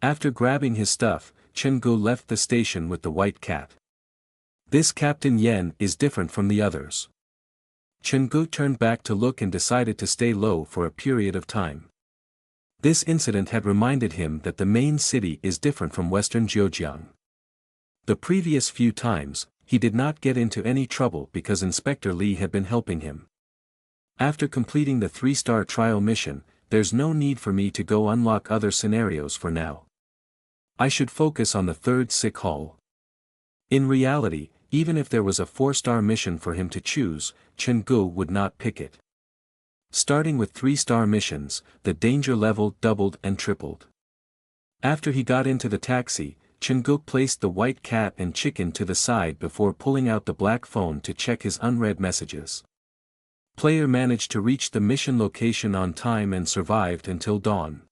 After grabbing his stuff, Chen-gu left the station with the white cat. This Captain Yen is different from the others. Chen-gu turned back to look and decided to stay low for a period of time. This incident had reminded him that the main city is different from western Zhejiang. The previous few times, he did not get into any trouble because Inspector Li had been helping him. After completing the 3-star trial mission, there's no need for me to go unlock other scenarios for now. I should focus on the 3rd sick hall. In reality, even if there was a 4-star mission for him to choose, Chen-gu would not pick it. Starting with 3-star missions, the danger level doubled and tripled. After he got into the taxi, Chen-gu placed the white cat and chicken to the side before pulling out the black phone to check his unread messages. Player managed to reach the mission location on time and survived until dawn.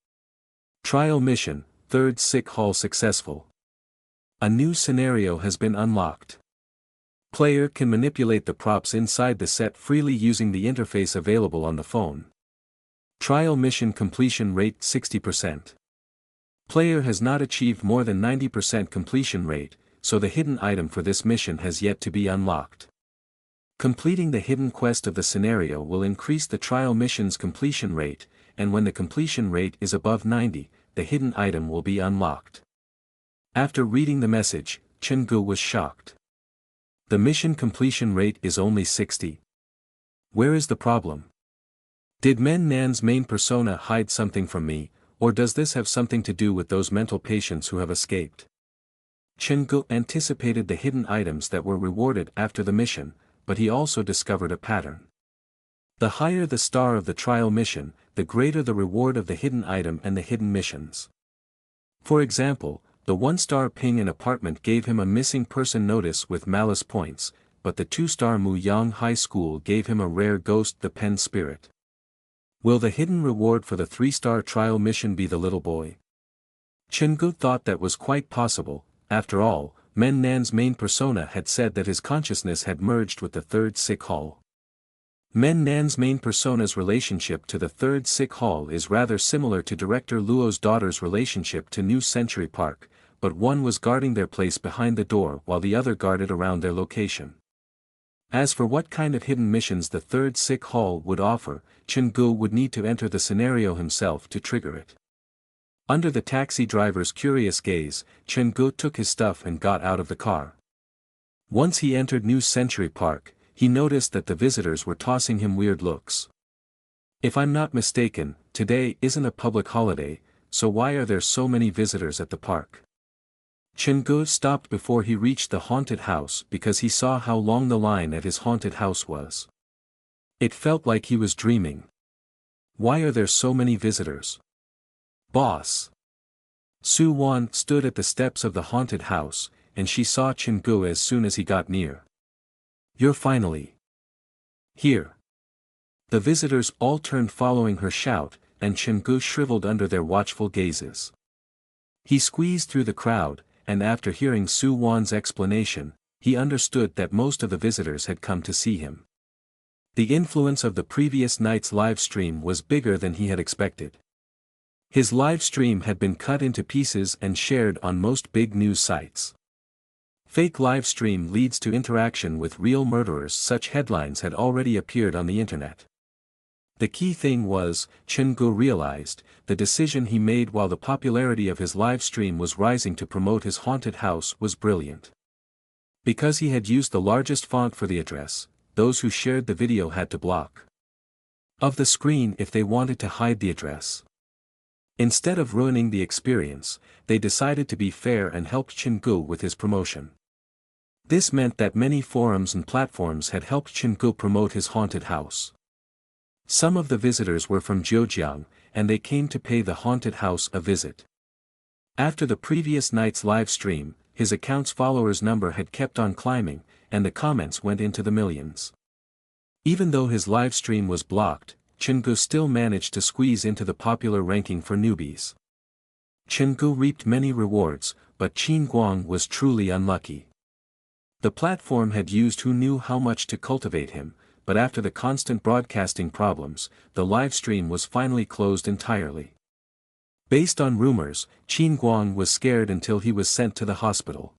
Trial mission, 3rd sick hall successful. A new scenario has been unlocked. Player can manipulate the props inside the set freely using the interface available on the phone. Trial mission completion rate 60%. Player has not achieved more than 90% completion rate, so the hidden item for this mission has yet to be unlocked. Completing the hidden quest of the scenario will increase the trial mission's completion rate, and when the completion rate is above 90, the hidden item will be unlocked. After reading the message, Chen-gu was shocked. The mission completion rate is only 60. Where is the problem? Did Men Nan's main persona hide something from me, or does this have something to do with those mental patients who have escaped? Chen-gu anticipated the hidden items that were rewarded after the mission, but he also discovered a pattern. The higher the star of the trial mission, the greater the reward of the hidden item and the hidden missions. For example, the 1-star Ping An apartment gave him a missing person notice with malice points, but the 2-star Muyang High School gave him a rare ghost the pen spirit. Will the hidden reward for the 3-star trial mission be the little boy? Chen-gu thought that was quite possible. After all, Men Nan's main persona had said that his consciousness had merged with the 3rd sick hall. Men Nan's main persona's relationship to the 3rd sick hall is rather similar to director Luo's daughter's relationship to New Century Park, but one was guarding their place behind the door while the other guarded around their location. As for what kind of hidden missions the 3rd sick hall would offer, Chen-gu would need to enter the scenario himself to trigger it. Under the taxi driver's curious gaze, Chen-gu took his stuff and got out of the car. Once he entered New Century Park, he noticed that the visitors were tossing him weird looks. If I'm not mistaken, today isn't a public holiday, so why are there so many visitors at the park? Chen-gu stopped before he reached the haunted house because he saw how long the line at his haunted house was. It felt like he was dreaming. Why are there so many visitors? Boss! Su Wan stood at the steps of the haunted house, and she saw Chen-gu as soon as he got near. You're finally here. The visitors all turned following her shout, and Chen-gu shriveled under their watchful gazes. He squeezed through the crowd, and after hearing Su Wan's explanation, he understood that most of the visitors had come to see him. The influence of the previous night's live stream was bigger than he had expected. His live stream had been cut into pieces and shared on most big news sites. Fake live stream leads to interaction with real murderers. Such headlines had already appeared on the internet. The key thing was, Chen-gu realized, the decision he made while the popularity of his live stream was rising to promote his haunted house was brilliant. Because he had used the largest font for the address, those who shared the video had to block of the screen if they wanted to hide the address. Instead of ruining the experience, they decided to be fair and helped Chen-gu with his promotion. This meant that many forums and platforms had helped Chen-gu promote his haunted house. Some of the visitors were from Zhejiang, and they came to pay the haunted house a visit. After the previous night's live stream, his account's followers number had kept on climbing, and the comments went into the millions. Even though his live stream was blocked, Chen-gu still managed to squeeze into the popular ranking for newbies. Chen-gu reaped many rewards, but Qin Guang was truly unlucky. The platform had used who knew how much to cultivate him, but after the constant broadcasting problems, the live stream was finally closed entirely. Based on rumors, Qin Guang was scared until he was sent to the hospital.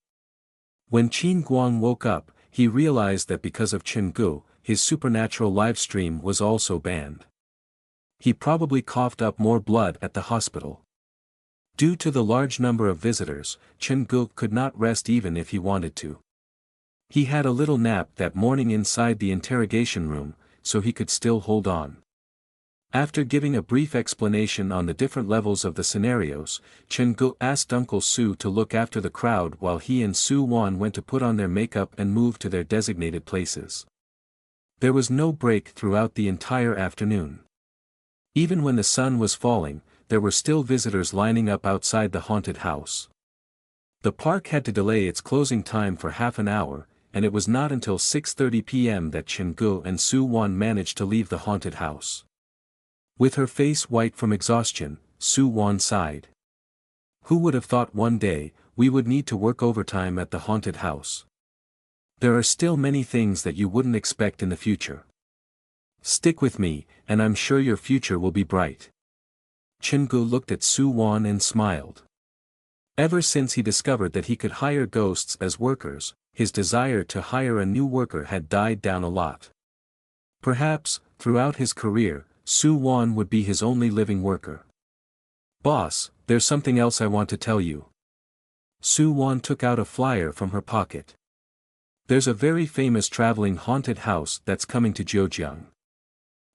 When Qin Guang woke up, he realized that because of Chen Gu, his supernatural live stream was also banned. He probably coughed up more blood at the hospital. Due to the large number of visitors, Chen Gu could not rest even if he wanted to. He had a little nap that morning inside the interrogation room, so he could still hold on. After giving a brief explanation on the different levels of the scenarios, Chen Gu asked Uncle Su to look after the crowd while he and Su Wan went to put on their makeup and move to their designated places. There was no break throughout the entire afternoon. Even when the sun was falling, there were still visitors lining up outside the haunted house. The park had to delay its closing time for half an hour, and it was not until 6:30 p.m. that Chen Gu and Su Wan managed to leave the haunted house. With her face white from exhaustion, Su Wan sighed. Who would have thought one day, we would need to work overtime at the haunted house? There are still many things that you wouldn't expect in the future. Stick with me, and I'm sure your future will be bright. Chen Gu looked at Su Wan and smiled. Ever since he discovered that he could hire ghosts as workers, his desire to hire a new worker had died down a lot. Perhaps, throughout his career, Su Wan would be his only living worker. Boss, there's something else I want to tell you. Su Wan took out a flyer from her pocket. There's a very famous traveling haunted house that's coming to Zhejiang.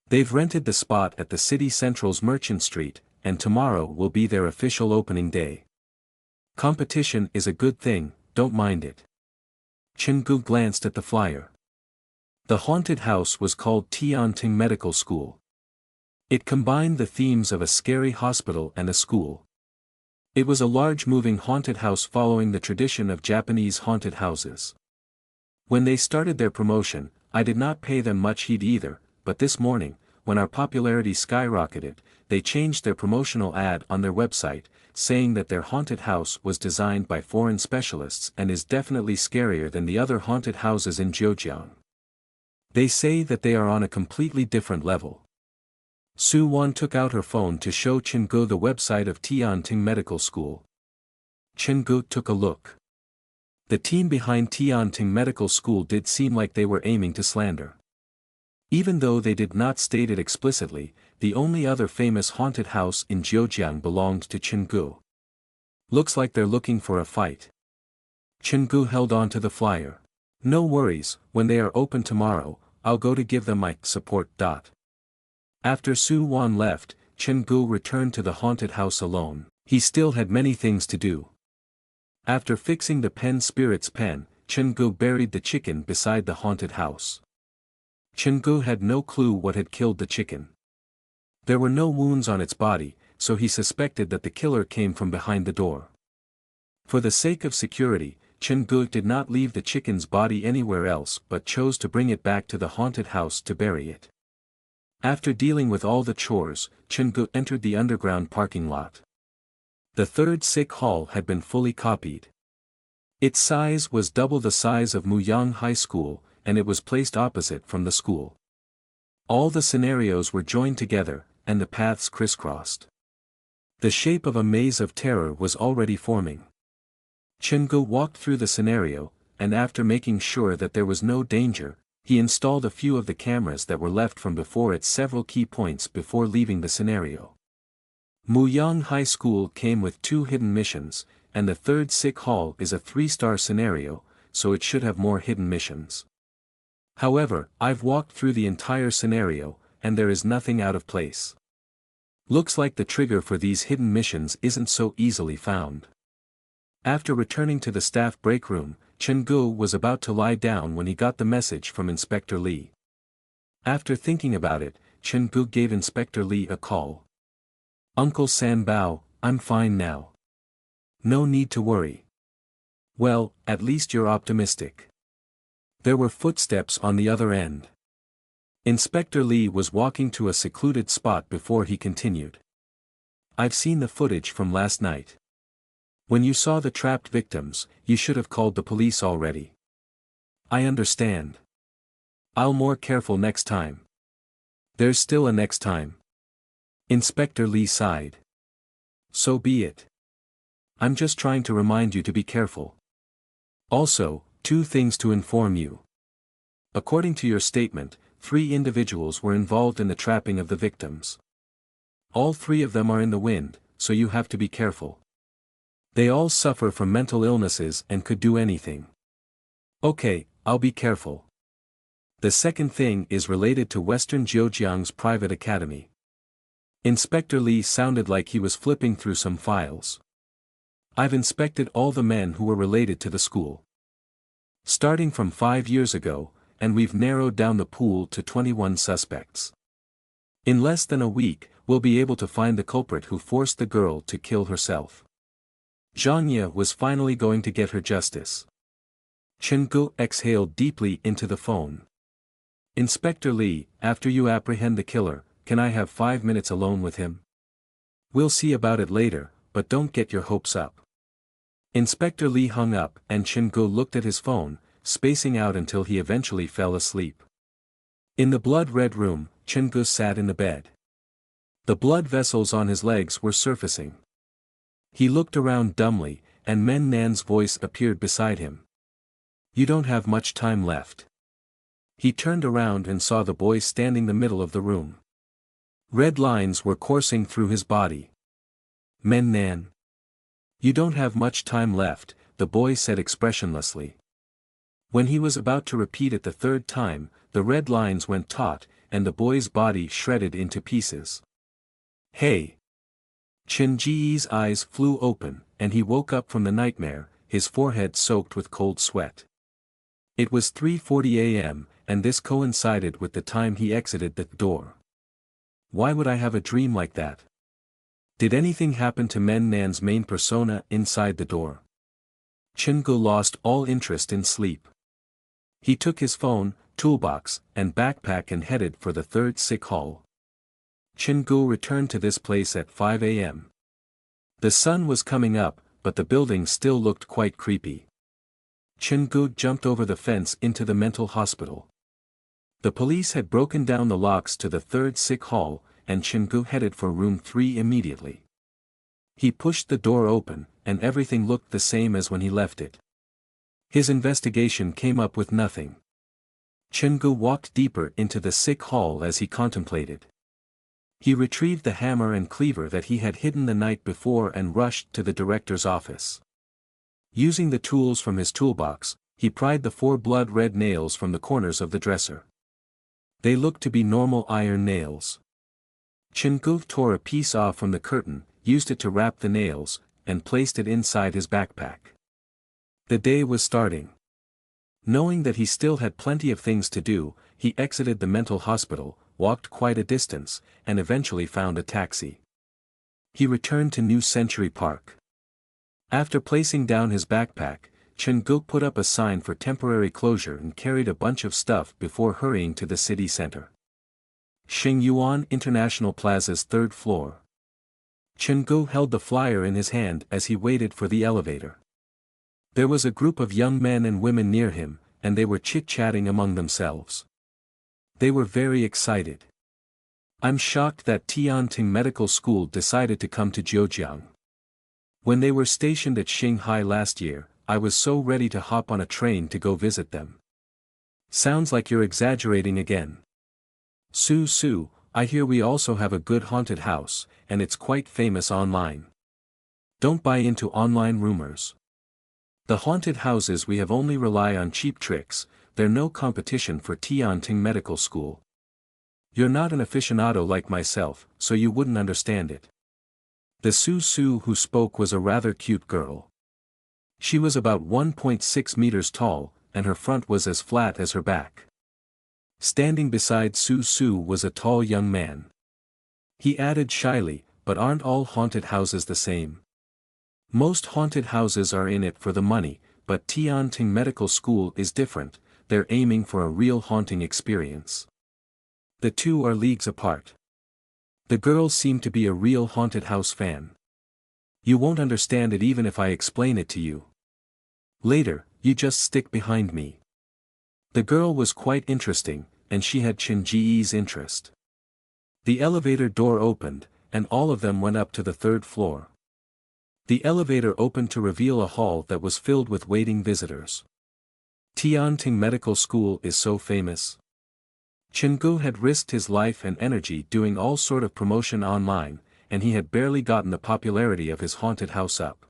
They've rented the spot at the city central's Merchant Street, and tomorrow will be their official opening day. Competition is a good thing, don't mind it. Chen Gu glanced at the flyer. The haunted house was called Tianting Medical School. It combined the themes of a scary hospital and a school. It was a large moving haunted house following the tradition of Japanese haunted houses. When they started their promotion, I did not pay them much heed either, but this morning, when our popularity skyrocketed, they changed their promotional ad on their website, saying that their haunted house was designed by foreign specialists and is definitely scarier than the other haunted houses in Zhejiang. They say that they are on a completely different level. Su Wan took out her phone to show Chen Gu the website of Tianting Medical School. Chen Gu took a look. The team behind Tianting Medical School did seem like they were aiming to slander. Even though they did not state it explicitly, the only other famous haunted house in Zhejiang belonged to Chen Gu. Looks like they're looking for a fight. Chen Gu held on to the flyer. No worries, when they are open tomorrow, I'll go to give them my support. After Su Wan left, Chen Gu returned to the haunted house alone. He still had many things to do. After fixing the pen spirit's pen, Chen Gu buried the chicken beside the haunted house. Chen Gu had no clue what had killed the chicken. There were no wounds on its body, so he suspected that the killer came from behind the door. For the sake of security, Chen Gu did not leave the chicken's body anywhere else but chose to bring it back to the haunted house to bury it. After dealing with all the chores, Chen Gu entered the underground parking lot. The third sick hall had been fully copied. Its size was double the size of Muyang High School, and it was placed opposite from the school. All the scenarios were joined together, and the paths crisscrossed. The shape of a maze of terror was already forming. Chen Gu walked through the scenario, and after making sure that there was no danger, he installed a few of the cameras that were left from before at several key points before leaving the scenario. Muyang High School came with 2 hidden missions, and the third sick hall is a 3-star scenario, so it should have more hidden missions. However, I've walked through the entire scenario, and there is nothing out of place. Looks like the trigger for these hidden missions isn't so easily found. After returning to the staff break room, Chen Gu was about to lie down when he got the message from Inspector Li. After thinking about it, Chen Gu gave Inspector Li a call. Uncle Sanbao, I'm fine now. No need to worry. Well, at least you're optimistic. There were footsteps on the other end. Inspector Li was walking to a secluded spot before he continued. I've seen the footage from last night. When you saw the trapped victims, you should have called the police already. I understand. I'll more careful next time. There's still a next time. Inspector Li sighed. So be it. I'm just trying to remind you to be careful. Also, 2 things to inform you. According to your statement, 3 individuals were involved in the trapping of the victims. All 3 of them are in the wind, so you have to be careful. They all suffer from mental illnesses and could do anything. Okay, I'll be careful. The second thing is related to Western Zhejiang's private academy. Inspector Lee sounded like he was flipping through some files. I've inspected all the men who were related to the school. Starting from 5 years ago, and we've narrowed down the pool to 21 suspects. In less than a week, we'll be able to find the culprit who forced the girl to kill herself. Zhang was finally going to get her justice. Chen Gu exhaled deeply into the phone. Inspector Lee, after you apprehend the killer, can I have 5 minutes alone with him? We'll see about it later, but don't get your hopes up. Inspector Lee hung up and Chen Gu looked at his phone, spacing out until he eventually fell asleep. In the blood-red room, Chen Gu sat in the bed. The blood vessels on his legs were surfacing. He looked around dumbly, and Men Nan's voice appeared beside him. You don't have much time left. He turned around and saw the boy standing in the middle of the room. Red lines were coursing through his body. Men Nan. You don't have much time left, the boy said expressionlessly. When he was about to repeat it the 3rd time, the red lines went taut, and the boy's body shredded into pieces. Hey! Chen Ji's eyes flew open, and he woke up from the nightmare, his forehead soaked with cold sweat. It was 3:40 a.m., and this coincided with the time he exited the door. Why would I have a dream like that? Did anything happen to Men Nan's main persona inside the door? Chen Gu lost all interest in sleep. He took his phone, toolbox, and backpack and headed for the 3rd sick hall. Chen Gu returned to this place at 5 a.m. The sun was coming up, but the building still looked quite creepy. Chen Gu jumped over the fence into the mental hospital. The police had broken down the locks to the 3rd sick hall, and Chen Gu headed for room 3 immediately. He pushed the door open, and everything looked the same as when he left it. His investigation came up with nothing. Chen Gu walked deeper into the sick hall as he contemplated. He retrieved the hammer and cleaver that he had hidden the night before and rushed to the director's office. Using the tools from his toolbox, he pried the 4 blood-red nails from the corners of the dresser. They looked to be normal iron nails. Chen Gu tore a piece off from the curtain, used it to wrap the nails, and placed it inside his backpack. The day was starting. Knowing that he still had plenty of things to do, he exited the mental hospital, walked quite a distance, and eventually found a taxi. He returned to New Century Park. After placing down his backpack, Chen Gu put up a sign for temporary closure and carried a bunch of stuff before hurrying to the city center. Xingyuan International Plaza's 3rd floor. Chen Gu held the flyer in his hand as he waited for the elevator. There was a group of young men and women near him, and they were chit-chatting among themselves. They were very excited. I'm shocked that Tianting Medical School decided to come to Zhejiang. When they were stationed at Shanghai last year, I was so ready to hop on a train to go visit them. Sounds like you're exaggerating again. Su, I hear we also have a good haunted house, and it's quite famous online. Don't buy into online rumors. The haunted houses we have only rely on cheap tricks, they're no competition for Tianting Medical School. You're not an aficionado like myself, so you wouldn't understand it. The Su who spoke was a rather cute girl. She was about 1.6 meters tall, and her front was as flat as her back. Standing beside Su was a tall young man. He added shyly, but aren't all haunted houses the same? Most haunted houses are in it for the money, but Tianting Medical School is different, they're aiming for a real haunting experience. The 2 are leagues apart. The girl seemed to be a real haunted house fan. You won't understand it even if I explain it to you. Later, you just stick behind me. The girl was quite interesting, and she had Chen Ji's interest. The elevator door opened, and all of them went up to the 3rd floor. The elevator opened to reveal a hall that was filled with waiting visitors. Tianting Medical School is so famous. Chenggu had risked his life and energy doing all sort of promotion online, and he had barely gotten the popularity of his haunted house up.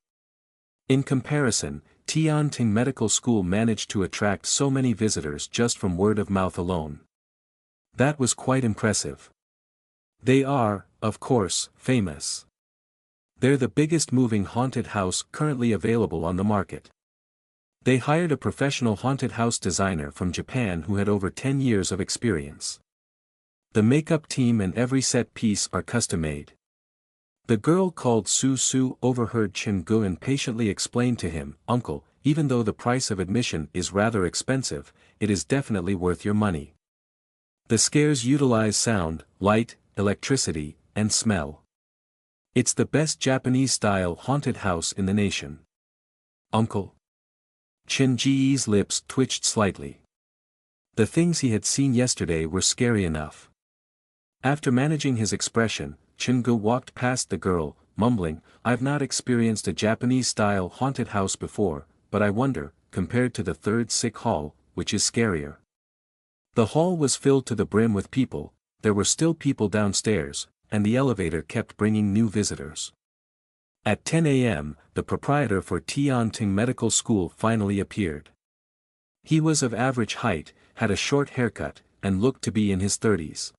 In comparison, Tianting Medical School managed to attract so many visitors just from word of mouth alone. That was quite impressive. They are, of course, famous. They're the biggest moving haunted house currently available on the market. They hired a professional haunted house designer from Japan who had over 10 years of experience. The makeup team and every set piece are custom-made. The girl called Su overheard Chenggu and patiently explained to him, "Uncle, even though the price of admission is rather expensive, it is definitely worth your money. The scares utilize sound, light, electricity, and smell. It's the best Japanese-style haunted house in the nation." "Uncle?" Chen Ji's lips twitched slightly. The things he had seen yesterday were scary enough. After managing his expression, Chenggu walked past the girl, mumbling, "I've not experienced a Japanese-style haunted house before, but I wonder, compared to the third sick hall, which is scarier." The hall was filled to the brim with people, there were still people downstairs, and the elevator kept bringing new visitors. At 10 a.m., the proprietor for Tianting Medical School finally appeared. He was of average height, had a short haircut, and looked to be in his 30s.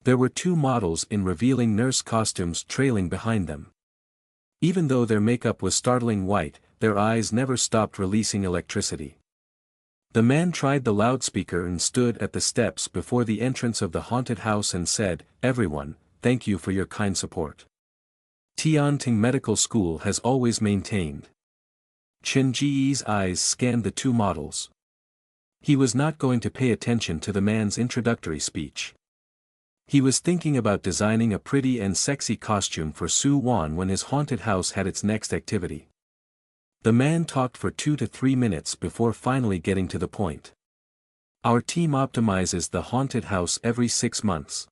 There were two models in revealing nurse costumes trailing behind them. Even though their makeup was startling white, their eyes never stopped releasing electricity. The man tried the loudspeaker and stood at the steps before the entrance of the haunted house and said, "Everyone, thank you for your kind support. Tianting Medical School has always maintained." Chen Ji's eyes scanned the two models. He was not going to pay attention to the man's introductory speech. He was thinking about designing a pretty and sexy costume for Su Wan when his haunted house had its next activity. The man talked for 2 to 3 minutes before finally getting to the point. "Our team optimizes the haunted house every 6 months.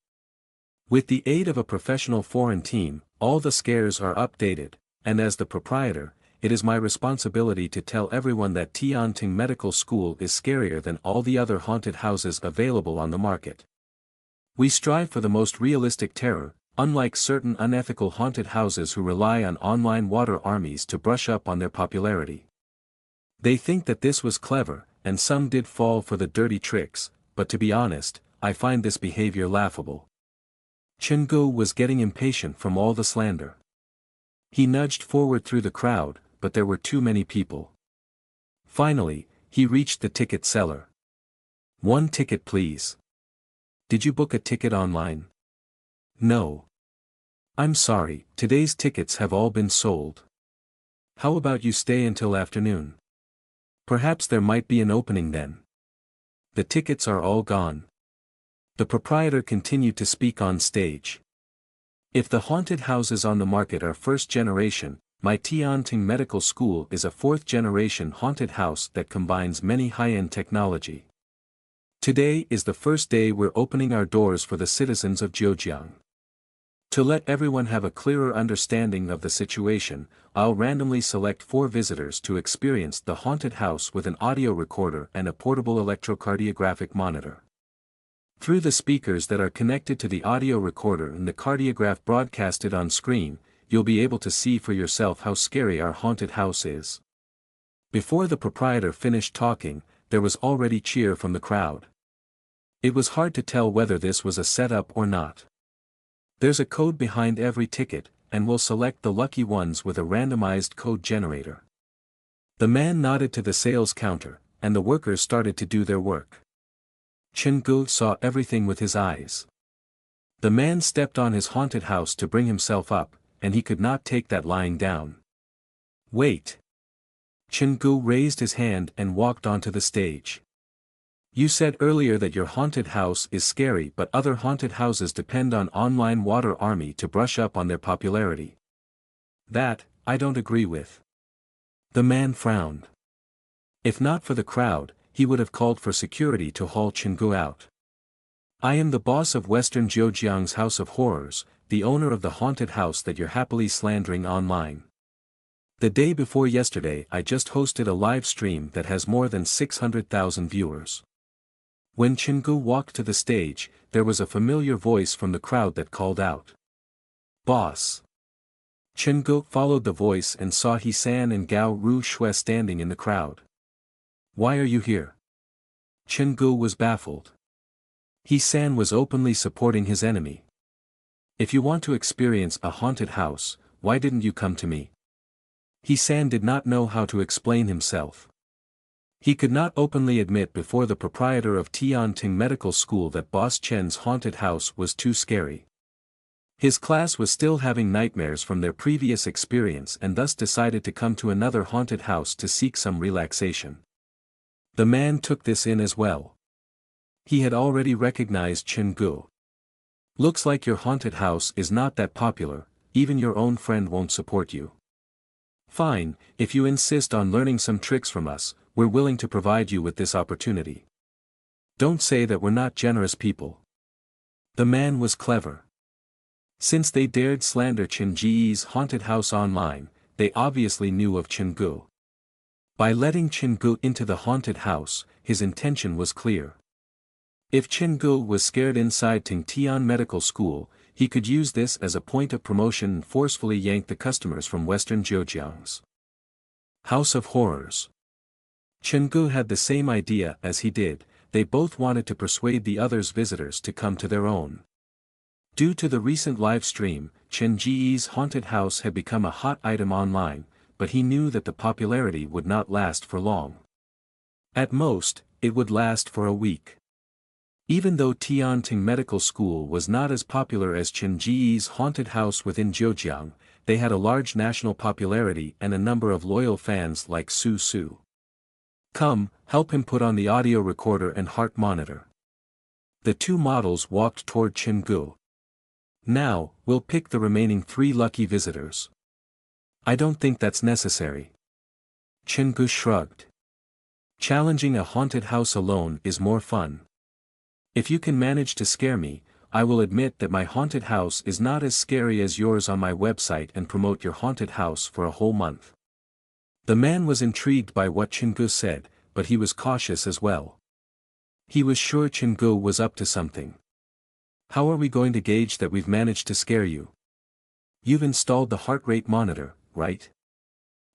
With the aid of a professional foreign team, all the scares are updated, and as the proprietor, it is my responsibility to tell everyone that Tianting Medical School is scarier than all the other haunted houses available on the market. We strive for the most realistic terror, unlike certain unethical haunted houses who rely on online water armies to brush up on their popularity." They think that this was clever, and some did fall for the dirty tricks, but to be honest, I find this behavior laughable. Chenggu was getting impatient from all the slander. He nudged forward through the crowd, but there were too many people. Finally, he reached the ticket seller. "1 ticket please." "Did you book a ticket online?" "No. I'm sorry, today's tickets have all been sold. How about you stay until afternoon? Perhaps there might be an opening then." "The tickets are all gone." The proprietor continued to speak on stage. "If the haunted houses on the market are first generation, my Tianting Medical School is a 4th generation haunted house that combines many high-end technology. Today is the first day we're opening our doors for the citizens of Zhejiang. To let everyone have a clearer understanding of the situation, I'll randomly select 4 visitors to experience the haunted house with an audio recorder and a portable electrocardiographic monitor. Through the speakers that are connected to the audio recorder and the cardiograph broadcasted on screen, you'll be able to see for yourself how scary our haunted house is." Before the proprietor finished talking, there was already cheer from the crowd. It was hard to tell whether this was a setup or not. "There's a code behind every ticket, and we'll select the lucky ones with a randomized code generator." The man nodded to the sales counter, and the workers started to do their work. Chenggu saw everything with his eyes. The man stepped on his haunted house to bring himself up, and he could not take that lying down. "Wait." Chenggu raised his hand and walked onto the stage. "You said earlier that your haunted house is scary, but other haunted houses depend on online water army to brush up on their popularity. That, I don't agree with." The man frowned. If not for the crowd, he would have called for security to haul Chenggu out. "I am the boss of Western Zhejiang's House of Horrors, the owner of the haunted house that you're happily slandering online. The day before yesterday I just hosted a live stream that has more than 600,000 viewers. When Chingu walked to the stage, there was a familiar voice from the crowd that called out. Boss. Chingu followed the voice and saw He-san and Gao Ru Shui standing in the crowd. Why are you here? Chingu was baffled. He-san was openly supporting his enemy. If you want to experience a haunted house, why didn't you come to me? He-san did not know how to explain himself. He could not openly admit before the proprietor of Tianting Medical School that Boss Chen's haunted house was too scary. His class was still having nightmares from their previous experience and thus decided to come to another haunted house to seek some relaxation. The man took this in as well. He had already recognized Chingu. Looks like your haunted house is not that popular, even your own friend won't support you. Fine, if you insist on learning some tricks from us, we're willing to provide you with this opportunity. Don't say that we're not generous people. The man was clever. Since they dared slander Chinji's haunted house online, they obviously knew of Chingu. By letting Chingu into the haunted house, his intention was clear. If Chingu was scared inside Tingtian Medical School, he could use this as a point of promotion and forcefully yank the customers from Western Zhejiang's House of Horrors. Chingu had the same idea as he did. They both wanted to persuade the others' visitors to come to their own. Due to the recent live stream, Chen Ji's haunted house had become a hot item online, but he knew that the popularity would not last for long. At most, it would last for a week. Even though Tianting Medical School was not as popular as Chen Ji's haunted house within Zhejiang, they had a large national popularity and a number of loyal fans like Su Su. Come, help him put on the audio recorder and heart monitor. The two models walked toward Chingu. Now, we'll pick the remaining 3 lucky visitors. I don't think that's necessary. Chingu shrugged. Challenging a haunted house alone is more fun. If you can manage to scare me, I will admit that my haunted house is not as scary as yours on my website and promote your haunted house for a whole month. The man was intrigued by what Chingu said, but he was cautious as well. He was sure Chingu was up to something. How are we going to gauge that we've managed to scare you? You've installed the heart rate monitor, right?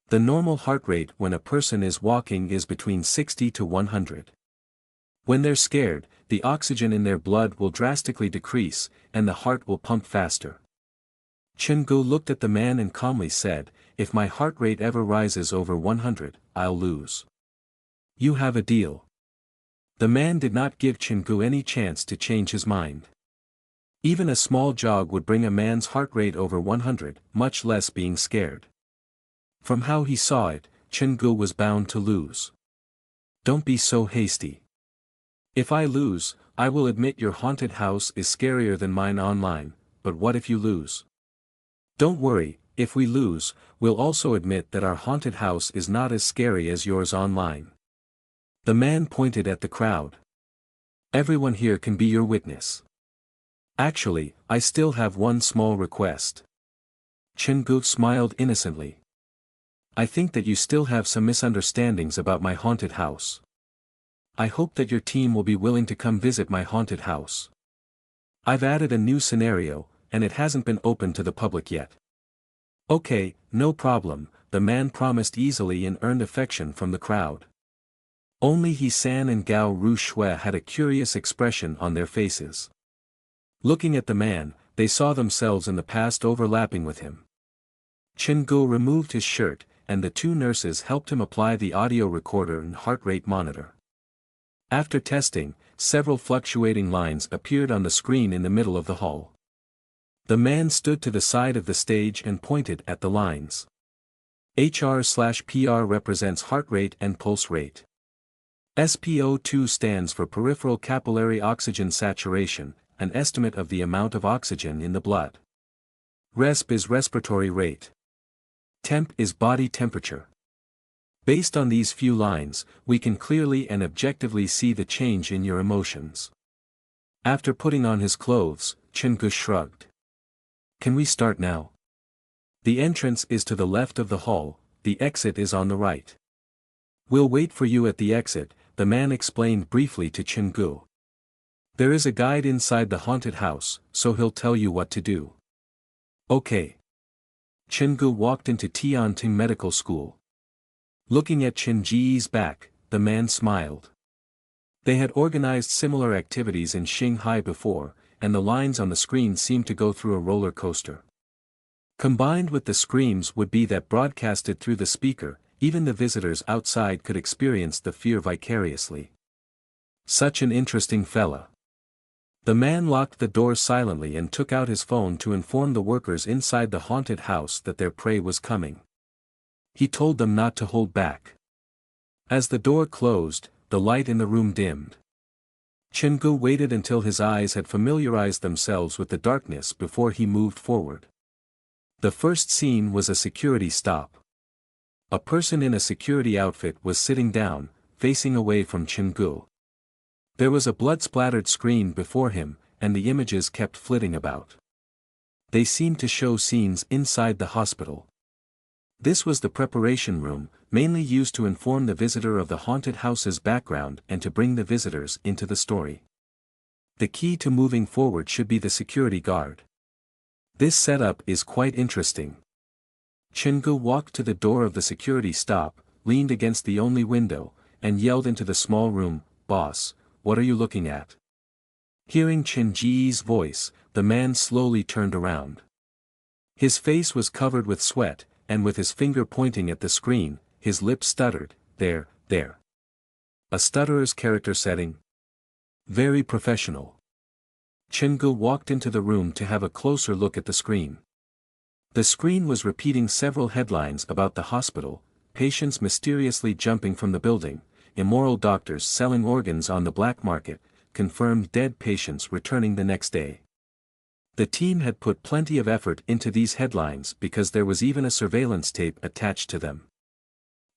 The normal heart rate when a person is walking is between 60 to 100. When they're scared, the oxygen in their blood will drastically decrease, and the heart will pump faster. Chingu looked at the man and calmly said, if my heart rate ever rises over 100, I'll lose. You have a deal. The man did not give Chingu any chance to change his mind. Even a small jog would bring a man's heart rate over 100, much less being scared. From how he saw it, Chingu was bound to lose. Don't be so hasty. If I lose, I will admit your haunted house is scarier than mine online, but what if you lose? Don't worry, if we lose, we'll also admit that our haunted house is not as scary as yours online. The man pointed at the crowd. Everyone here can be your witness. Actually, I still have one small request. Chingu smiled innocently. I think that you still have some misunderstandings about my haunted house. I hope that your team will be willing to come visit my haunted house. I've added a new scenario, and it hasn't been open to the public yet. Okay, no problem, the man promised easily and earned affection from the crowd. Only He-san and Gao Ru Shui had a curious expression on their faces. Looking at the man, they saw themselves in the past overlapping with him. Chingu removed his shirt, and the 2 nurses helped him apply the audio recorder and heart rate monitor. After testing, several fluctuating lines appeared on the screen in the middle of the hall. The man stood to the side of the stage and pointed at the lines. HR/PR represents heart rate and pulse rate. SpO2 stands for peripheral capillary oxygen saturation, an estimate of the amount of oxygen in the blood. Resp is respiratory rate. Temp is body temperature. Based on these few lines, we can clearly and objectively see the change in your emotions. After putting on his clothes, Chingu shrugged. Can we start now? The entrance is to the left of the hall, the exit is on the right. We'll wait for you at the exit, the man explained briefly to Chin-gu. There is a guide inside the haunted house, so he'll tell you what to do. Okay. Chin-gu walked into Tianting Medical School. Looking at Chin-ji's back, the man smiled. They had organized similar activities in Shanghai before, and the lines on the screen seemed to go through a roller coaster. Combined with the screams would be that broadcasted through the speaker, even the visitors outside could experience the fear vicariously. Such an interesting fella. The man locked the door silently and took out his phone to inform the workers inside the haunted house that their prey was coming. He told them not to hold back. As the door closed, the light in the room dimmed. Chin-gu waited until his eyes had familiarized themselves with the darkness before he moved forward. The first scene was a security stop. A person in a security outfit was sitting down, facing away from Chin-gu. There was a blood-splattered screen before him, and the images kept flitting about. They seemed to show scenes inside the hospital. This was the preparation room, mainly used to inform the visitor of the haunted house's background and to bring the visitors into the story. The key to moving forward should be the security guard. This setup is quite interesting. Chin-gu walked to the door of the security stop, leaned against the only window, and yelled into the small room, "Boss, what are you looking at?" Hearing Chin-ji's voice, the man slowly turned around. His face was covered with sweat, and with his finger pointing at the screen, his lips stuttered, there. A stutterer's character setting? Very professional. Chin-gu walked into the room to have a closer look at the screen. The screen was repeating several headlines about the hospital, patients mysteriously jumping from the building, immoral doctors selling organs on the black market, confirmed dead patients returning the next day. The team had put plenty of effort into these headlines because there was even a surveillance tape attached to them.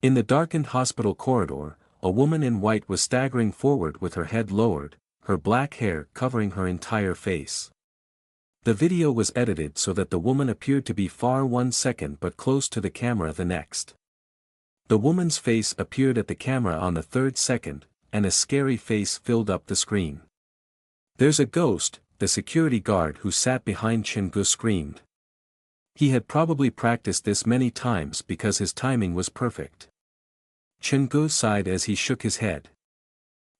In the darkened hospital corridor, a woman in white was staggering forward with her head lowered, her black hair covering her entire face. The video was edited so that the woman appeared to be far one second but close to the camera the next. The woman's face appeared at the camera on the third second, and a scary face filled up the screen. "There's a ghost," the security guard who sat behind Chin-gu screamed. He had probably practiced this many times because his timing was perfect. Chin-gu sighed as he shook his head.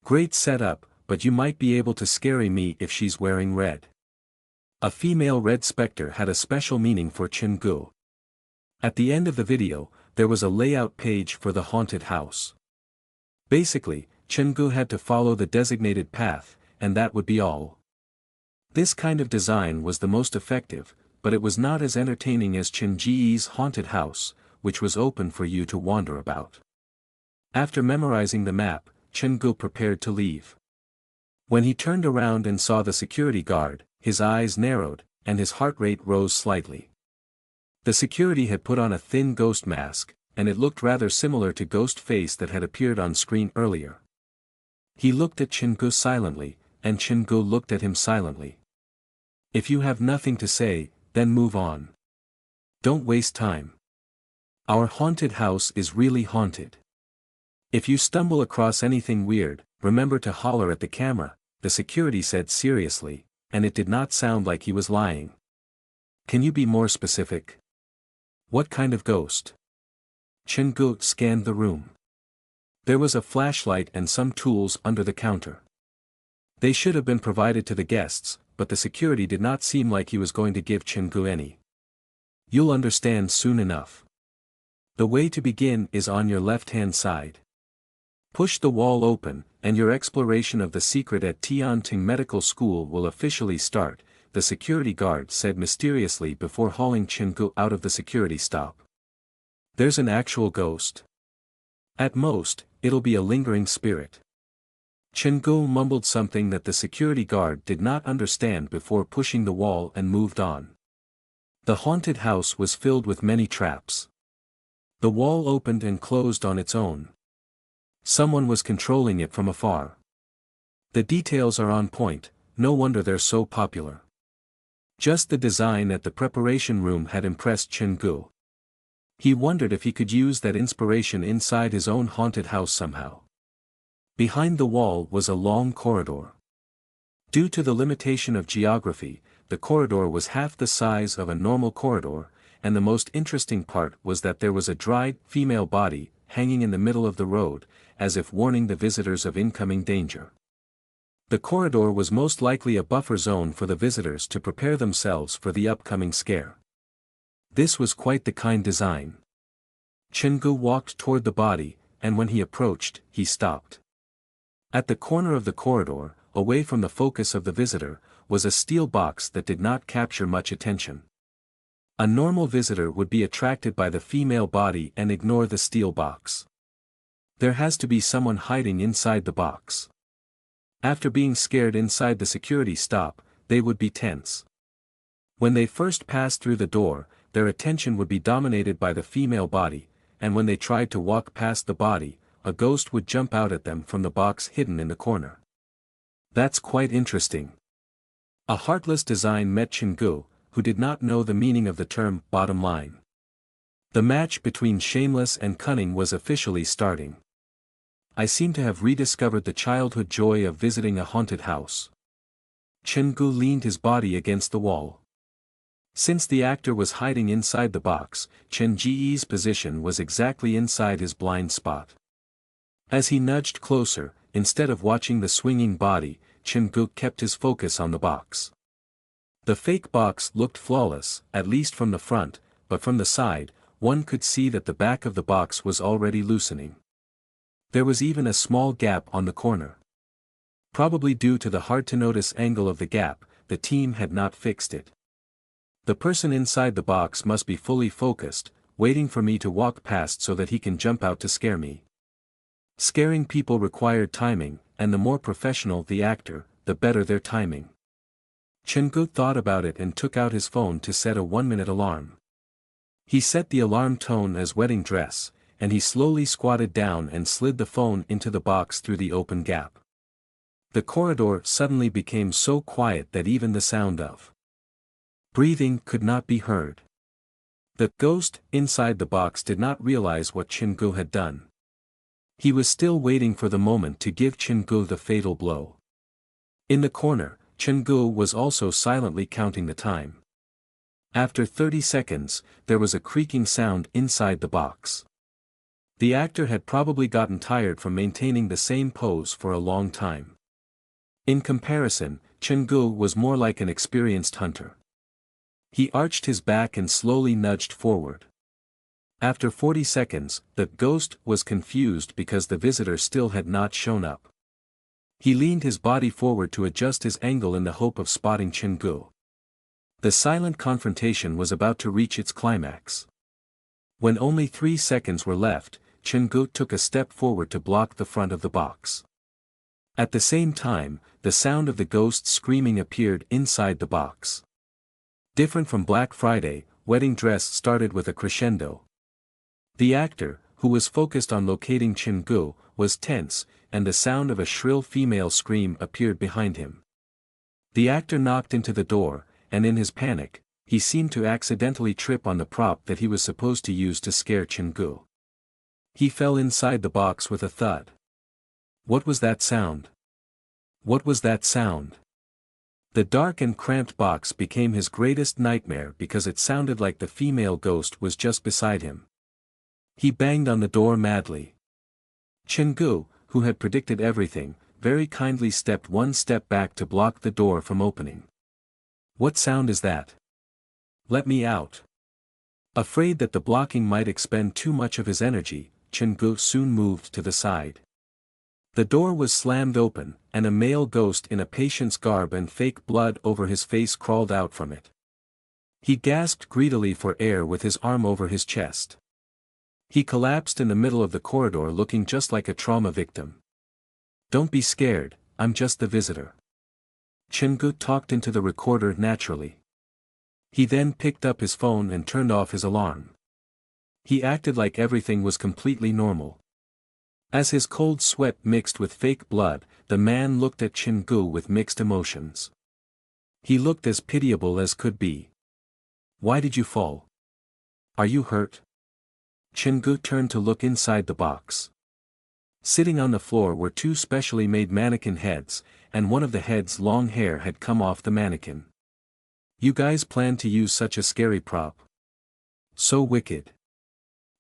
"Great setup, but you might be able to scare me if she's wearing red." A female red specter had a special meaning for Chin-gu. At the end of the video, there was a layout page for the haunted house. Basically, Chin-gu had to follow the designated path, and that would be all. This kind of design was the most effective, but it was not as entertaining as Chin-ji's haunted house, which was open for you to wander about. After memorizing the map, Chin-gu prepared to leave. When he turned around and saw the security guard, his eyes narrowed, and his heart rate rose slightly. The security had put on a thin ghost mask, and it looked rather similar to Ghost Face that had appeared on screen earlier. He looked at Chin-gu silently, and Chin-gu looked at him silently. "If you have nothing to say, then move on. Don't waste time. Our haunted house is really haunted. If you stumble across anything weird, remember to holler at the camera," the security said seriously, and it did not sound like he was lying. "Can you be more specific? What kind of ghost?" Chin-gu scanned the room. There was a flashlight and some tools under the counter. They should have been provided to the guests, but the security did not seem like he was going to give Chin-gu any. "You'll understand soon enough. The way to begin is on your left-hand side. Push the wall open, and your exploration of the secret at Tianting Medical School will officially start," the security guard said mysteriously before hauling Chin-gu out of the security stop. "There's an actual ghost. At most, it'll be a lingering spirit." Chin-gu mumbled something that the security guard did not understand before pushing the wall and moved on. The haunted house was filled with many traps. The wall opened and closed on its own. Someone was controlling it from afar. The details are on point, no wonder they're so popular. Just the design at the preparation room had impressed Chin-gu. He wondered if he could use that inspiration inside his own haunted house somehow. Behind the wall was a long corridor. Due to the limitation of geography, the corridor was half the size of a normal corridor, and the most interesting part was that there was a dried, female body, hanging in the middle of the road, as if warning the visitors of incoming danger. The corridor was most likely a buffer zone for the visitors to prepare themselves for the upcoming scare. This was quite the kind design. Chengu walked toward the body, and when he approached, he stopped. At the corner of the corridor, away from the focus of the visitor, was a steel box that did not capture much attention. A normal visitor would be attracted by the female body and ignore the steel box. There has to be someone hiding inside the box. After being scared inside the security stop, they would be tense. When they first passed through the door, their attention would be dominated by the female body, and when they tried to walk past the body, a ghost would jump out at them from the box hidden in the corner. That's quite interesting. A heartless design met Chengu, who did not know the meaning of the term bottom line. The match between shameless and cunning was officially starting. I seem to have rediscovered the childhood joy of visiting a haunted house. Chengu leaned his body against the wall. Since the actor was hiding inside the box, Chen Ji's position was exactly inside his blind spot. As he nudged closer, instead of watching the swinging body, Chengu kept his focus on the box. The fake box looked flawless, at least from the front, but from the side, one could see that the back of the box was already loosening. There was even a small gap on the corner. Probably due to the hard-to-notice angle of the gap, the team had not fixed it. The person inside the box must be fully focused, waiting for me to walk past so that he can jump out to scare me. Scaring people required timing, and the more professional the actor, the better their timing. Chengu thought about it and took out his phone to set a 1-minute alarm. He set the alarm tone as wedding dress, and he slowly squatted down and slid the phone into the box through the open gap. The corridor suddenly became so quiet that even the sound of breathing could not be heard. The ghost inside the box did not realize what Chengu had done. He was still waiting for the moment to give Chengu the fatal blow. In the corner, Chengu was also silently counting the time. After 30 seconds, there was a creaking sound inside the box. The actor had probably gotten tired from maintaining the same pose for a long time. In comparison, Chengu was more like an experienced hunter. He arched his back and slowly nudged forward. After 40 seconds, the ghost was confused because the visitor still had not shown up. He leaned his body forward to adjust his angle in the hope of spotting Chengu. The silent confrontation was about to reach its climax. When only 3 seconds were left, Chengu took a step forward to block the front of the box. At the same time, the sound of the ghost screaming appeared inside the box. Different from Black Friday, Wedding Dress started with a crescendo. The actor, who was focused on locating Chengu, was tense, and the sound of a shrill female scream appeared behind him. The actor knocked into the door, and in his panic, he seemed to accidentally trip on the prop that he was supposed to use to scare Chengu. He fell inside the box with a thud. What was that sound? What was that sound? The dark and cramped box became his greatest nightmare because it sounded like the female ghost was just beside him. He banged on the door madly. Chengu, who had predicted everything, very kindly stepped one step back to block the door from opening. What sound is that? Let me out. Afraid that the blocking might expend too much of his energy, Chengu soon moved to the side. The door was slammed open, and a male ghost in a patient's garb and fake blood over his face crawled out from it. He gasped greedily for air with his arm over his chest. He collapsed in the middle of the corridor looking just like a trauma victim. Don't be scared, I'm just the visitor. Chengu talked into the recorder naturally. He then picked up his phone and turned off his alarm. He acted like everything was completely normal. As his cold sweat mixed with fake blood, the man looked at Chengu with mixed emotions. He looked as pitiable as could be. Why did you fall? Are you hurt? Chengu turned to look inside the box. Sitting on the floor were two specially made mannequin heads, and one of the heads' long hair had come off the mannequin. You guys plan to use such a scary prop? So wicked.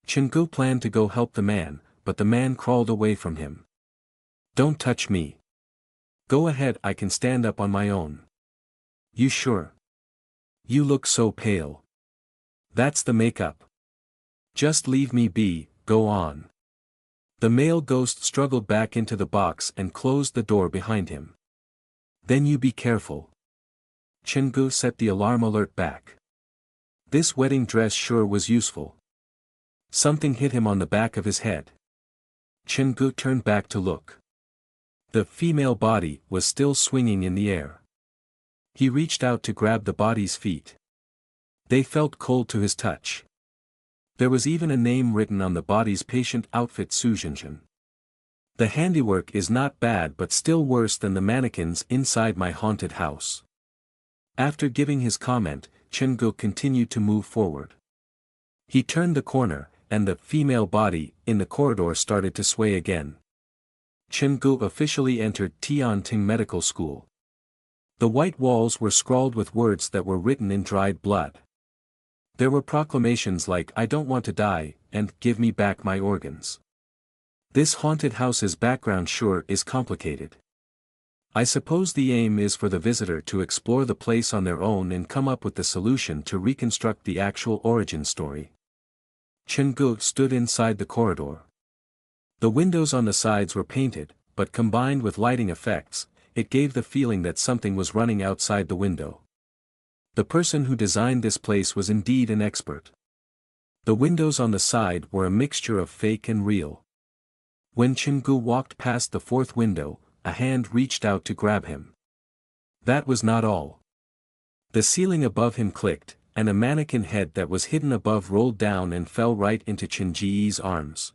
Chengu planned to go help the man, but the man crawled away from him. Don't touch me. Go ahead, I can stand up on my own. You sure? You look so pale. That's the makeup. Just leave me be, go on. The male ghost struggled back into the box and closed the door behind him. Then you be careful. Chengu set the alarm alert back. This wedding dress sure was useful. Something hit him on the back of his head. Chengu turned back to look. The female body was still swinging in the air. He reached out to grab the body's feet. They felt cold to his touch. There was even a name written on the body's patient outfit, Sujinjin. The handiwork is not bad but still worse than the mannequins inside my haunted house. After giving his comment, Chengu continued to move forward. He turned the corner, and the female body in the corridor started to sway again. Chengu officially entered Tianting Medical School. The white walls were scrawled with words that were written in dried blood. There were proclamations like "I don't want to die," and "Give me back my organs." This haunted house's background sure is complicated. I suppose the aim is for the visitor to explore the place on their own and come up with the solution to reconstruct the actual origin story. Chengu stood inside the corridor. The windows on the sides were painted, but combined with lighting effects, it gave the feeling that something was running outside the window. The person who designed this place was indeed an expert. The windows on the side were a mixture of fake and real. When Chengu walked past the fourth window, a hand reached out to grab him. That was not all. The ceiling above him clicked, and a mannequin head that was hidden above rolled down and fell right into Chenji's arms.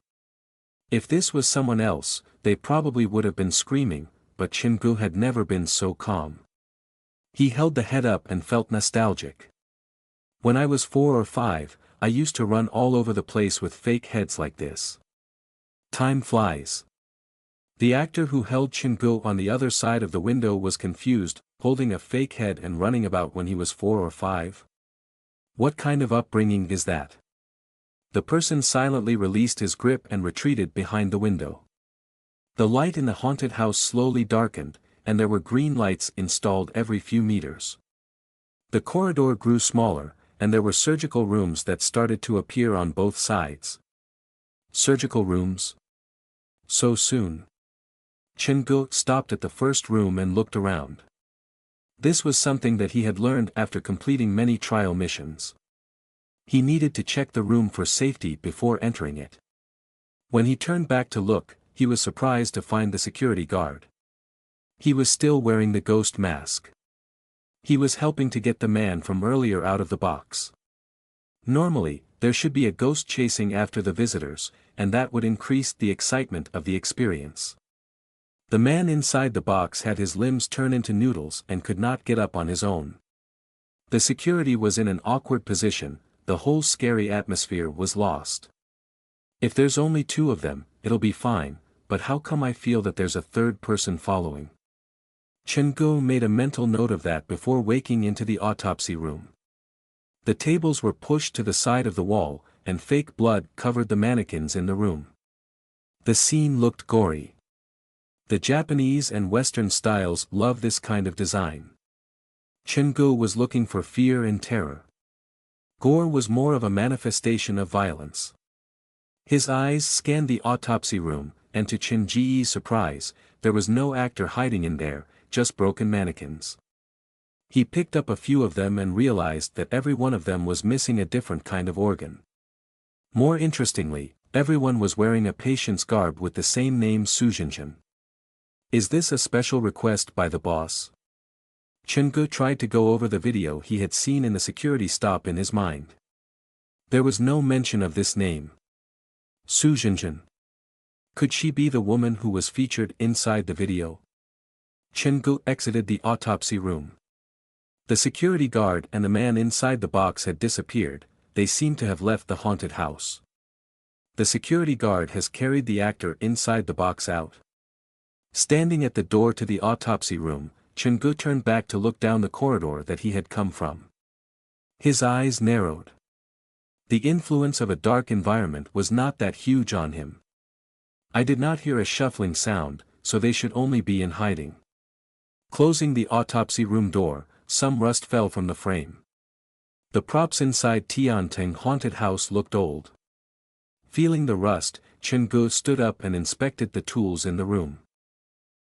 If this was someone else, they probably would have been screaming, but Chengu had never been so calm. He held the head up and felt nostalgic. When I was 4 or 5, I used to run all over the place with fake heads like this. Time flies. The actor who held Chengu on the other side of the window was confused, holding a fake head and running about when he was 4 or 5. What kind of upbringing is that? The person silently released his grip and retreated behind the window. The light in the haunted house slowly darkened, and there were green lights installed every few meters. The corridor grew smaller, and there were surgical rooms that started to appear on both sides. Surgical rooms? So soon? Chengu stopped at the first room and looked around. This was something that he had learned after completing many trial missions. He needed to check the room for safety before entering it. When he turned back to look, he was surprised to find the security guard. He was still wearing the ghost mask. He was helping to get the man from earlier out of the box. Normally, there should be a ghost chasing after the visitors, and that would increase the excitement of the experience. The man inside the box had his limbs turn into noodles and could not get up on his own. The security was in an awkward position, the whole scary atmosphere was lost. If there's only 2 of them, it'll be fine, but how come I feel that there's a third person following? Chengu made a mental note of that before waking into the autopsy room. The tables were pushed to the side of the wall, and fake blood covered the mannequins in the room. The scene looked gory. The Japanese and Western styles love this kind of design. Chengu was looking for fear and terror. Gore was more of a manifestation of violence. His eyes scanned the autopsy room, and to Chenji's surprise, there was no actor hiding in there, just broken mannequins. He picked up a few of them and realized that every one of them was missing a different kind of organ. More interestingly, everyone was wearing a patient's garb with the same name, Sujinjin. Is this a special request by the boss? Chengu tried to go over the video he had seen in the security stop in his mind. There was no mention of this name. Sujinjin. Could she be the woman who was featured inside the video? Chengu exited the autopsy room. The security guard and the man inside the box had disappeared, they seemed to have left the haunted house. the security guard has carried the actor inside the box out. Standing at the door to the autopsy room, Chungu turned back to look down the corridor that he had come from. His eyes narrowed. The influence of a dark environment was not that huge on him. I did not hear a shuffling sound, so they should only be in hiding. Closing the autopsy room door, some rust fell from the frame. The props inside Tianting haunted house looked old. Feeling the rust, Chungu stood up and inspected the tools in the room.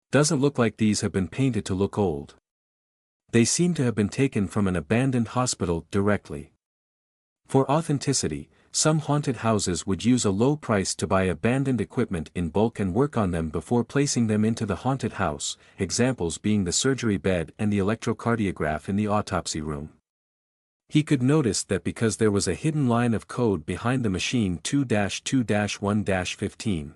Doesn't look like these have been painted to look old. They seem to have been taken from an abandoned hospital directly. For authenticity, some haunted houses would use a low price to buy abandoned equipment in bulk and work on them before placing them into the haunted house, examples being the surgery bed and the electrocardiograph in the autopsy room. He could notice that because there was a hidden line of code behind the machine 2-2-1-15.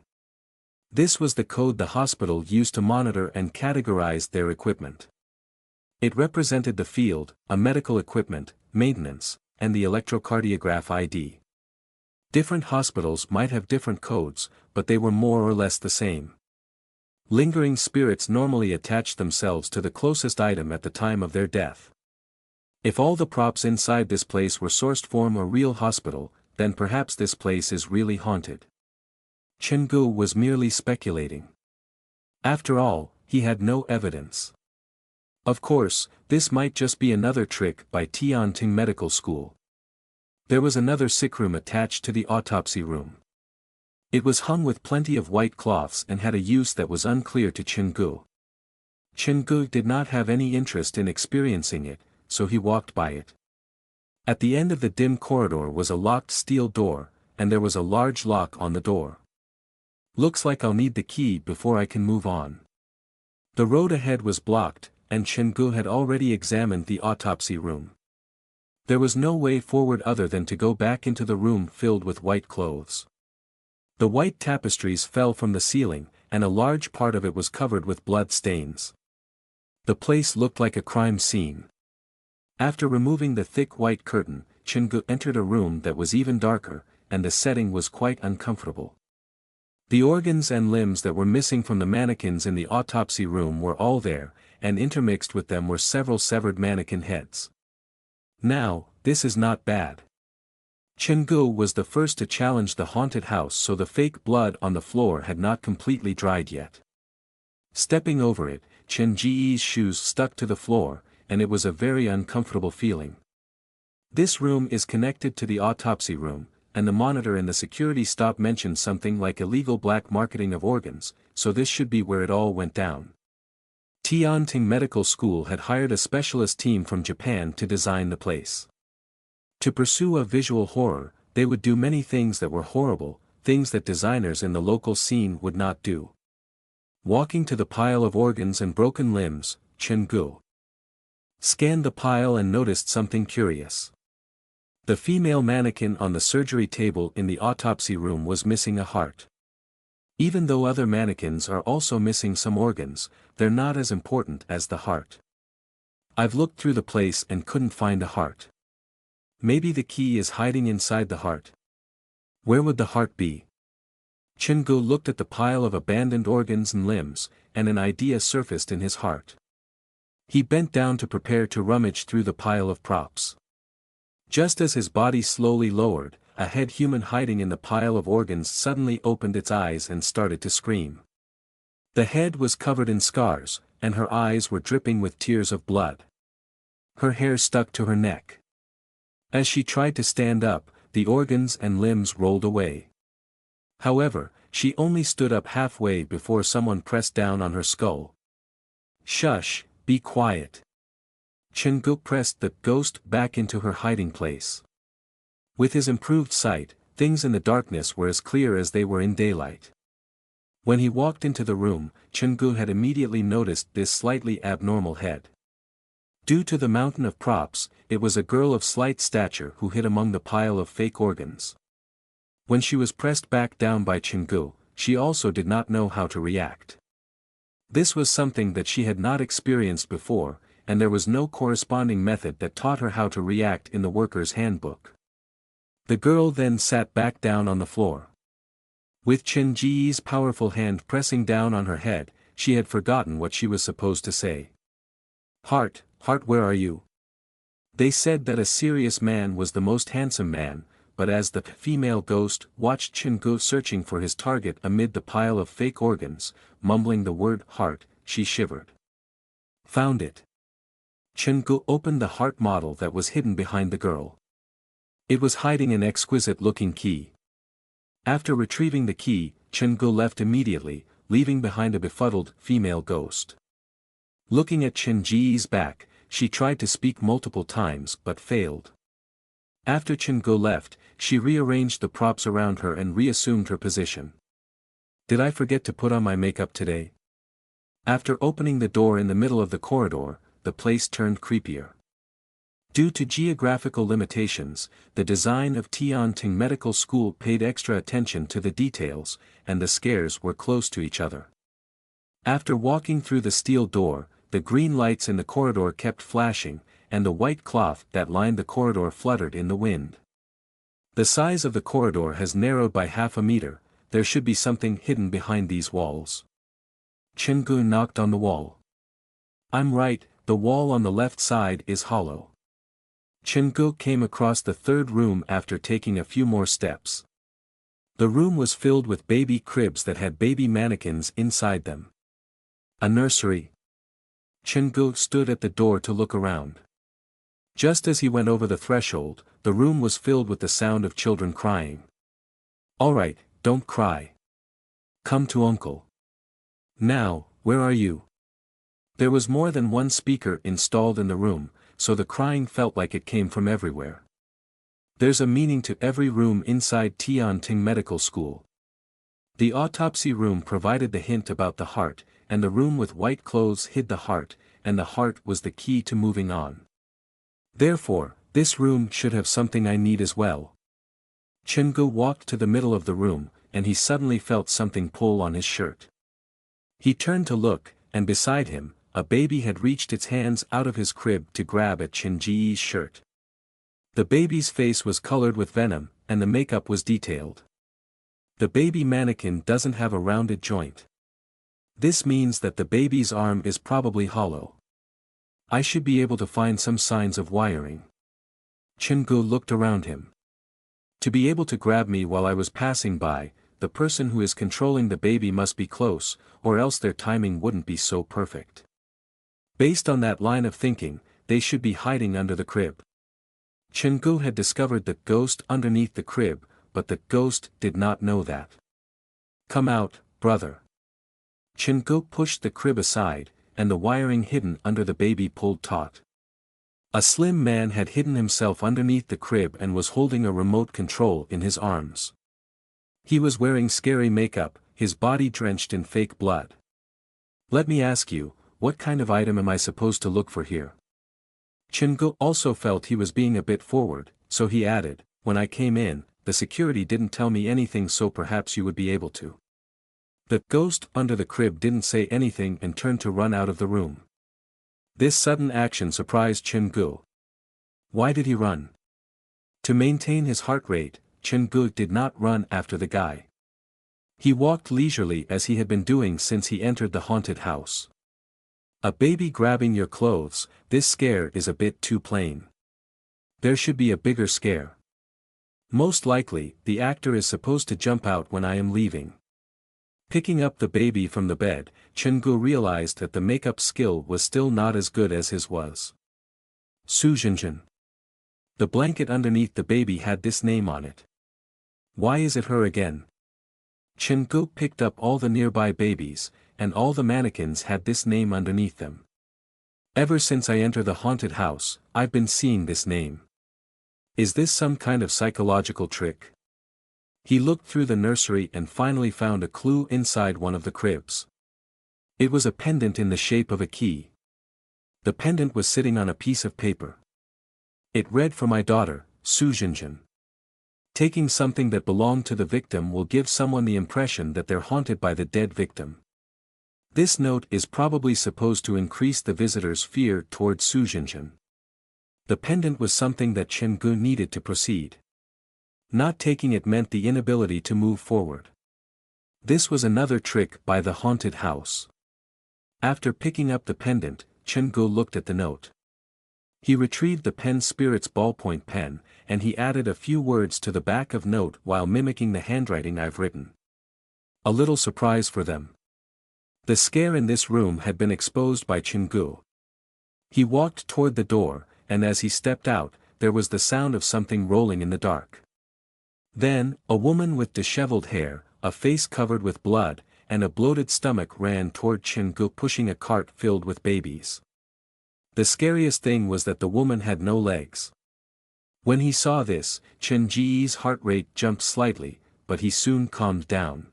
This was the code the hospital used to monitor and categorize their equipment. It represented the field, a medical equipment, maintenance, and the electrocardiograph ID. Different hospitals might have different codes, but they were more or less the same. Lingering spirits normally attached themselves to the closest item at the time of their death. If all the props inside this place were sourced from a real hospital, then perhaps this place is really haunted. Chungu was merely speculating. After all, he had no evidence. Of course, this might just be another trick by Tianting Medical School. There was another sick room attached to the autopsy room. It was hung with plenty of white cloths and had a use that was unclear to Chungu. Chungu did not have any interest in experiencing it, so he walked by it. At the end of the dim corridor was a locked steel door, and there was a large lock on the door. Looks like I'll need the key before I can move on. The road ahead was blocked, and Chungu had already examined the autopsy room. There was no way forward other than to go back into the room filled with white clothes. The white tapestries fell from the ceiling, and a large part of it was covered with blood stains. The place looked like a crime scene. After removing the thick white curtain, Chungu entered a room that was even darker, and the setting was quite uncomfortable. The organs and limbs that were missing from the mannequins in the autopsy room were all there, and intermixed with them were several severed mannequin heads. Now, this is not bad. Chungu was the first to challenge the haunted house, so the fake blood on the floor had not completely dried yet. Stepping over it, Chunji's shoes stuck to the floor, and it was a very uncomfortable feeling. This room is connected to the autopsy room, and the monitor in the security stop mentioned something like illegal black marketing of organs, so this should be where it all went down. Tianting Medical School had hired a specialist team from Japan to design the place. To pursue a visual horror, they would do many things that were horrible, things that designers in the local scene would not do. Walking to the pile of organs and broken limbs, Chungu scanned the pile and noticed something curious. The female mannequin on the surgery table in the autopsy room was missing a heart. Even though other mannequins are also missing some organs, they're not as important as the heart. I've looked through the place and couldn't find a heart. Maybe the key is hiding inside the heart. Where would the heart be? Chungu looked at the pile of abandoned organs and limbs, and an idea surfaced in his heart. He bent down to prepare to rummage through the pile of props. Just as his body slowly lowered, a head human hiding in the pile of organs suddenly opened its eyes and started to scream. The head was covered in scars, and her eyes were dripping with tears of blood. Her hair stuck to her neck. As she tried to stand up, the organs and limbs rolled away. However, she only stood up halfway before someone pressed down on her skull. "Shush, be quiet." Chungu pressed the ghost back into her hiding place. With his improved sight, things in the darkness were as clear as they were in daylight. When he walked into the room, Chungu had immediately noticed this slightly abnormal head. Due to the mountain of props, it was a girl of slight stature who hid among the pile of fake organs. When she was pressed back down by Chungu, she also did not know how to react. This was something that she had not experienced before, and there was no corresponding method that taught her how to react in the worker's handbook. The girl then sat back down on the floor. With Chen Ji's powerful hand pressing down on her head, she had forgotten what she was supposed to say. Heart, heart, where are you? They said that a serious man was the most handsome man, but as the female ghost watched Chen-gu searching for his target amid the pile of fake organs, mumbling the word heart, she shivered. Found it. Chen-gu opened the heart model that was hidden behind the girl. It was hiding an exquisite-looking key. After retrieving the key, Chen-gu left immediately, leaving behind a befuddled female ghost. Looking at Chen Ji's back, she tried to speak multiple times but failed. After Chen-gu left, she rearranged the props around her and reassumed her position. Did I forget to put on my makeup today? After opening the door in the middle of the corridor, the place turned creepier. Due to geographical limitations, the design of Tianting Medical School paid extra attention to the details, and the scares were close to each other. After walking through the steel door, the green lights in the corridor kept flashing, and the white cloth that lined the corridor fluttered in the wind. The size of the corridor has narrowed by half a meter, there should be something hidden behind these walls. Chen-gu knocked on the wall. I'm right, the wall on the left side is hollow. Chen-gu came across the third room after taking a few more steps. The room was filled with baby cribs that had baby mannequins inside them. A nursery. Chen-gu stood at the door to look around. Just as he went over the threshold, the room was filled with the sound of children crying. Alright, don't cry. Come to uncle. Now, where are you? There was more than one speaker installed in the room, so the crying felt like it came from everywhere. There's a meaning to every room inside Tianting Medical School. The autopsy room provided the hint about the heart, and the room with white clothes hid the heart, and the heart was the key to moving on. Therefore, this room should have something I need as well. Chen-gu walked to the middle of the room, and he suddenly felt something pull on his shirt. He turned to look, and beside him, a baby had reached its hands out of his crib to grab at Chen Ji's shirt. The baby's face was colored with venom, and the makeup was detailed. The baby mannequin doesn't have a rounded joint. This means that the baby's arm is probably hollow. I should be able to find some signs of wiring. Chen-gu looked around him. To be able to grab me while I was passing by, the person who is controlling the baby must be close, or else their timing wouldn't be so perfect. Based on that line of thinking, they should be hiding under the crib. Chen-gu had discovered the ghost underneath the crib, but the ghost did not know that. Come out, brother. Chen-gu pushed the crib aside, and the wiring hidden under the baby pulled taut. A slim man had hidden himself underneath the crib and was holding a remote control in his arms. He was wearing scary makeup, his body drenched in fake blood. Let me ask you, what kind of item am I supposed to look for here? Chen-gu also felt he was being a bit forward, so he added, when I came in, the security didn't tell me anything, so perhaps you would be able to. The ghost under the crib didn't say anything and turned to run out of the room. This sudden action surprised Chen-gu. Why did he run? To maintain his heart rate, Chen-gu did not run after the guy. He walked leisurely as he had been doing since he entered the haunted house. A baby grabbing your clothes, this scare is a bit too plain. There should be a bigger scare. Most likely, the actor is supposed to jump out when I am leaving. Picking up the baby from the bed, Chen-gu realized that the makeup skill was still not as good as his was. Su Jinjin. The blanket underneath the baby had this name on it. Why is it her again? Chen-gu picked up all the nearby babies, and all the mannequins had this name underneath them. Ever since I entered the haunted house, I've been seeing this name. Is this some kind of psychological trick? He looked through the nursery and finally found a clue inside one of the cribs. It was a pendant in the shape of a key. The pendant was sitting on a piece of paper. It read, for my daughter, Su Jinjin. Taking something that belonged to the victim will give someone the impression that they're haunted by the dead victim. This note is probably supposed to increase the visitor's fear toward Su Jinjin. The pendant was something that Chen-gu needed to proceed. Not taking it meant the inability to move forward. This was another trick by the haunted house. After picking up the pendant, Chen-Gu looked at the note. He retrieved the pen spirit's ballpoint pen, and he added a few words to the back of note while mimicking the handwriting I've written. A little surprise for them. The scare in this room had been exposed by Chen-Gu. He walked toward the door, and as he stepped out, there was the sound of something rolling in the dark. Then, a woman with disheveled hair, a face covered with blood, and a bloated stomach ran toward Chen-Gu pushing a cart filled with babies. The scariest thing was that the woman had no legs. When he saw this, Chen-Ji's heart rate jumped slightly, but he soon calmed down.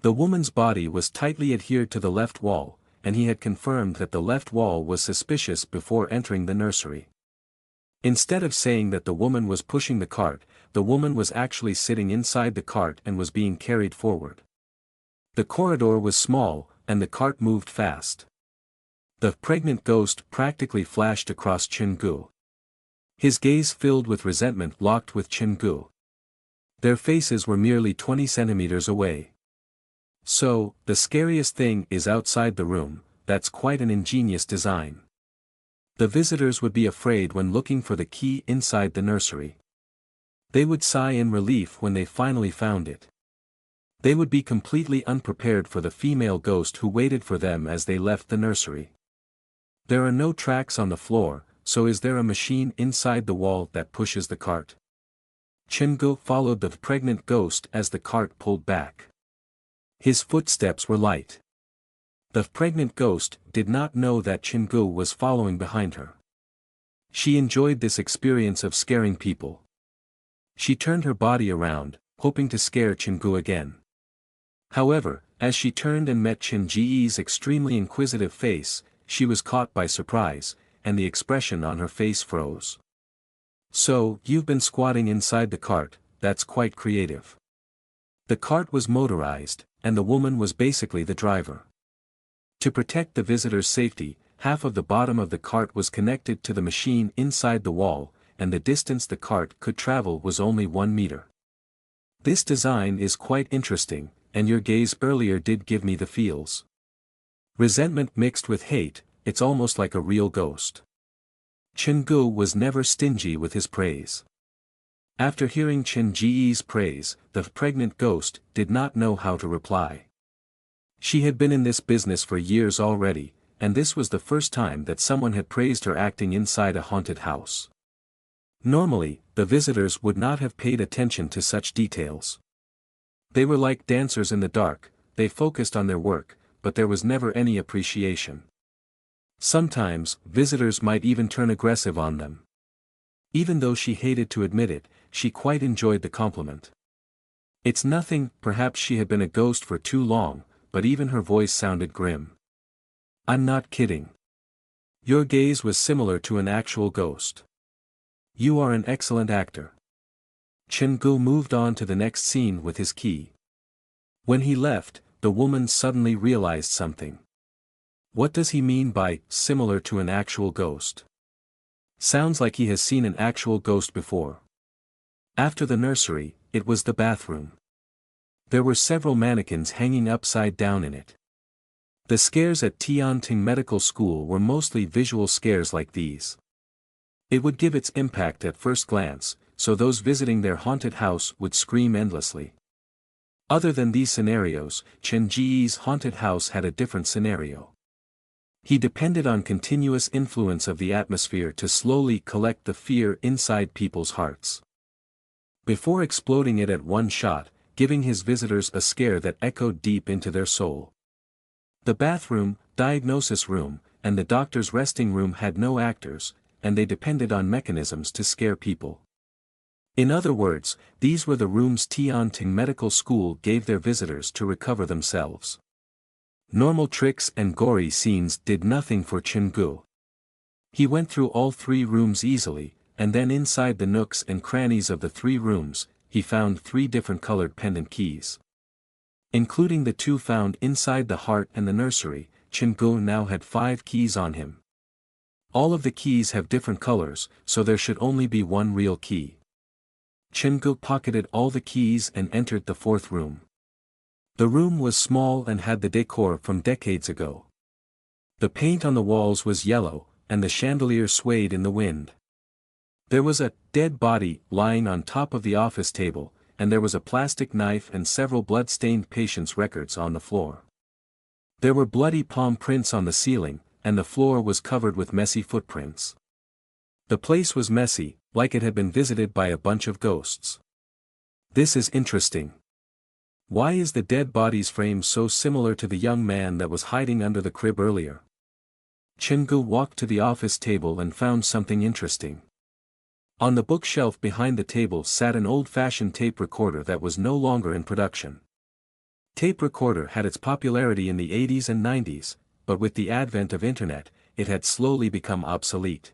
The woman's body was tightly adhered to the left wall, and he had confirmed that the left wall was suspicious before entering the nursery. Instead of saying that the woman was pushing the cart, the woman was actually sitting inside the cart and was being carried forward. The corridor was small, and the cart moved fast. The pregnant ghost practically flashed across Chen-Gu. His gaze filled with resentment locked with Chen-Gu. Their faces were merely 20 centimeters away. So, the scariest thing is outside the room. That's quite an ingenious design. The visitors would be afraid when looking for the key inside the nursery. They would sigh in relief when they finally found it. They would be completely unprepared for the female ghost who waited for them as they left the nursery. There are no tracks on the floor, so is there a machine inside the wall that pushes the cart? Chen-Gu followed the pregnant ghost as the cart pulled back. His footsteps were light. The pregnant ghost did not know that Chen-Gu was following behind her. She enjoyed this experience of scaring people. She turned her body around, hoping to scare Chen-Gu again. However, as she turned and met Chen-Ji's extremely inquisitive face, she was caught by surprise, and the expression on her face froze. "So, you've been squatting inside the cart, that's quite creative." The cart was motorized, and the woman was basically the driver. To protect the visitors' safety, half of the bottom of the cart was connected to the machine inside the wall, and the distance the cart could travel was only 1 meter. This design is quite interesting, and your gaze earlier did give me the feels. Resentment mixed with hate, it's almost like a real ghost. Chen-Gu was never stingy with his praise. After hearing Chen-Ji's praise, the pregnant ghost did not know how to reply. She had been in this business for years already, and this was the first time that someone had praised her acting inside a haunted house. Normally, the visitors would not have paid attention to such details. They were like dancers in the dark, they focused on their work, but there was never any appreciation. Sometimes, visitors might even turn aggressive on them. Even though she hated to admit it, she quite enjoyed the compliment. It's nothing, perhaps she had been a ghost for too long, but even her voice sounded grim. "I'm not kidding. Your gaze was similar to an actual ghost. You are an excellent actor." Chen-Gu moved on to the next scene with his key. When he left, the woman suddenly realized something. What does he mean by similar to an actual ghost? Sounds like he has seen an actual ghost before. After the nursery, it was the bathroom. There were several mannequins hanging upside down in it. The scares at Tianting Medical School were mostly visual scares like these. It would give its impact at first glance, so those visiting their haunted house would scream endlessly. Other than these scenarios, Chen-Ji's haunted house had a different scenario. He depended on continuous influence of the atmosphere to slowly collect the fear inside people's hearts. Before exploding it at one shot, giving his visitors a scare that echoed deep into their soul. The bathroom, diagnosis room, and the doctor's resting room had no actors, and they depended on mechanisms to scare people. In other words, these were the rooms Tianting Medical School gave their visitors to recover themselves. Normal tricks and gory scenes did nothing for Chen-Gu. He went through all 3 rooms easily, and then inside the nooks and crannies of the 3 rooms, he found 3 different colored pendant keys. Including the 2 found inside the heart and the nursery, Chen-Gu now had 5 keys on him. All of the keys have different colors, so there should only be one real key. Chen-Gu pocketed all the keys and entered the 4th room. The room was small and had the decor from decades ago. The paint on the walls was yellow, and the chandelier swayed in the wind. There was a dead body lying on top of the office table, and there was a plastic knife and several blood-stained patients' records on the floor. There were bloody palm prints on the ceiling, and the floor was covered with messy footprints. The place was messy, like it had been visited by a bunch of ghosts. This is interesting. Why is the dead body's frame so similar to the young man that was hiding under the crib earlier? Chingu walked to the office table and found something interesting. On the bookshelf behind the table sat an old-fashioned tape recorder that was no longer in production. Tape recorder had its popularity in the 80s and 90s, but with the advent of internet, it had slowly become obsolete.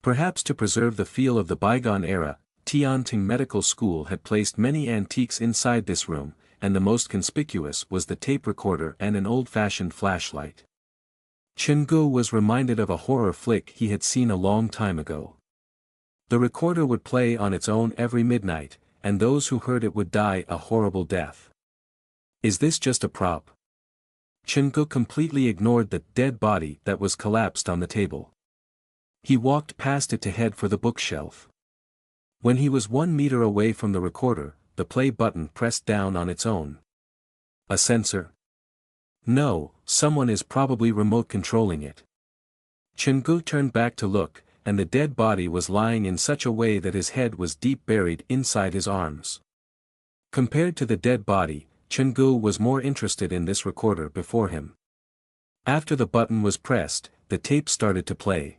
Perhaps to preserve the feel of the bygone era, Tianting Medical School had placed many antiques inside this room, and the most conspicuous was the tape recorder and an old-fashioned flashlight. Chingu was reminded of a horror flick he had seen a long time ago. The recorder would play on its own every midnight, and those who heard it would die a horrible death. Is this just a prop? Chingu completely ignored the dead body that was collapsed on the table. He walked past it to head for the bookshelf. When he was 1 meter away from the recorder, the play button pressed down on its own. A sensor? No, someone is probably remote controlling it. Chingu turned back to look, and the dead body was lying in such a way that his head was deep buried inside his arms. Compared to the dead body, Chingu was more interested in this recorder before him. After the button was pressed, the tape started to play.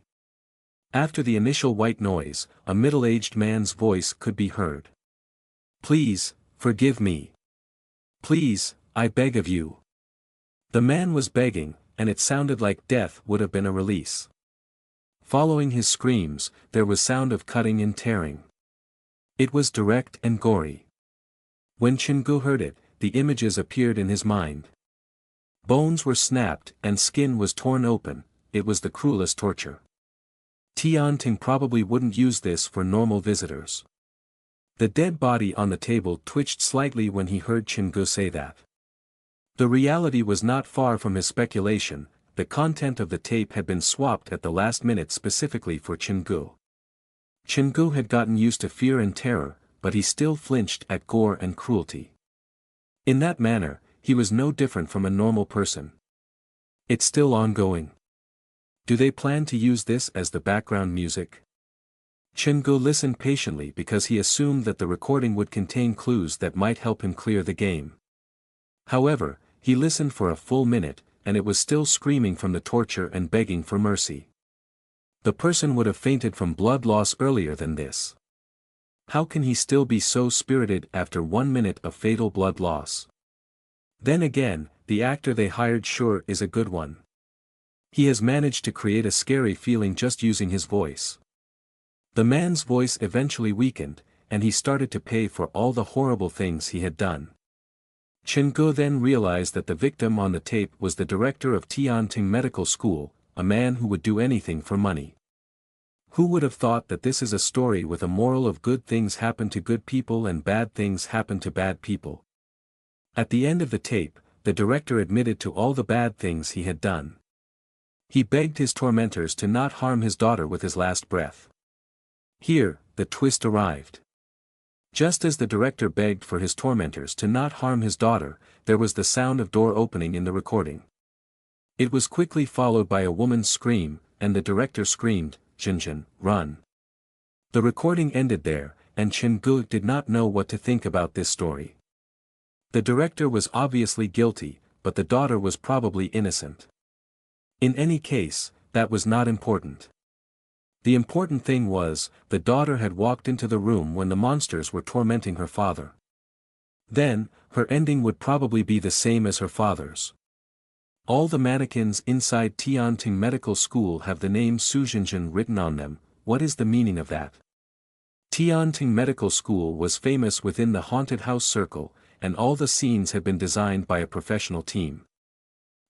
After the initial white noise, a middle-aged man's voice could be heard. "Please, forgive me. Please, I beg of you." The man was begging, and it sounded like death would have been a release. Following his screams, there was sound of cutting and tearing. It was direct and gory. When Chingu heard it, the images appeared in his mind. Bones were snapped and skin was torn open. It was the cruelest torture. Tianting probably wouldn't use this for normal visitors. The dead body on the table twitched slightly when he heard Chingu say that. The reality was not far from his speculation. The content of the tape had been swapped at the last minute specifically for Chingu. Chingu had gotten used to fear and terror, but he still flinched at gore and cruelty. In that manner, he was no different from a normal person. It's still ongoing. Do they plan to use this as the background music? Chingu listened patiently because he assumed that the recording would contain clues that might help him clear the game. However, he listened for a full minute, and it was still screaming from the torture and begging for mercy. The person would have fainted from blood loss earlier than this. How can he still be so spirited after 1 minute of fatal blood loss? Then again, the actor they hired sure is a good one. He has managed to create a scary feeling just using his voice. The man's voice eventually weakened, and he started to pay for all the horrible things he had done. Chingu then realized that the victim on the tape was the director of Tianting Medical School, a man who would do anything for money. Who would have thought that this is a story with a moral of good things happen to good people and bad things happen to bad people? At the end of the tape, the director admitted to all the bad things he had done. He begged his tormentors to not harm his daughter with his last breath. Here, the twist arrived. Just as the director begged for his tormentors to not harm his daughter, there was the sound of door opening in the recording. It was quickly followed by a woman's scream, and the director screamed, "Jinjin, run." The recording ended there, and Chingu did not know what to think about this story. The director was obviously guilty, but the daughter was probably innocent. In any case, that was not important. The important thing was, the daughter had walked into the room when the monsters were tormenting her father. Then, her ending would probably be the same as her father's. All the mannequins inside Tianting Medical School have the name Sujinjin written on them. What is the meaning of that? Tianting Medical School was famous within the haunted house circle, and all the scenes had been designed by a professional team.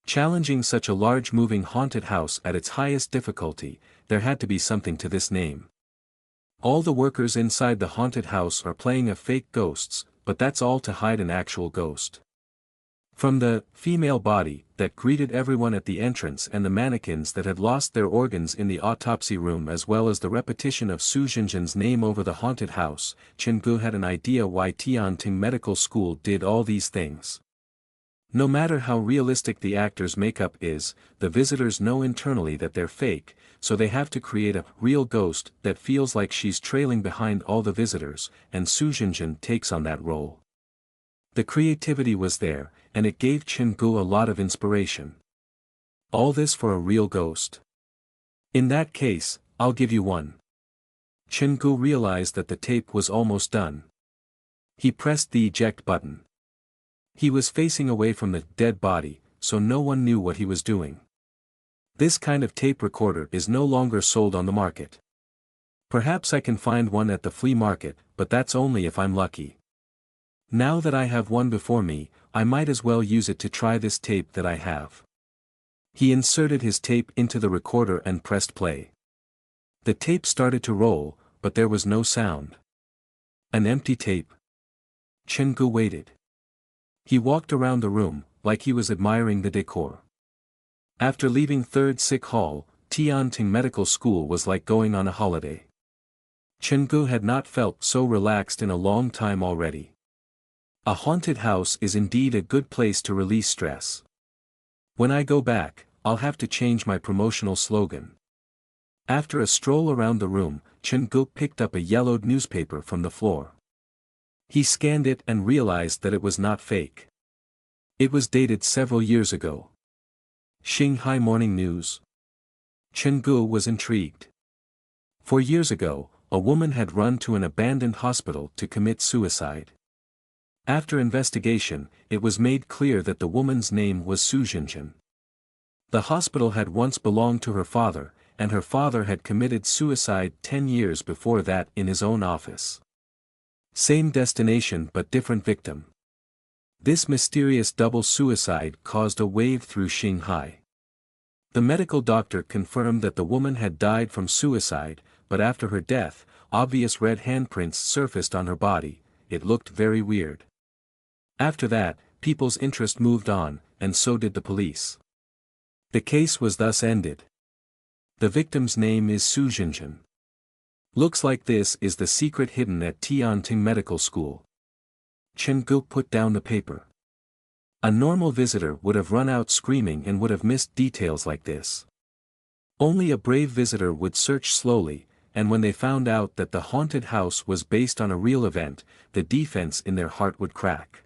Challenging such a large moving haunted house at its highest difficulty, there had to be something to this name. All the workers inside the haunted house are playing a fake ghosts, but that's all to hide an actual ghost. From the female body that greeted everyone at the entrance and the mannequins that had lost their organs in the autopsy room, as well as the repetition of Su Jinjin's name over the haunted house, Chen-gu had an idea why Tianting Medical School did all these things. No matter how realistic the actor's makeup is, the visitors know internally that they're fake, so they have to create a real ghost that feels like she's trailing behind all the visitors, and Su Jinjin takes on that role. The creativity was there, and it gave Chen-gu a lot of inspiration. All this for a real ghost? In that case, I'll give you one. Chen-gu realized that the tape was almost done. He pressed the eject button. He was facing away from the dead body, so no one knew what he was doing. This kind of tape recorder is no longer sold on the market. Perhaps I can find one at the flea market, but that's only if I'm lucky. Now that I have one before me, I might as well use it to try this tape that I have. He inserted his tape into the recorder and pressed play. The tape started to roll, but there was no sound. An empty tape. Chen-gu waited. He walked around the room, like he was admiring the decor. After leaving Third Sick Hall, Tianting Medical School was like going on a holiday. Chen-gu had not felt so relaxed in a long time already. A haunted house is indeed a good place to release stress. When I go back, I'll have to change my promotional slogan. After a stroll around the room, Chen-gu picked up a yellowed newspaper from the floor. He scanned it and realized that it was not fake. It was dated several years ago. Shanghai Morning News. Chen-gu was intrigued. 4 years ago, a woman had run to an abandoned hospital to commit suicide. After investigation, it was made clear that the woman's name was Su Jinjin. The hospital had once belonged to her father, and her father had committed suicide 10 years before that in his own office. Same destination but different victim. This mysterious double suicide caused a wave through Shanghai. The medical doctor confirmed that the woman had died from suicide, but after her death, obvious red handprints surfaced on her body. It looked very weird. After that, people's interest moved on, and so did the police. The case was thus ended. The victim's name is Su Jinjin. Looks like this is the secret hidden at Tianting Medical School. Chen-gu put down the paper. A normal visitor would have run out screaming and would have missed details like this. Only a brave visitor would search slowly, and when they found out that the haunted house was based on a real event, the defense in their heart would crack.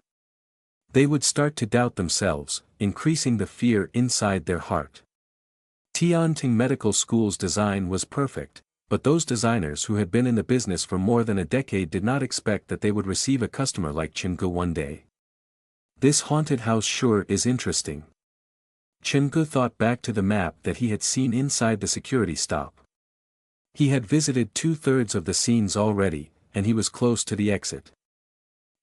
They would start to doubt themselves, increasing the fear inside their heart. Tianting Medical School's design was perfect, but those designers who had been in the business for more than a decade did not expect that they would receive a customer like Chen-gu one day. This haunted house sure is interesting. Chen-gu thought back to the map that he had seen inside the security stop. He had visited 2/3 of the scenes already, and he was close to the exit.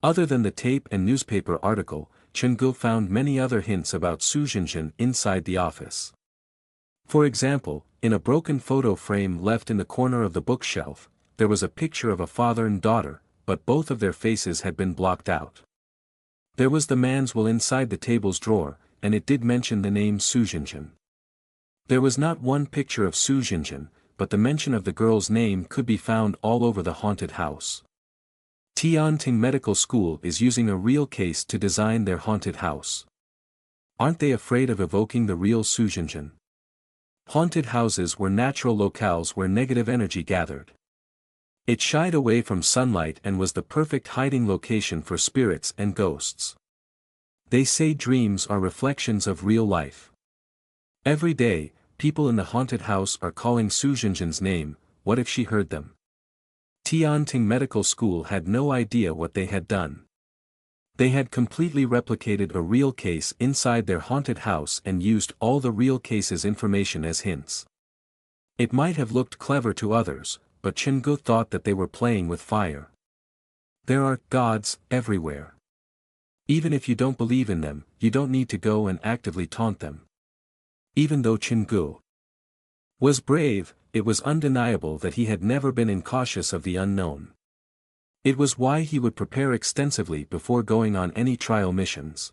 Other than the tape and newspaper article, Chen-gu found many other hints about Su Jinjin inside the office. For example, in a broken photo frame left in the corner of the bookshelf, there was a picture of a father and daughter, but both of their faces had been blocked out. There was the man's will inside the table's drawer, and it did mention the name Su Jinjin. There was not one picture of Su Jinjin, but the mention of the girl's name could be found all over the haunted house. Tianting Medical School is using a real case to design their haunted house. Aren't they afraid of evoking the real Su Jinjin? Haunted houses were natural locales where negative energy gathered. It shied away from sunlight and was the perfect hiding location for spirits and ghosts. They say dreams are reflections of real life. Every day, people in the haunted house are calling Su Jinjin's name. What if she heard them? Tianting Medical School had no idea what they had done. They had completely replicated a real case inside their haunted house and used all the real case's information as hints. It might have looked clever to others, but Chen-gu thought that they were playing with fire. There are gods everywhere. Even if you don't believe in them, you don't need to go and actively taunt them. Even though Chen-gu was brave, it was undeniable that he had never been incautious of the unknown. It was why he would prepare extensively before going on any trial missions.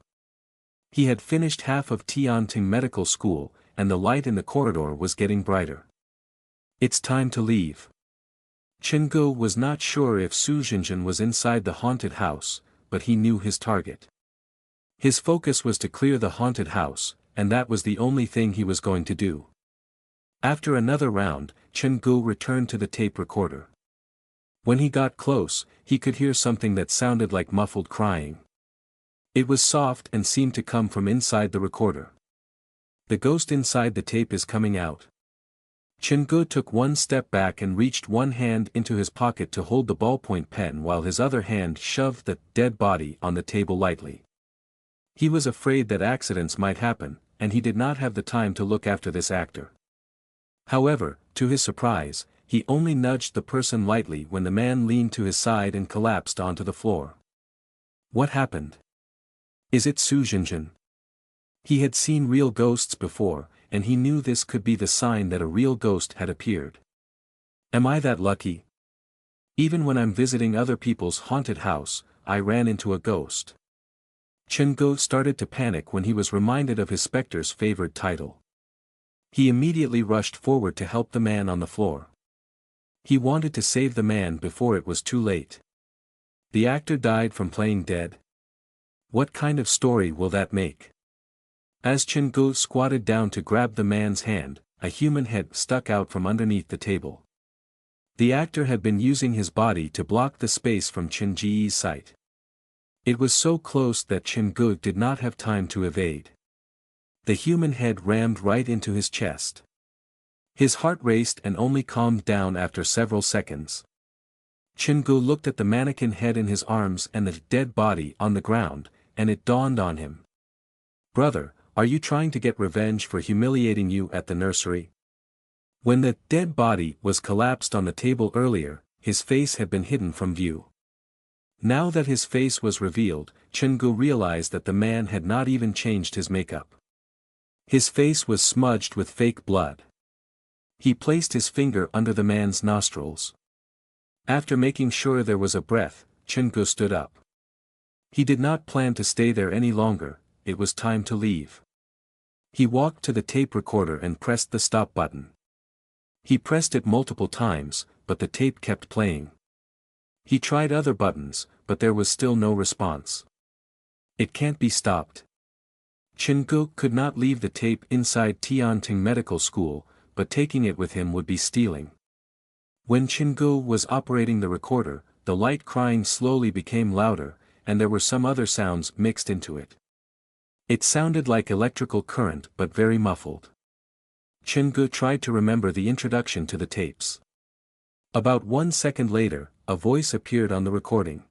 He had finished half of Tianting Medical School, and the light in the corridor was getting brighter. It's time to leave. Chengu was not sure if Su Jinjin was inside the haunted house, but he knew his target. His focus was to clear the haunted house, and that was the only thing he was going to do. After another round, Chengu returned to the tape recorder. When he got close, he could hear something that sounded like muffled crying. It was soft and seemed to come from inside the recorder. The ghost inside the tape is coming out. Chengu took one step back and reached one hand into his pocket to hold the ballpoint pen while his other hand shoved the dead body on the table lightly. He was afraid that accidents might happen, and he did not have the time to look after this actor. However, to his surprise, he only nudged the person lightly when the man leaned to his side and collapsed onto the floor. What happened? Is it Su Jinjin? He had seen real ghosts before, and he knew this could be the sign that a real ghost had appeared. Am I that lucky? Even when I'm visiting other people's haunted house, I ran into a ghost. Chengu started to panic when he was reminded of his Spectre's favored title. He immediately rushed forward to help the man on the floor. He wanted to save the man before it was too late. The actor died from playing dead? What kind of story will that make? As Chengu squatted down to grab the man's hand, a human head stuck out from underneath the table. The actor had been using his body to block the space from Chenji's sight. It was so close that Chengu did not have time to evade. The human head rammed right into his chest. His heart raced and only calmed down after several seconds. Chengu looked at the mannequin head in his arms and the dead body on the ground, and it dawned on him. Brother, are you trying to get revenge for humiliating you at the nursery? When the dead body was collapsed on the table earlier, his face had been hidden from view. Now that his face was revealed, Chengu realized that the man had not even changed his makeup. His face was smudged with fake blood. He placed his finger under the man's nostrils. After making sure there was a breath, Chengu stood up. He did not plan to stay there any longer, it was time to leave. He walked to the tape recorder and pressed the stop button. He pressed it multiple times, but the tape kept playing. He tried other buttons, but there was still no response. It can't be stopped. Chengu could not leave the tape inside Tianting Medical School, but taking it with him would be stealing. When Chengu was operating the recorder, the light crying slowly became louder, and there were some other sounds mixed into it. It sounded like electrical current but very muffled. Chengu tried to remember the introduction to the tapes. About 1 second later, a voice appeared on the recording.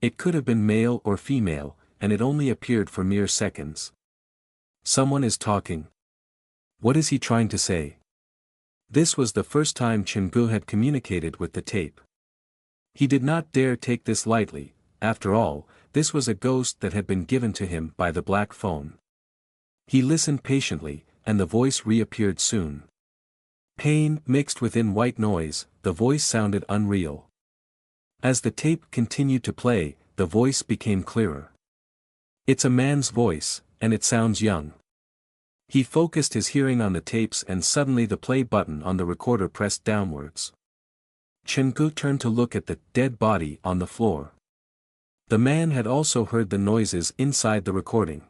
It could have been male or female, and it only appeared for mere seconds. Someone is talking. What is he trying to say? This was the first time Chengu had communicated with the tape. He did not dare take this lightly, after all, this was a ghost that had been given to him by the black phone. He listened patiently, and the voice reappeared soon. Pain mixed within white noise, the voice sounded unreal. As the tape continued to play, the voice became clearer. It's a man's voice, and it sounds young. He focused his hearing on the tapes and suddenly the play button on the recorder pressed downwards. Chengu turned to look at the dead body on the floor. The man had also heard the noises inside the recording.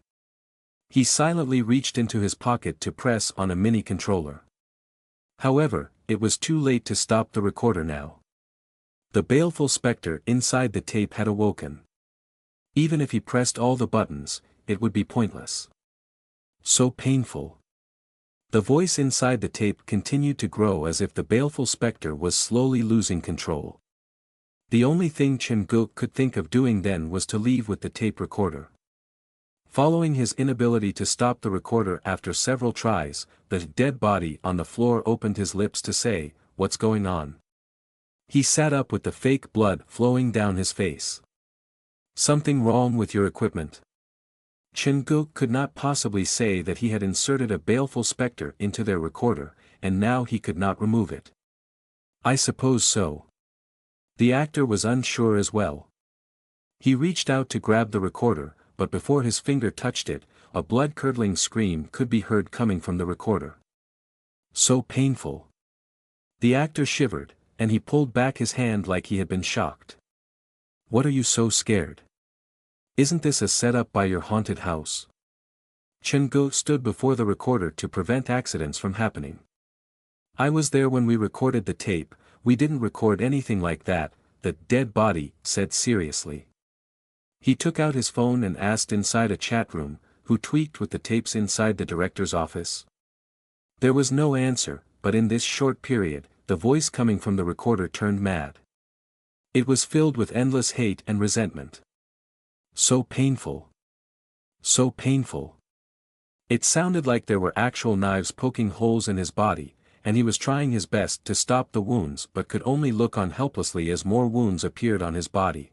He silently reached into his pocket to press on a mini controller. However, it was too late to stop the recorder now. The baleful specter inside the tape had awoken. Even if he pressed all the buttons, it would be pointless. So painful. The voice inside the tape continued to grow as if the baleful specter was slowly losing control. The only thing Chengu could think of doing then was to leave with the tape recorder. Following his inability to stop the recorder after several tries, the dead body on the floor opened his lips to say, "What's going on?" He sat up with the fake blood flowing down his face. Something wrong with your equipment? Chengu could not possibly say that he had inserted a baleful specter into their recorder, and now he could not remove it. I suppose so. The actor was unsure as well. He reached out to grab the recorder, but before his finger touched it, a blood-curdling scream could be heard coming from the recorder. So painful. The actor shivered, and he pulled back his hand like he had been shocked. What are you so scared? Isn't this a setup by your haunted house? Chen-go stood before the recorder to prevent accidents from happening. I was there when we recorded the tape. We didn't record anything like that, the dead body said seriously. He took out his phone and asked inside a chat room, who tweaked with the tapes inside the director's office. There was no answer, but in this short period, the voice coming from the recorder turned mad. It was filled with endless hate and resentment. So painful. So painful. It sounded like there were actual knives poking holes in his body, and he was trying his best to stop the wounds but could only look on helplessly as more wounds appeared on his body.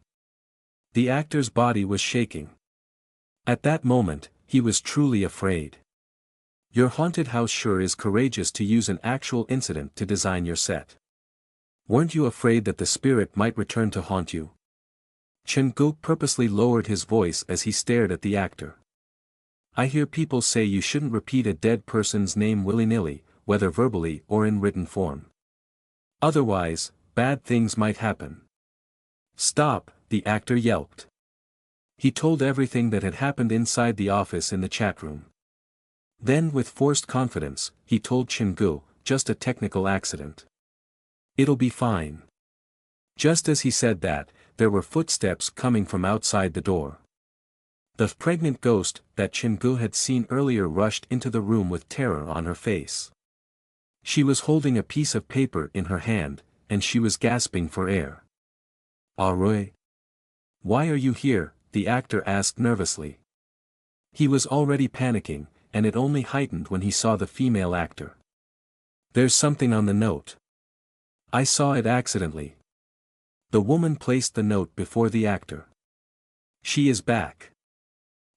The actor's body was shaking. At that moment, he was truly afraid. Your haunted house sure is courageous to use an actual incident to design your set. Weren't you afraid that the spirit might return to haunt you? Chen-go purposely lowered his voice as he stared at the actor. I hear people say you shouldn't repeat a dead person's name willy-nilly, whether verbally or in written form. Otherwise, bad things might happen. Stop, the actor yelped. He told everything that had happened inside the office in the chat room. Then with forced confidence, he told Chen-go, just a technical accident. It'll be fine. Just as he said that, there were footsteps coming from outside the door. The pregnant ghost that Chen-go had seen earlier rushed into the room with terror on her face. She was holding a piece of paper in her hand, and she was gasping for air. Aroy? Why are you here? The actor asked nervously. He was already panicking, and it only heightened when he saw the female actor. There's something on the note. I saw it accidentally. The woman placed the note before the actor. She is back.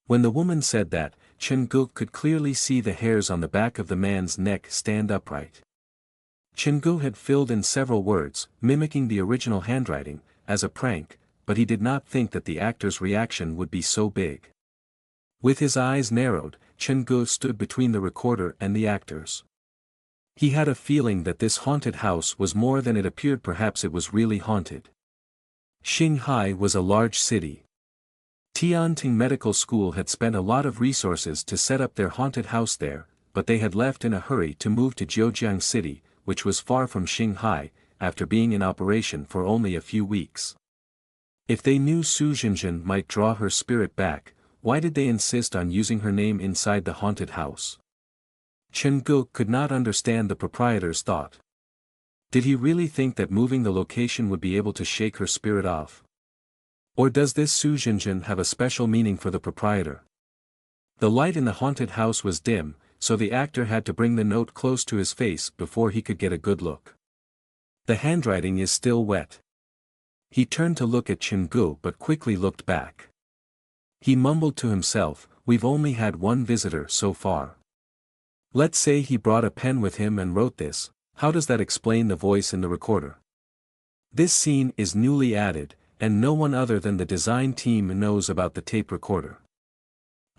When the woman said that, Chen-go could clearly see the hairs on the back of the man's neck stand upright. Chen-go had filled in several words, mimicking the original handwriting, as a prank, but he did not think that the actor's reaction would be so big. With his eyes narrowed, Chen-go stood between the recorder and the actors. He had a feeling that this haunted house was more than it appeared. Perhaps it was really haunted. Shanghai was a large city. Tianting Medical School had spent a lot of resources to set up their haunted house there, but they had left in a hurry to move to Zhejiang City, which was far from Shanghai, after being in operation for only a few weeks. If they knew Su Jinjin might draw her spirit back, why did they insist on using her name inside the haunted house? Chen-go could not understand the proprietor's thought. Did he really think that moving the location would be able to shake her spirit off? Or does this Su Jinjin have a special meaning for the proprietor? The light in the haunted house was dim, so the actor had to bring the note close to his face before he could get a good look. The handwriting is still wet. He turned to look at Chen-go but quickly looked back. He mumbled to himself, we've only had one visitor so far. Let's say he brought a pen with him and wrote this. How does that explain the voice in the recorder? This scene is newly added, and no one other than the design team knows about the tape recorder.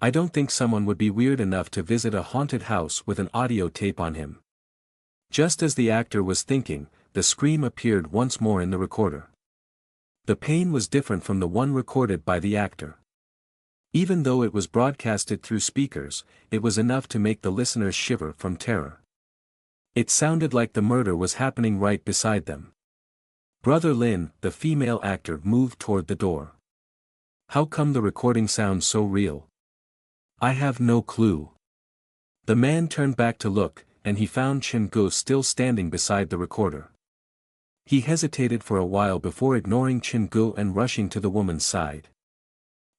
I don't think someone would be weird enough to visit a haunted house with an audio tape on him. Just as the actor was thinking, the scream appeared once more in the recorder. The pain was different from the one recorded by the actor. Even though it was broadcasted through speakers, it was enough to make the listeners shiver from terror. It sounded like the murder was happening right beside them. Brother Lin, the female actor, moved toward the door. How come the recording sounds so real? I have no clue. The man turned back to look, and he found Chen-go still standing beside the recorder. He hesitated for a while before ignoring Chen-go and rushing to the woman's side.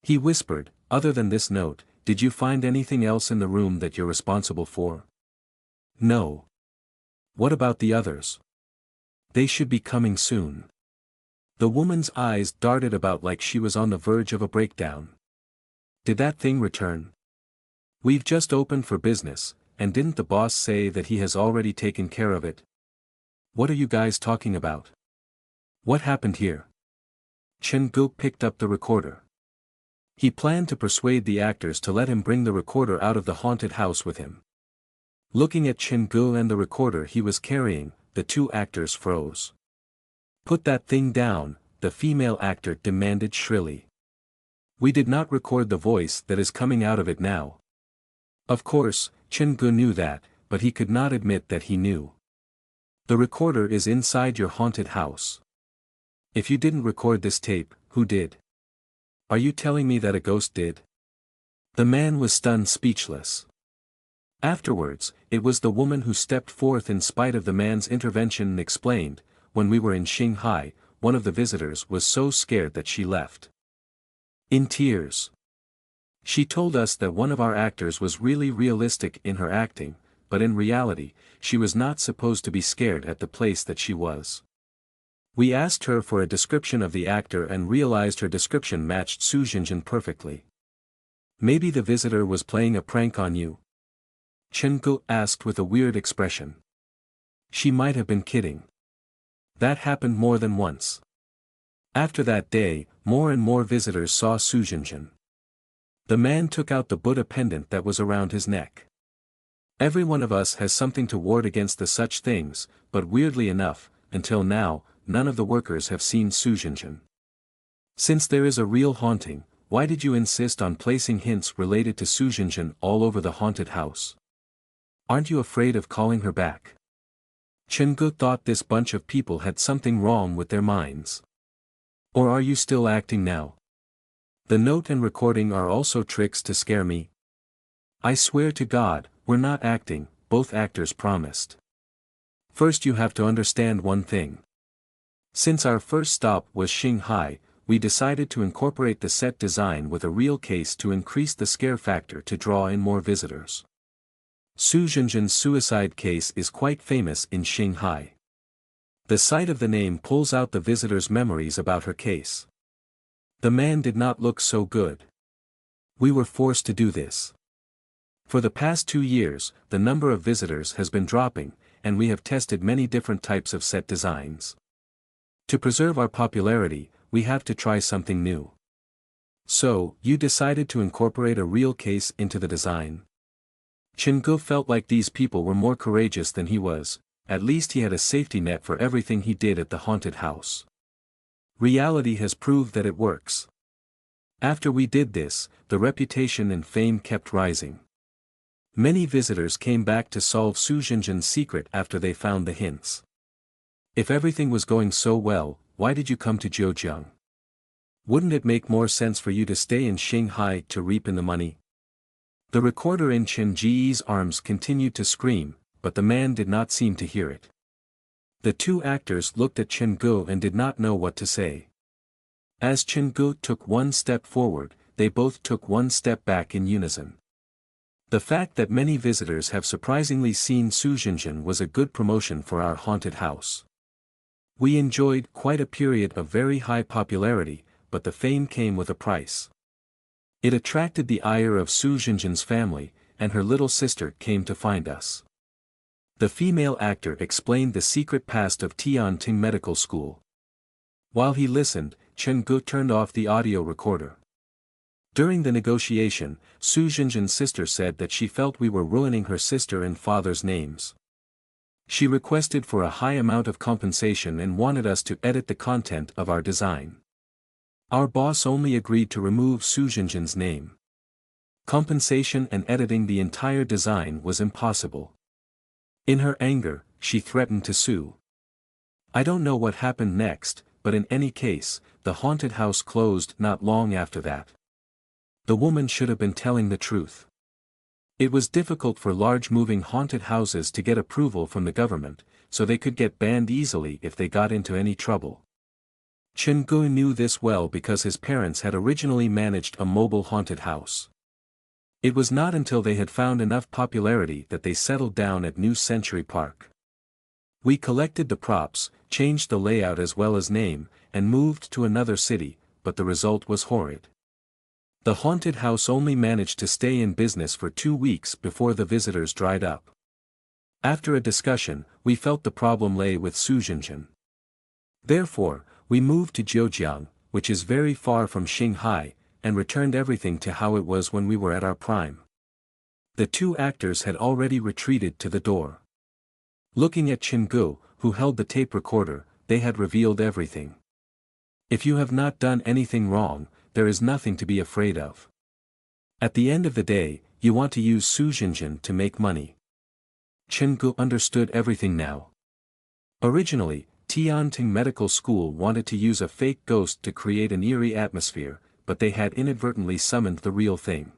He whispered, other than this note, did you find anything else in the room that you're responsible for? No. What about the others? They should be coming soon. The woman's eyes darted about like she was on the verge of a breakdown. Did that thing return? We've just opened for business, and didn't the boss say that he has already taken care of it? What are you guys talking about? What happened here? Chen-go picked up the recorder. He planned to persuade the actors to let him bring the recorder out of the haunted house with him. Looking at Chin-gu and the recorder he was carrying, the two actors froze. "Put that thing down," the female actor demanded shrilly. "We did not record the voice that is coming out of it now." Of course, Chin-gu knew that, but he could not admit that he knew. "The recorder is inside your haunted house. If you didn't record this tape, who did? Are you telling me that a ghost did?" The man was stunned speechless. Afterwards, it was the woman who stepped forth in spite of the man's intervention and explained, "When we were in Shanghai, one of the visitors was so scared that she left. In tears. She told us that one of our actors was really realistic in her acting, but in reality, she was not supposed to be scared at the place that she was. We asked her for a description of the actor and realized her description matched Su Jinjin perfectly. Maybe the visitor was playing a prank on you?" Chen-gu asked with a weird expression. "She might have been kidding. That happened more than once." After that day, more and more visitors saw Su Jinjin. The man took out the Buddha pendant that was around his neck. Every one of us has something to ward against the such things, but weirdly enough, until now, none of the workers have seen Su Jinjin. Since there is a real haunting, why did you insist on placing hints related to Su Jinjin all over the haunted house? Aren't you afraid of calling her back? Chen-gu thought this bunch of people had something wrong with their minds. Or are you still acting now? The note and recording are also tricks to scare me. I swear to God, we're not acting, both actors promised. First you have to understand one thing. Since our first stop was Shanghai, we decided to incorporate the set design with a real case to increase the scare factor to draw in more visitors. Su Jinjin's suicide case is quite famous in Shanghai. The sight of the name pulls out the visitors' memories about her case. The man did not look so good. We were forced to do this. For the past 2 years, the number of visitors has been dropping, and we have tested many different types of set designs. To preserve our popularity, we have to try something new. So, you decided to incorporate a real case into the design? Chen-gu felt like these people were more courageous than he was, at least he had a safety net for everything he did at the haunted house. Reality has proved that it works. After we did this, the reputation and fame kept rising. Many visitors came back to solve Su Jinjin's secret after they found the hints. If everything was going so well, why did you come to Zhejiang? Wouldn't it make more sense for you to stay in Shanghai to reap in the money? The recorder in Chen Ji's arms continued to scream, but the man did not seem to hear it. The two actors looked at Chen-gu and did not know what to say. As Chen-gu took one step forward, they both took one step back in unison. The fact that many visitors have surprisingly seen Su Jinjin was a good promotion for our haunted house. We enjoyed quite a period of very high popularity, but the fame came with a price. It attracted the ire of Su Jinjin's family, and her little sister came to find us. The female actor explained the secret past of Tianting Medical School. While he listened, Chen-gu turned off the audio recorder. During the negotiation, Su Jinjin's sister said that she felt we were ruining her sister and father's names. She requested for a high amount of compensation and wanted us to edit the content of our design. Our boss only agreed to remove Su Jinjin's name. Compensation and editing the entire design was impossible. In her anger, she threatened to sue. I don't know what happened next, but in any case, the haunted house closed not long after that. The woman should have been telling the truth. It was difficult for large moving haunted houses to get approval from the government, so they could get banned easily if they got into any trouble. Chen-gu knew this well because his parents had originally managed a mobile haunted house. It was not until they had found enough popularity that they settled down at New Century Park. We collected the props, changed the layout as well as name, and moved to another city, but the result was horrid. The haunted house only managed to stay in business for 2 weeks before the visitors dried up. After a discussion, we felt the problem lay with Su Jinjin. Therefore, we moved to Zhejiang, which is very far from Shanghai, and returned everything to how it was when we were at our prime. The two actors had already retreated to the door. Looking at Chingu, who held the tape recorder, they had revealed everything. If you have not done anything wrong, there is nothing to be afraid of. At the end of the day, you want to use Sujinjin to make money. Chingu understood everything now. Originally, Tianting Medical School wanted to use a fake ghost to create an eerie atmosphere, but they had inadvertently summoned the real thing.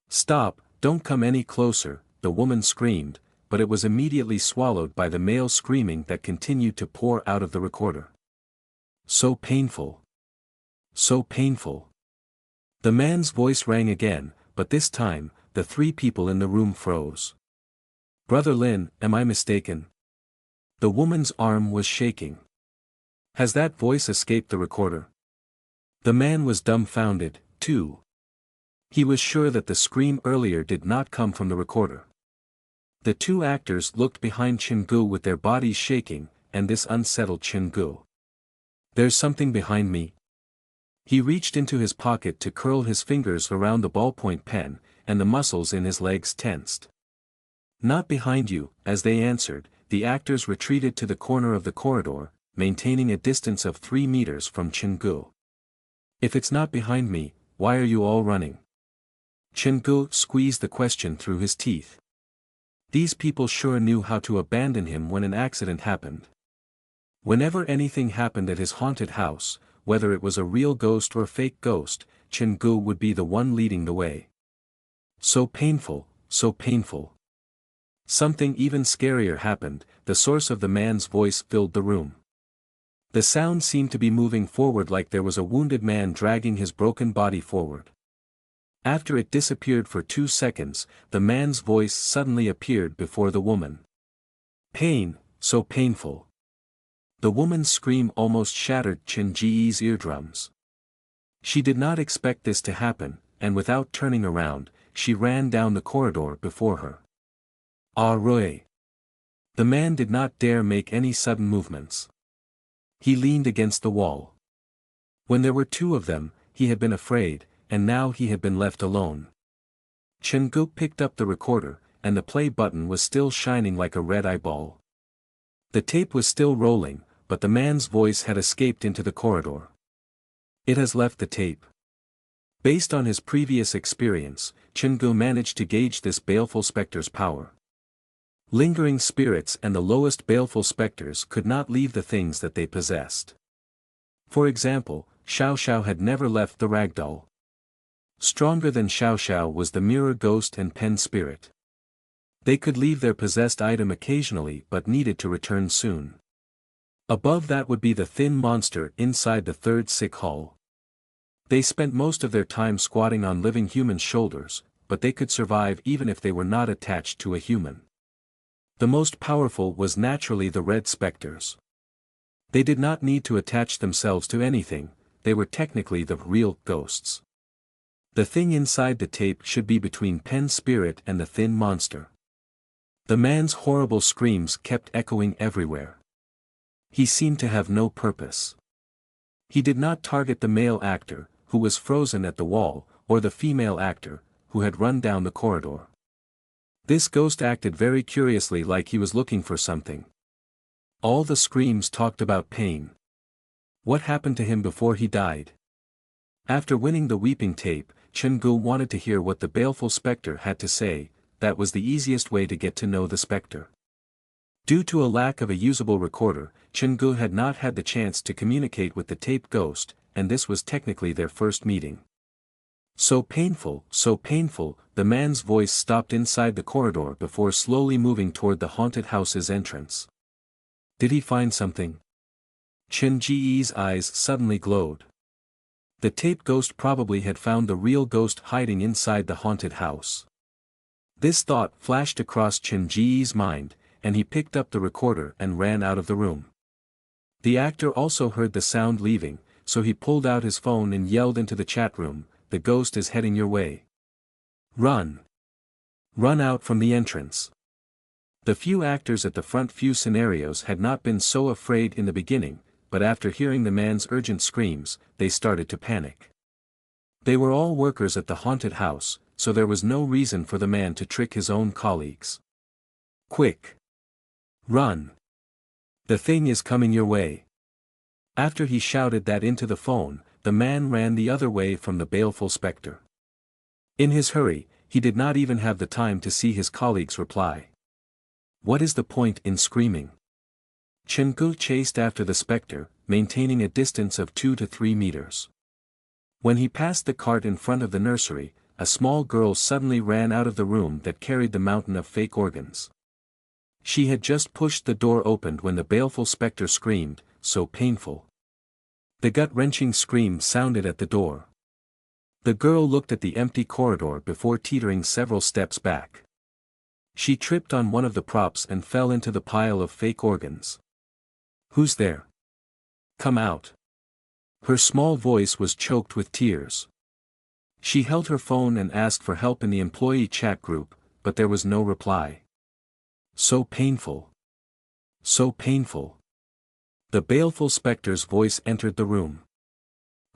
"Stop, don't come any closer," the woman screamed, but it was immediately swallowed by the male screaming that continued to pour out of the recorder. So painful. So painful. The man's voice rang again, but this time, the three people in the room froze. "Brother Lin, am I mistaken?" The woman's arm was shaking. "Has that voice escaped the recorder?" The man was dumbfounded, too. He was sure that the scream earlier did not come from the recorder. The two actors looked behind Chingu with their bodies shaking, and this unsettled Chingu. "There's something behind me." He reached into his pocket to curl his fingers around the ballpoint pen, and the muscles in his legs tensed. "Not behind you," as they answered, the actors retreated to the corner of the corridor, maintaining a distance of 3 meters from Chingu. "If it's not behind me, why are you all running?" Chingu squeezed the question through his teeth. These people sure knew how to abandon him when an accident happened. Whenever anything happened at his haunted house, whether it was a real ghost or fake ghost, Chingu would be the one leading the way. So painful, so painful. Something even scarier happened, the source of the man's voice filled the room. The sound seemed to be moving forward like there was a wounded man dragging his broken body forward. After it disappeared for 2 seconds, the man's voice suddenly appeared before the woman. "Pain, so painful." The woman's scream almost shattered Chin Ji's eardrums. She did not expect this to happen, and without turning around, she ran down the corridor before her. "Ah Roy." The man did not dare make any sudden movements. He leaned against the wall. When there were 2 of them, he had been afraid, and now he had been left alone. Chingu picked up the recorder, and the play button was still shining like a red eyeball. The tape was still rolling, but the man's voice had escaped into the corridor. It has left the tape. Based on his previous experience, Chingu managed to gauge this baleful specter's power. Lingering spirits and the lowest baleful specters could not leave the things that they possessed. For example, Xiao Xiao had never left the ragdoll. Stronger than Xiao Xiao was the mirror ghost and pen spirit. They could leave their possessed item occasionally but needed to return soon. Above that would be the thin monster inside the third sick hall. They spent most of their time squatting on living humans' shoulders, but they could survive even if they were not attached to a human. The most powerful was naturally the red specters. They did not need to attach themselves to anything, they were technically the real ghosts. The thing inside the tape should be between pen spirit and the thin monster. The man's horrible screams kept echoing everywhere. He seemed to have no purpose. He did not target the male actor, who was frozen at the wall, or the female actor, who had run down the corridor. This ghost acted very curiously like he was looking for something. All the screams talked about pain. What happened to him before he died? After winning the weeping tape, Chingu wanted to hear what the baleful spectre had to say. That was the easiest way to get to know the spectre. Due to a lack of a usable recorder, Chingu had not had the chance to communicate with the tape ghost, and this was technically their first meeting. So painful, the man's voice stopped inside the corridor before slowly moving toward the haunted house's entrance. Did he find something? Chin Ji's eyes suddenly glowed. The tape ghost probably had found the real ghost hiding inside the haunted house. This thought flashed across Chin Ji's mind, and he picked up the recorder and ran out of the room. The actor also heard the sound leaving, so he pulled out his phone and yelled into the chat room, "The ghost is heading your way. Run! Run out from the entrance." The few actors at the front few scenarios had not been so afraid in the beginning, but after hearing the man's urgent screams, they started to panic. They were all workers at the haunted house, so there was no reason for the man to trick his own colleagues. Quick! Run! The thing is coming your way. After he shouted that into the phone, the man ran the other way from the baleful specter. In his hurry, he did not even have the time to see his colleagues reply. What is the point in screaming? Chen-gu chased after the specter, maintaining a distance of 2 to 3 meters. When he passed the cart in front of the nursery, a small girl suddenly ran out of the room that carried the mountain of fake organs. She had just pushed the door open when the baleful specter screamed, so painful. The gut-wrenching scream sounded at the door. The girl looked at the empty corridor before teetering several steps back. She tripped on one of the props and fell into the pile of fake organs. Who's there? Come out. Her small voice was choked with tears. She held her phone and asked for help in the employee chat group, but there was no reply. So painful. So painful. The baleful specter's voice entered the room.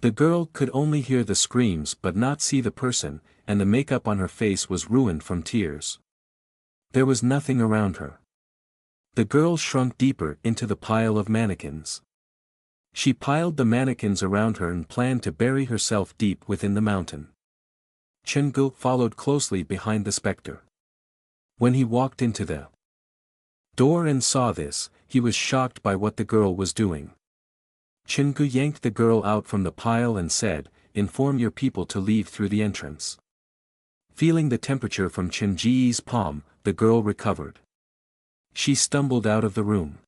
The girl could only hear the screams but not see the person, and the makeup on her face was ruined from tears. There was nothing around her. The girl shrunk deeper into the pile of mannequins. She piled the mannequins around her and planned to bury herself deep within the mountain. Chen-gu followed closely behind the specter. When he walked into the door and saw this, he was shocked by what the girl was doing. Chen-gu yanked the girl out from the pile and said, "Inform your people to leave through the entrance." Feeling the temperature from Chen-ji's palm, the girl recovered. She stumbled out of the room.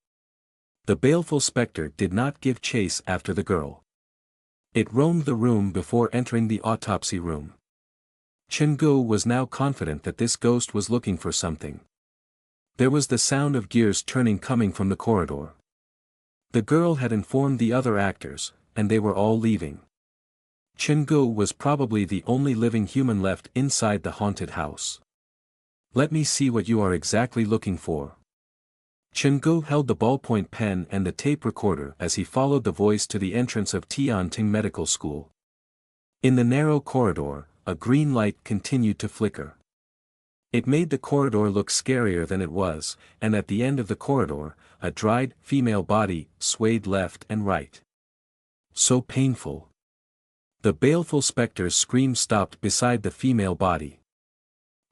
The baleful specter did not give chase after the girl. It roamed the room before entering the autopsy room. Chen-gu was now confident that this ghost was looking for something. There was the sound of gears turning coming from the corridor. The girl had informed the other actors, and they were all leaving. Chen-gu was probably the only living human left inside the haunted house. Let me see what you are exactly looking for. Chen-gu held the ballpoint pen and the tape recorder as he followed the voice to the entrance of Tianting Medical School. In the narrow corridor, a green light continued to flicker. It made the corridor look scarier than it was, and at the end of the corridor, a dried, female body swayed left and right. So painful. The baleful specter's scream stopped beside the female body.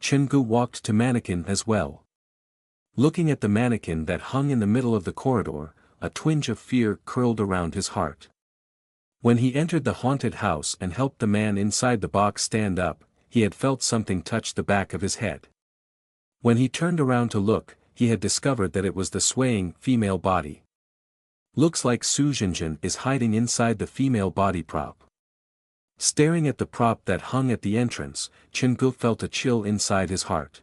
Chen-gu walked to mannequin as well. Looking at the mannequin that hung in the middle of the corridor, a twinge of fear curled around his heart. When he entered the haunted house and helped the man inside the box stand up, he had felt something touch the back of his head. When he turned around to look, he had discovered that it was the swaying, female body. Looks like Su Jinjin is hiding inside the female body prop. Staring at the prop that hung at the entrance, Chen-gu felt a chill inside his heart.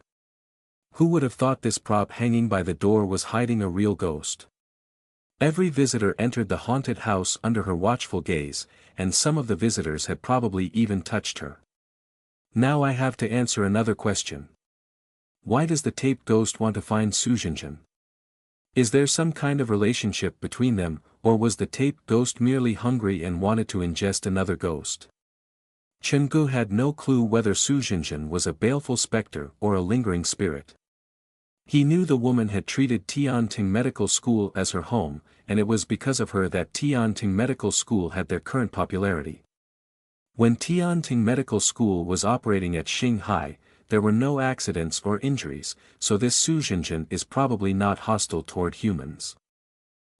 Who would have thought this prop hanging by the door was hiding a real ghost? Every visitor entered the haunted house under her watchful gaze, and some of the visitors had probably even touched her. Now I have to answer another question. Why does the tape ghost want to find Su Jinjin? Is there some kind of relationship between them, or was the tape ghost merely hungry and wanted to ingest another ghost? Chen-gu had no clue whether Su Jinjin was a baleful specter or a lingering spirit. He knew the woman had treated Tianting Medical School as her home, and it was because of her that Tianting Medical School had their current popularity. When Tianting Medical School was operating at Shanghai, there were no accidents or injuries, so this Su Jinjin is probably not hostile toward humans.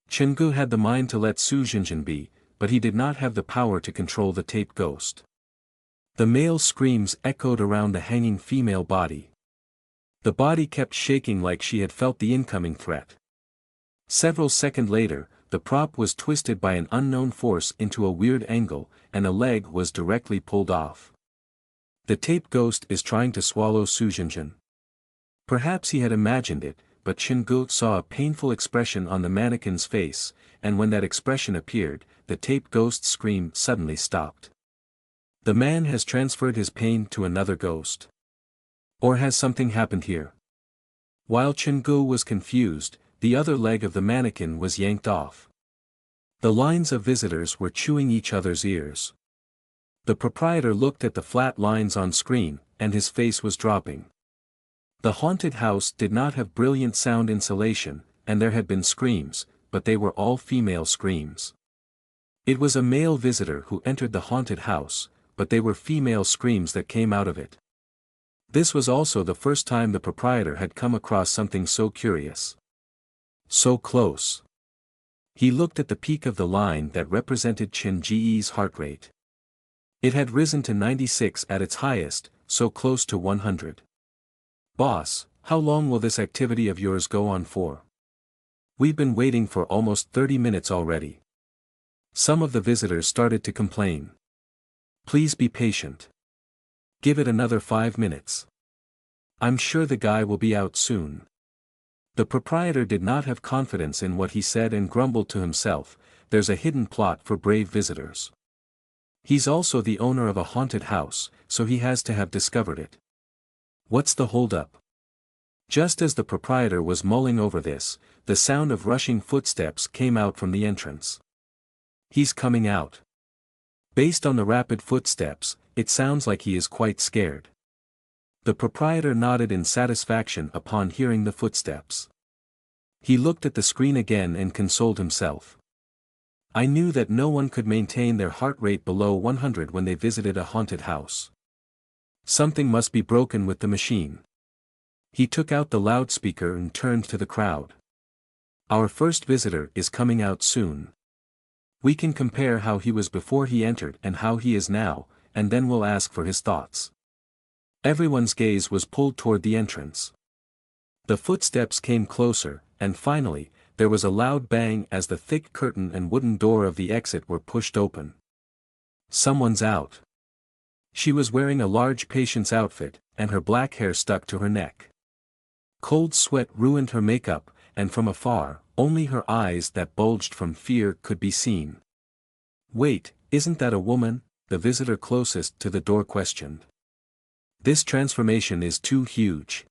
Chen-gu had the mind to let Su Jinjin be, but he did not have the power to control the tape ghost. The male screams echoed around the hanging female body. The body kept shaking like she had felt the incoming threat. Several seconds later, the prop was twisted by an unknown force into a weird angle, and a leg was directly pulled off. The tape ghost is trying to swallow Su Jinjin. Perhaps he had imagined it, but Chen-gu saw a painful expression on the mannequin's face, and when that expression appeared, the tape ghost's scream suddenly stopped. The man has transferred his pain to another ghost. Or has something happened here? While Chen-gu was confused, the other leg of the mannequin was yanked off. The lines of visitors were chewing each other's ears. The proprietor looked at the flat lines on screen, and his face was dropping. The haunted house did not have brilliant sound insulation, and there had been screams, but they were all female screams. It was a male visitor who entered the haunted house, but they were female screams that came out of it. This was also the first time the proprietor had come across something so curious. So close. He looked at the peak of the line that represented Chen Ji's heart rate. It had risen to 96 at its highest, so close to 100. "Boss, how long will this activity of yours go on for? We've been waiting for almost 30 minutes already." Some of the visitors started to complain. "Please be patient. Give it another 5 minutes. I'm sure the guy will be out soon." The proprietor did not have confidence in what he said and grumbled to himself, "There's a hidden plot for brave visitors. He's also the owner of a haunted house, so he has to have discovered it. What's the holdup?" Just as the proprietor was mulling over this, the sound of rushing footsteps came out from the entrance. "He's coming out." Based on the rapid footsteps, it sounds like he is quite scared. The proprietor nodded in satisfaction upon hearing the footsteps. He looked at the screen again and consoled himself. "I knew that no one could maintain their heart rate below 100 when they visited a haunted house. Something must be broken with the machine." He took out the loudspeaker and turned to the crowd. "Our first visitor is coming out soon. We can compare how he was before he entered and how he is now, and then we'll ask for his thoughts." Everyone's gaze was pulled toward the entrance. The footsteps came closer, and finally, there was a loud bang as the thick curtain and wooden door of the exit were pushed open. "Someone's out." She was wearing a large patient's outfit, and her black hair stuck to her neck. Cold sweat ruined her makeup, and from afar, only her eyes that bulged from fear could be seen. "Wait, isn't that a woman?" the visitor closest to the door questioned. "This transformation is too huge."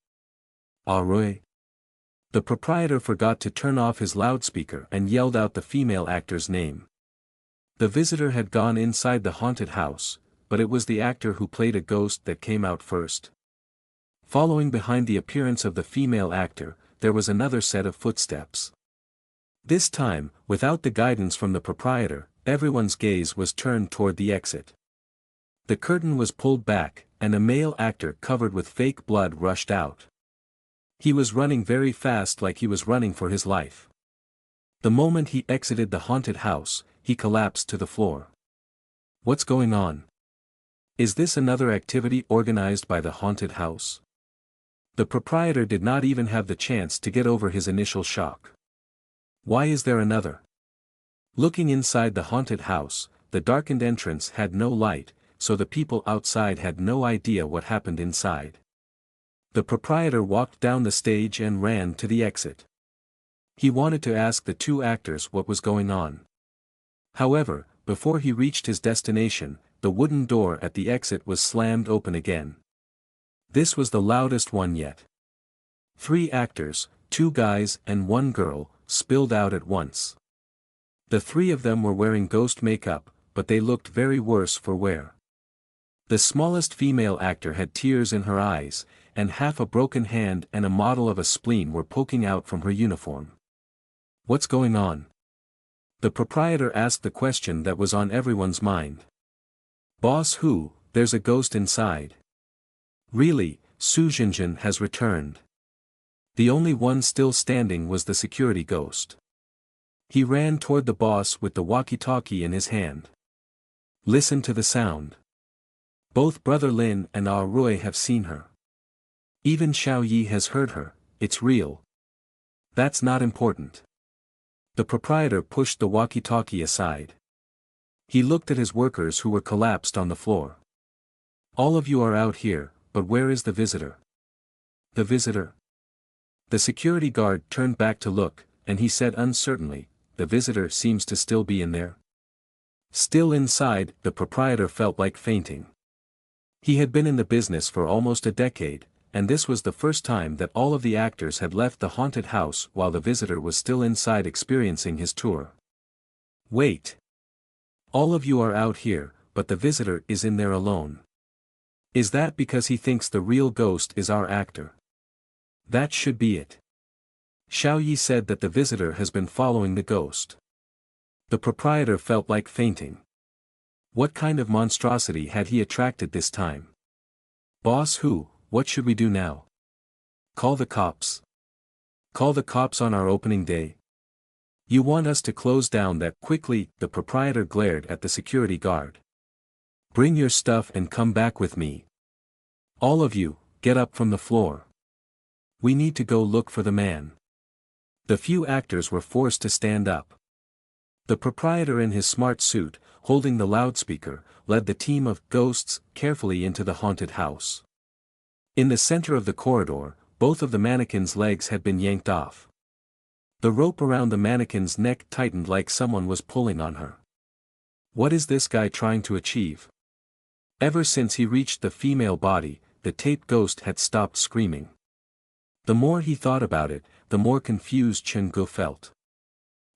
"Roy?" The proprietor forgot to turn off his loudspeaker and yelled out the female actor's name. The visitor had gone inside the haunted house, but it was the actor who played a ghost that came out first. Following behind the appearance of the female actor, there was another set of footsteps. This time, without the guidance from the proprietor, everyone's gaze was turned toward the exit. The curtain was pulled back, and a male actor covered with fake blood rushed out. He was running very fast like he was running for his life. The moment he exited the haunted house, he collapsed to the floor. "What's going on? Is this another activity organized by the haunted house?" The proprietor did not even have the chance to get over his initial shock. "Why is there another?" Looking inside the haunted house, the darkened entrance had no light, so the people outside had no idea what happened inside. The proprietor walked down the stage and ran to the exit. He wanted to ask the two actors what was going on. However, before he reached his destination, the wooden door at the exit was slammed open again. This was the loudest one yet. 3 actors, 2 guys and 1 girl, spilled out at once. The 3 of them were wearing ghost makeup, but they looked very worse for wear. The smallest female actor had tears in her eyes, and half a broken hand and a model of a spleen were poking out from her uniform. "What's going on?" The proprietor asked the question that was on everyone's mind. "Boss who, there's a ghost inside." "Really, Su Jinjin has returned." The only one still standing was the security ghost. He ran toward the boss with the walkie-talkie in his hand. "Listen to the sound. Both Brother Lin and Ah Roy have seen her. Even Xiao Yi has heard her, it's real." "That's not important." The proprietor pushed the walkie-talkie aside. He looked at his workers who were collapsed on the floor. "All of you are out here, but where is the visitor?" "The visitor?" The security guard turned back to look, and he said uncertainly, "The visitor seems to still be in there." Still inside, the proprietor felt like fainting. He had been in the business for almost a decade, and this was the first time that all of the actors had left the haunted house while the visitor was still inside experiencing his tour. "Wait! All of you are out here, but the visitor is in there alone. Is that because he thinks the real ghost is our actor? That should be it. Xiao Yi said that the visitor has been following the ghost. The proprietor felt like fainting. What kind of monstrosity had he attracted this time? Boss Hu, what should we do now? Call the cops. Call the cops on our opening day? You want us to close down that quickly? The proprietor glared at the security guard. Bring your stuff and come back with me. All of you, get up from the floor. We need to go look for the man. The few actors were forced to stand up. The proprietor in his smart suit, holding the loudspeaker, led the team of ghosts carefully into the haunted house. In the center of the corridor, both of the mannequin's legs had been yanked off. The rope around the mannequin's neck tightened like someone was pulling on her. What is this guy trying to achieve? Ever since he reached the female body, the tape ghost had stopped screaming. The more he thought about it, the more confused Chen Gu felt.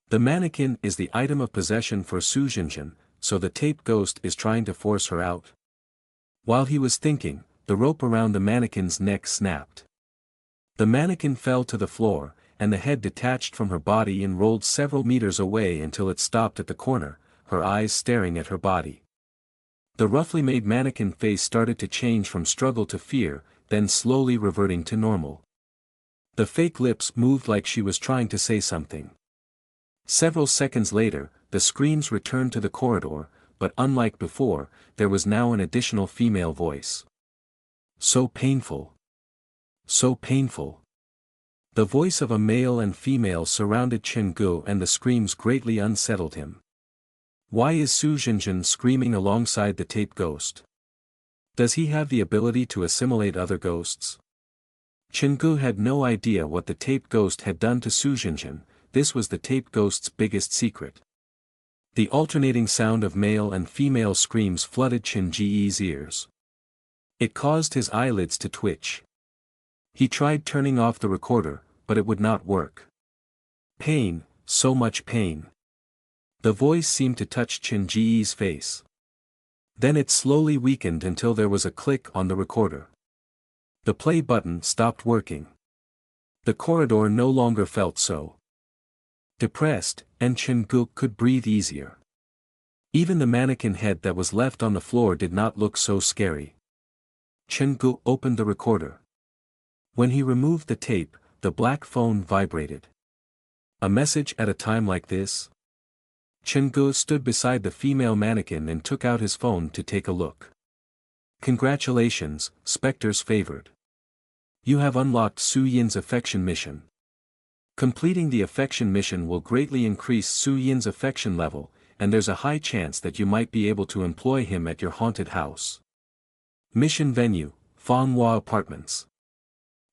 The mannequin is the item of possession for Su Jinjin, so the tape ghost is trying to force her out. While he was thinking, the rope around the mannequin's neck snapped. The mannequin fell to the floor, and the head detached from her body and rolled several meters away until it stopped at the corner, her eyes staring at her body. The roughly made mannequin face started to change from struggle to fear, then slowly reverting to normal. The fake lips moved like she was trying to say something. Several seconds later, the screams returned to the corridor, but unlike before, there was now an additional female voice. So painful. So painful. The voice of a male and female surrounded Chen Gu, and the screams greatly unsettled him. Why is Su Jinjin screaming alongside the tape ghost? Does he have the ability to assimilate other ghosts? Chen Gu had no idea what the tape ghost had done to Su Jinjin. This was the tape ghost's biggest secret. The alternating sound of male and female screams flooded Chen Ji's ears. It caused his eyelids to twitch. He tried turning off the recorder, but it would not work. Pain, so much pain. The voice seemed to touch Chen Ji's face. Then it slowly weakened until there was a click on the recorder. The play button stopped working. The corridor no longer felt so depressed, and Chen Gu could breathe easier. Even the mannequin head that was left on the floor did not look so scary. Chen Gu opened the recorder. When he removed the tape, the black phone vibrated. A message at a time like this? Chen Gu stood beside the female mannequin and took out his phone to take a look. Congratulations, Spectre's favored. You have unlocked Su Yin's affection mission. Completing the affection mission will greatly increase Su Yin's affection level, and there's a high chance that you might be able to employ him at your haunted house. Mission venue, Fanghua Apartments.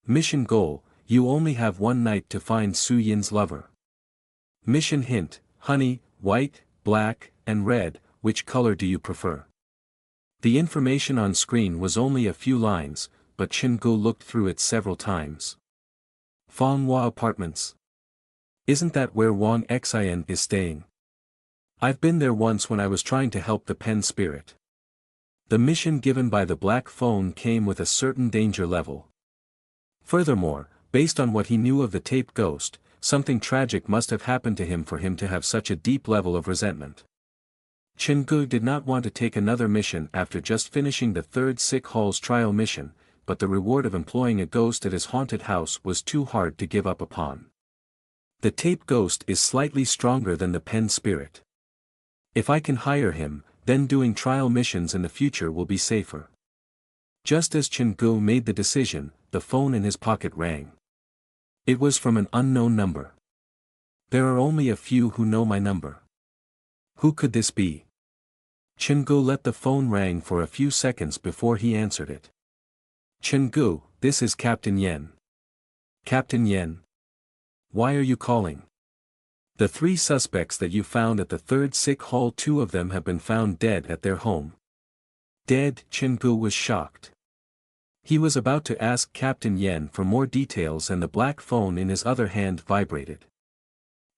Mission goal, you only have one night to find Su Yin's lover. Mission hint, honey, white, black, and red, which color do you prefer? The information on screen was only a few lines, but Chen Gu looked through it several times. Fanghua Apartments. Isn't that where Wang Xian is staying? I've been there once when I was trying to help the pen spirit. The mission given by the black phone came with a certain danger level. Furthermore, based on what he knew of the tape ghost, something tragic must have happened to him for him to have such a deep level of resentment. Chen Gu did not want to take another mission after just finishing the third sick hall's trial mission, but the reward of employing a ghost at his haunted house was too hard to give up upon. The tape ghost is slightly stronger than the pen spirit. If I can hire him, then doing trial missions in the future will be safer. Just as Chen Gu made the decision, the phone in his pocket rang. It was from an unknown number. There are only a few who know my number. Who could this be? Chen Gu let the phone ring for a few seconds before he answered it. Chen Gu, this is Captain Yen. Captain Yen. Why are you calling? The 3 suspects that you found at the third sick hall, 2 of them have been found dead at their home. Dead? Chen Gu was shocked. He was about to ask Captain Yen for more details and the black phone in his other hand vibrated.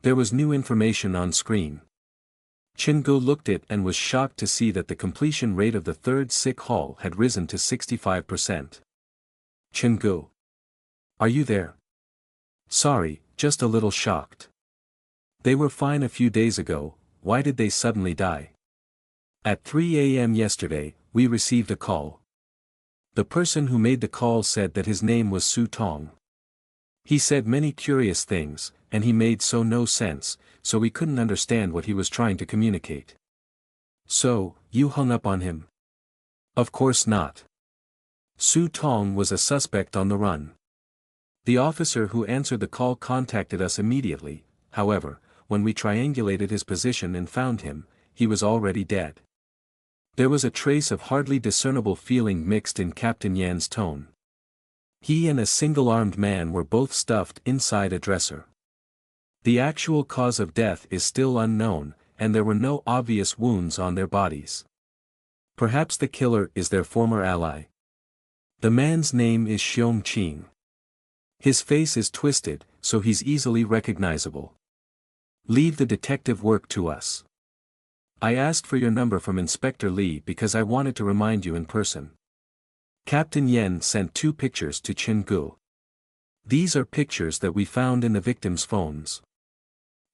There was new information on screen. Chingu looked at it and was shocked to see that the completion rate of the third sick hall had risen to 65%. Chingu. Are you there? Sorry, just a little shocked. They were fine a few days ago, why did they suddenly die? At 3 a.m. yesterday, we received a call. The person who made the call said that his name was Su Tong. He said many curious things, and he made no sense, so we couldn't understand what he was trying to communicate. So, you hung up on him? Of course not. Su Tong was a suspect on the run. The officer who answered the call contacted us immediately, however, when we triangulated his position and found him, he was already dead. There was a trace of hardly discernible feeling mixed in Captain Yan's tone. He and a single-armed man were both stuffed inside a dresser. The actual cause of death is still unknown, and there were no obvious wounds on their bodies. Perhaps the killer is their former ally. The man's name is Xiong Qing. His face is twisted, so he's easily recognizable. Leave the detective work to us. I asked for your number from Inspector Li because I wanted to remind you in person. Captain Yen sent 2 pictures to Chingu. These are pictures that we found in the victims' phones.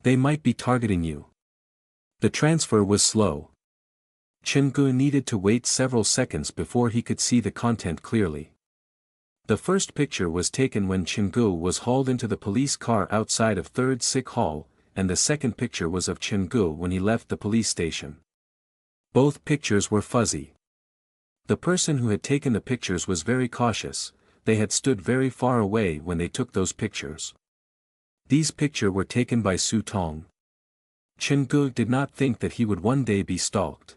They might be targeting you. The transfer was slow. Chingu needed to wait several seconds before he could see the content clearly. The first picture was taken when Chingu was hauled into the police car outside of 3rd Sick Hall, and the second picture was of Chingu when he left the police station. Both pictures were fuzzy. The person who had taken the pictures was very cautious, they had stood very far away when they took those pictures. These pictures were taken by Su Tong. Chingu did not think that he would one day be stalked.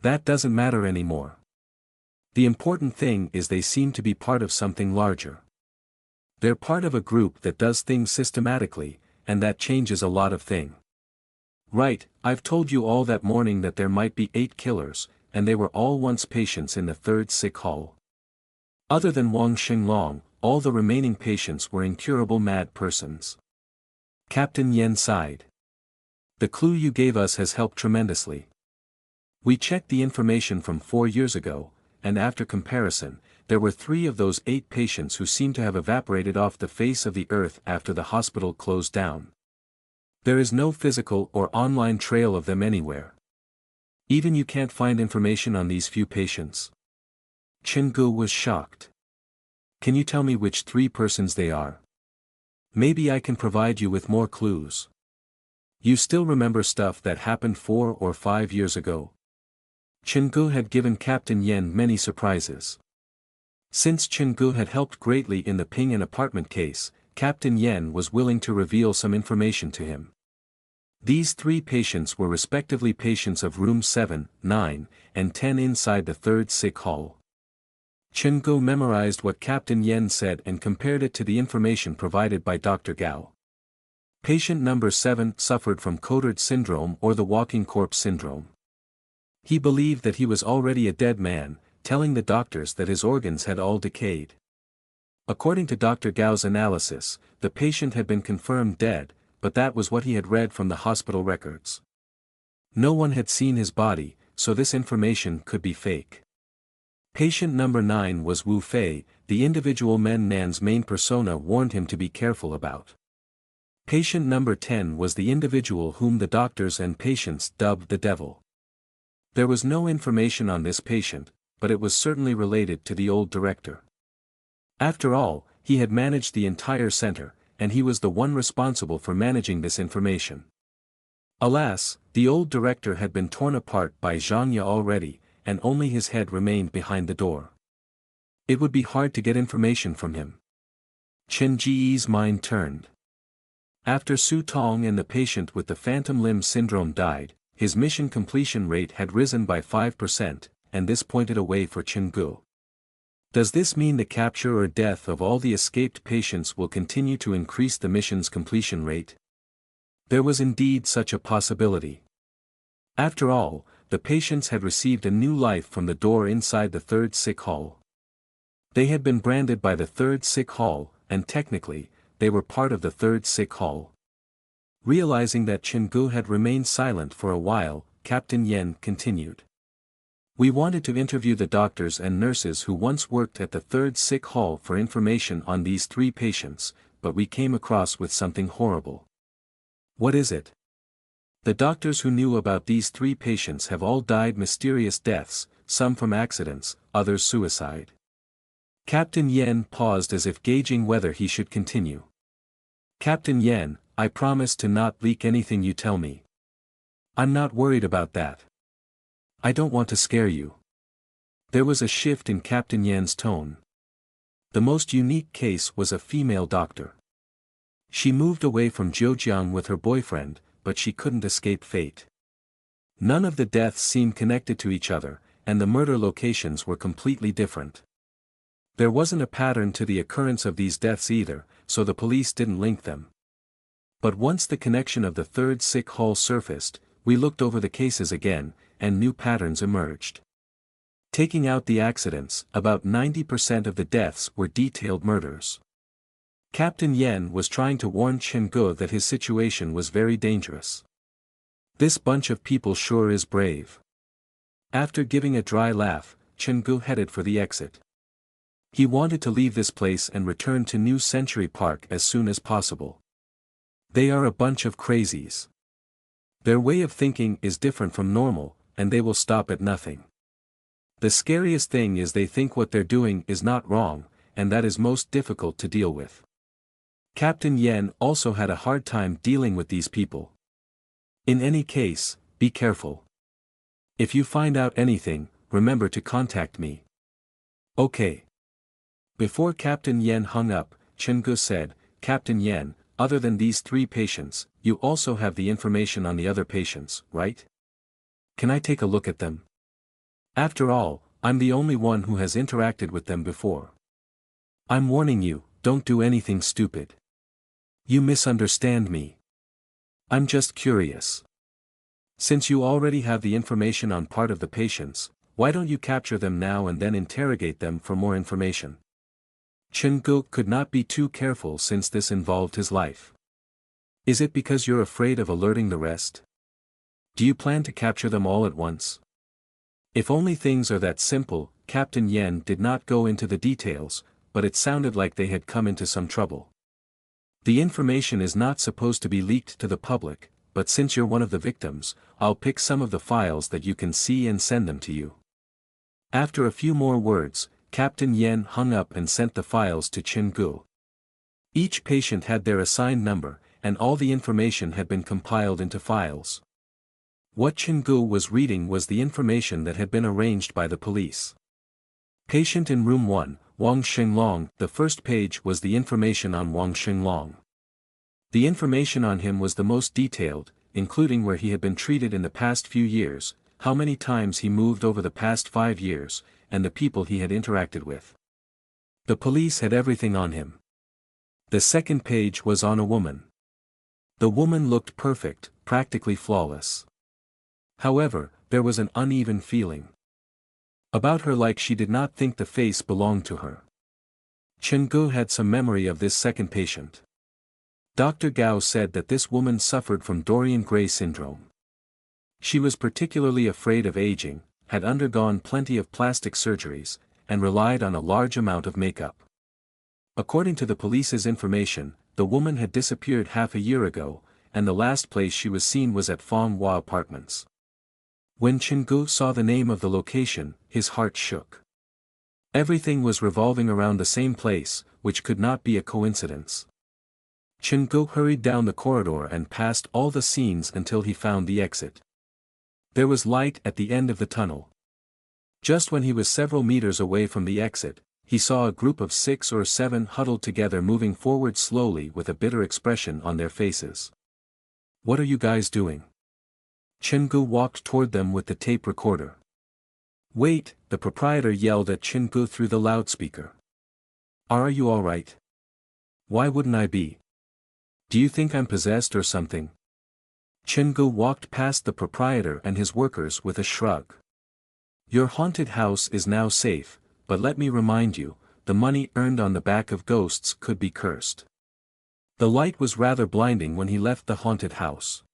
That doesn't matter anymore. The important thing is they seem to be part of something larger. They're part of a group that does things systematically, and that changes a lot of things. Right, I've told you all that morning that there might be 8 killers, and they were all once patients in the 3rd Sick Hall. Other than Wang Xinglong, all the remaining patients were incurable mad persons. Captain Yen sighed. The clue you gave us has helped tremendously. We checked the information from 4 years ago, and after comparison, there were 3 of those 8 patients who seemed to have evaporated off the face of the earth after the hospital closed down. There is no physical or online trail of them anywhere. Even you can't find information on these few patients. Chingu was shocked. Can you tell me which 3 persons they are? Maybe I can provide you with more clues. You still remember stuff that happened 4 or 5 years ago? Chingu had given Captain Yen many surprises. Since Chingu had helped greatly in the Ping An apartment case, Captain Yen was willing to reveal some information to him. These 3 patients were respectively patients of room 7, 9, and 10 inside the 3rd Sick Hall. Chingu memorized what Captain Yen said and compared it to the information provided by Dr. Gao. Patient number 7 suffered from Cotard syndrome or the walking corpse syndrome. He believed that he was already a dead man, telling the doctors that his organs had all decayed. According to Dr. Gao's analysis, the patient had been confirmed dead, but that was what he had read from the hospital records. No one had seen his body, so this information could be fake. Patient number 9 was Wu Fei, the individual Men Nan's main persona warned him to be careful about. Patient number 10 was the individual whom the doctors and patients dubbed the devil. There was no information on this patient, but it was certainly related to the old director. After all, he had managed the entire center, and he was the one responsible for managing this information. Alas, the old director had been torn apart by Zhang Ye already, and only his head remained behind the door. It would be hard to get information from him. Chen Ji's mind turned. After Su Tong and the patient with the phantom limb syndrome died, his mission completion rate had risen by 5%, and this pointed a way for Chingu. Does this mean the capture or death of all the escaped patients will continue to increase the mission's completion rate? There was indeed such a possibility. After all, the patients had received a new life from the door inside the 3rd Sick Hall. They had been branded by the 3rd Sick Hall, and technically, they were part of the 3rd Sick Hall. Realizing that Chingu had remained silent for a while, Captain Yen continued. We wanted to interview the doctors and nurses who once worked at the third sick hall for information on these 3 patients, but we came across with something horrible. What is it? The doctors who knew about these 3 patients have all died mysterious deaths, some from accidents, others suicide. Captain Yen paused as if gauging whether he should continue. Captain Yen, I promise to not leak anything you tell me. I'm not worried about that. I don't want to scare you. There was a shift in Captain Yan's tone. The most unique case was a female doctor. She moved away from Zhejiang with her boyfriend, but she couldn't escape fate. None of the deaths seemed connected to each other, and the murder locations were completely different. There wasn't a pattern to the occurrence of these deaths either, so the police didn't link them. But once the connection of the third sick hall surfaced, we looked over the cases again, and new patterns emerged. Taking out the accidents, about 90% of the deaths were detailed murders. Captain Yen was trying to warn Chingu that his situation was very dangerous. This bunch of people sure is brave. After giving a dry laugh, Chingu headed for the exit. He wanted to leave this place and return to New Century Park as soon as possible. They are a bunch of crazies. Their way of thinking is different from normal, and they will stop at nothing. The scariest thing is they think what they're doing is not wrong, and that is most difficult to deal with. Captain Yen also had a hard time dealing with these people. In any case, be careful. If you find out anything, remember to contact me. Okay. Before Captain Yen hung up, Chingu said, Captain Yen, other than these 3 patients, you also have the information on the other patients, right? Can I take a look at them? After all, I'm the only one who has interacted with them before. I'm warning you, don't do anything stupid. You misunderstand me. I'm just curious. Since you already have the information on part of the patients, why don't you capture them now and then interrogate them for more information? Chingu could not be too careful since this involved his life. Is it because you're afraid of alerting the rest? Do you plan to capture them all at once? If only things are that simple. Captain Yen did not go into the details, but it sounded like they had come into some trouble. The information is not supposed to be leaked to the public, but since you're one of the victims, I'll pick some of the files that you can see and send them to you. After a few more words, Captain Yen hung up and sent the files to Chingu. Each patient had their assigned number, and all the information had been compiled into files. What Chingu was reading was the information that had been arranged by the police. Patient in room 1, Wang Xinglong. The first page was the information on Wang Xinglong. The information on him was the most detailed, including where he had been treated in the past few years, how many times he moved over the past 5 years, and the people he had interacted with. The police had everything on him. The second page was on a woman. The woman looked perfect, practically flawless. However, there was an uneven feeling about her, like she did not think the face belonged to her. Chingu had some memory of this second patient. Dr. Gao said that this woman suffered from Dorian Gray syndrome. She was particularly afraid of aging, had undergone plenty of plastic surgeries, and relied on a large amount of makeup. According to the police's information, the woman had disappeared half a year ago, and the last place she was seen was at Fonghua Apartments. When Chingu saw the name of the location, his heart shook. Everything was revolving around the same place, which could not be a coincidence. Chingu hurried down the corridor and passed all the scenes until he found the exit. There was light at the end of the tunnel. Just when he was several meters away from the exit, he saw a group of 6 or 7 huddled together, moving forward slowly with a bitter expression on their faces. "What are you guys doing?" Chingu walked toward them with the tape recorder. "Wait," the proprietor yelled at Chingu through the loudspeaker. Are you alright?" "Why wouldn't I be? Do you think I'm possessed or something?" Chingu walked past the proprietor and his workers with a shrug. "Your haunted house is now safe, but let me remind you, the money earned on the back of ghosts could be cursed. The light was rather blinding when he left the haunted house.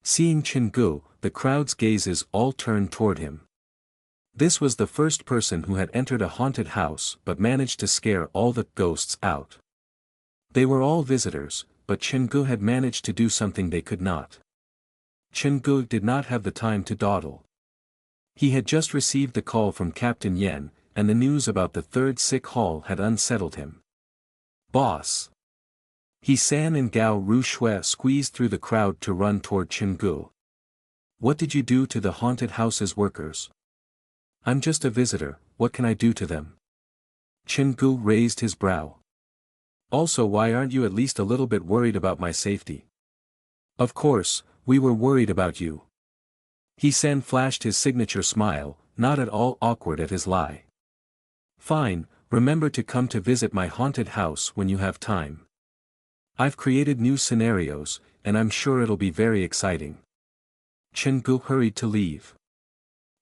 Seeing Chingu, the crowd's gazes all turned toward him. This was the first person who had entered a haunted house but managed to scare all the ghosts out. They were all visitors, but Chingu had managed to do something they could not. Chingu did not have the time to dawdle. He had just received the call from Captain Yen, and the news about the third sick hall had unsettled him. "Boss!" He San and Gao Ru Shui squeezed through the crowd to run toward Chingu. "What did you do to the haunted house's workers?" "I'm just a visitor, what can I do to them?" Chingu raised his brow. "Also, why aren't you at least a little bit worried about my safety?" "Of course, we were worried about you." He San flashed his signature smile, not at all awkward at his lie. "Fine, remember to come to visit my haunted house when you have time. I've created new scenarios, and I'm sure it'll be very exciting." Chingu hurried to leave.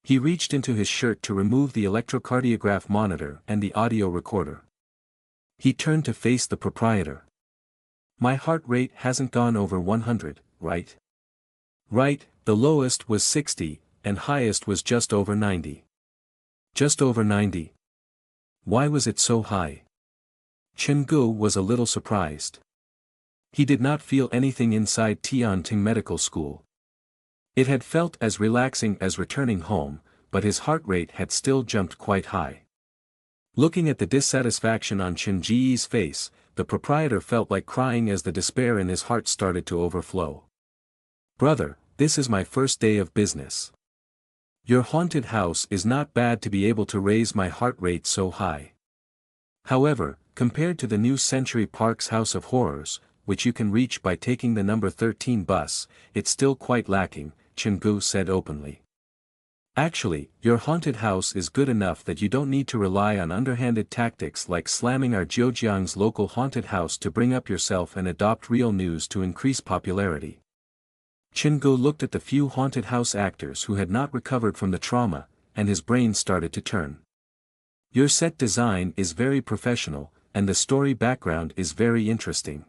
He reached into his shirt to remove the electrocardiograph monitor and the audio recorder. He turned to face the proprietor. "My heart rate hasn't gone over 100, right?" "Right, the lowest was 60, and highest was just over 90. "Just over 90? Why was it so high?" Chingu was a little surprised. He did not feel anything inside Tianting Medical School. It had felt as relaxing as returning home, but his heart rate had still jumped quite high. Looking at the dissatisfaction on Chen Ji's face, the proprietor felt like crying as the despair in his heart started to overflow. "Brother, this is my first day of business. Your haunted house is not bad to be able to raise my heart rate so high. However, compared to the new Century Park's House of Horrors, which you can reach by taking the number 13 bus, it's still quite lacking," Chingu said openly. "Actually, your haunted house is good enough that you don't need to rely on underhanded tactics like slamming our Zhejiang's local haunted house to bring up yourself and adopt real news to increase popularity." Chingu looked at the few haunted house actors who had not recovered from the trauma, and his brain started to turn. "Your set design is very professional, and the story background is very interesting.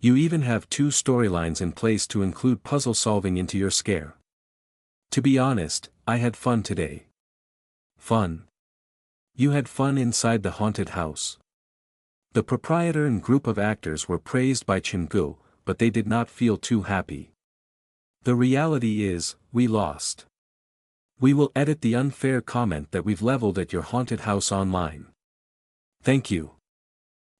You even have 2 storylines in place to include puzzle solving into your scare. To be honest, I had fun today." "Fun? You had fun inside the haunted house?" The proprietor and group of actors were praised by Chingu, but they did not feel too happy. "The reality is, we lost. We will edit the unfair comment that we've leveled at your haunted house online. Thank you.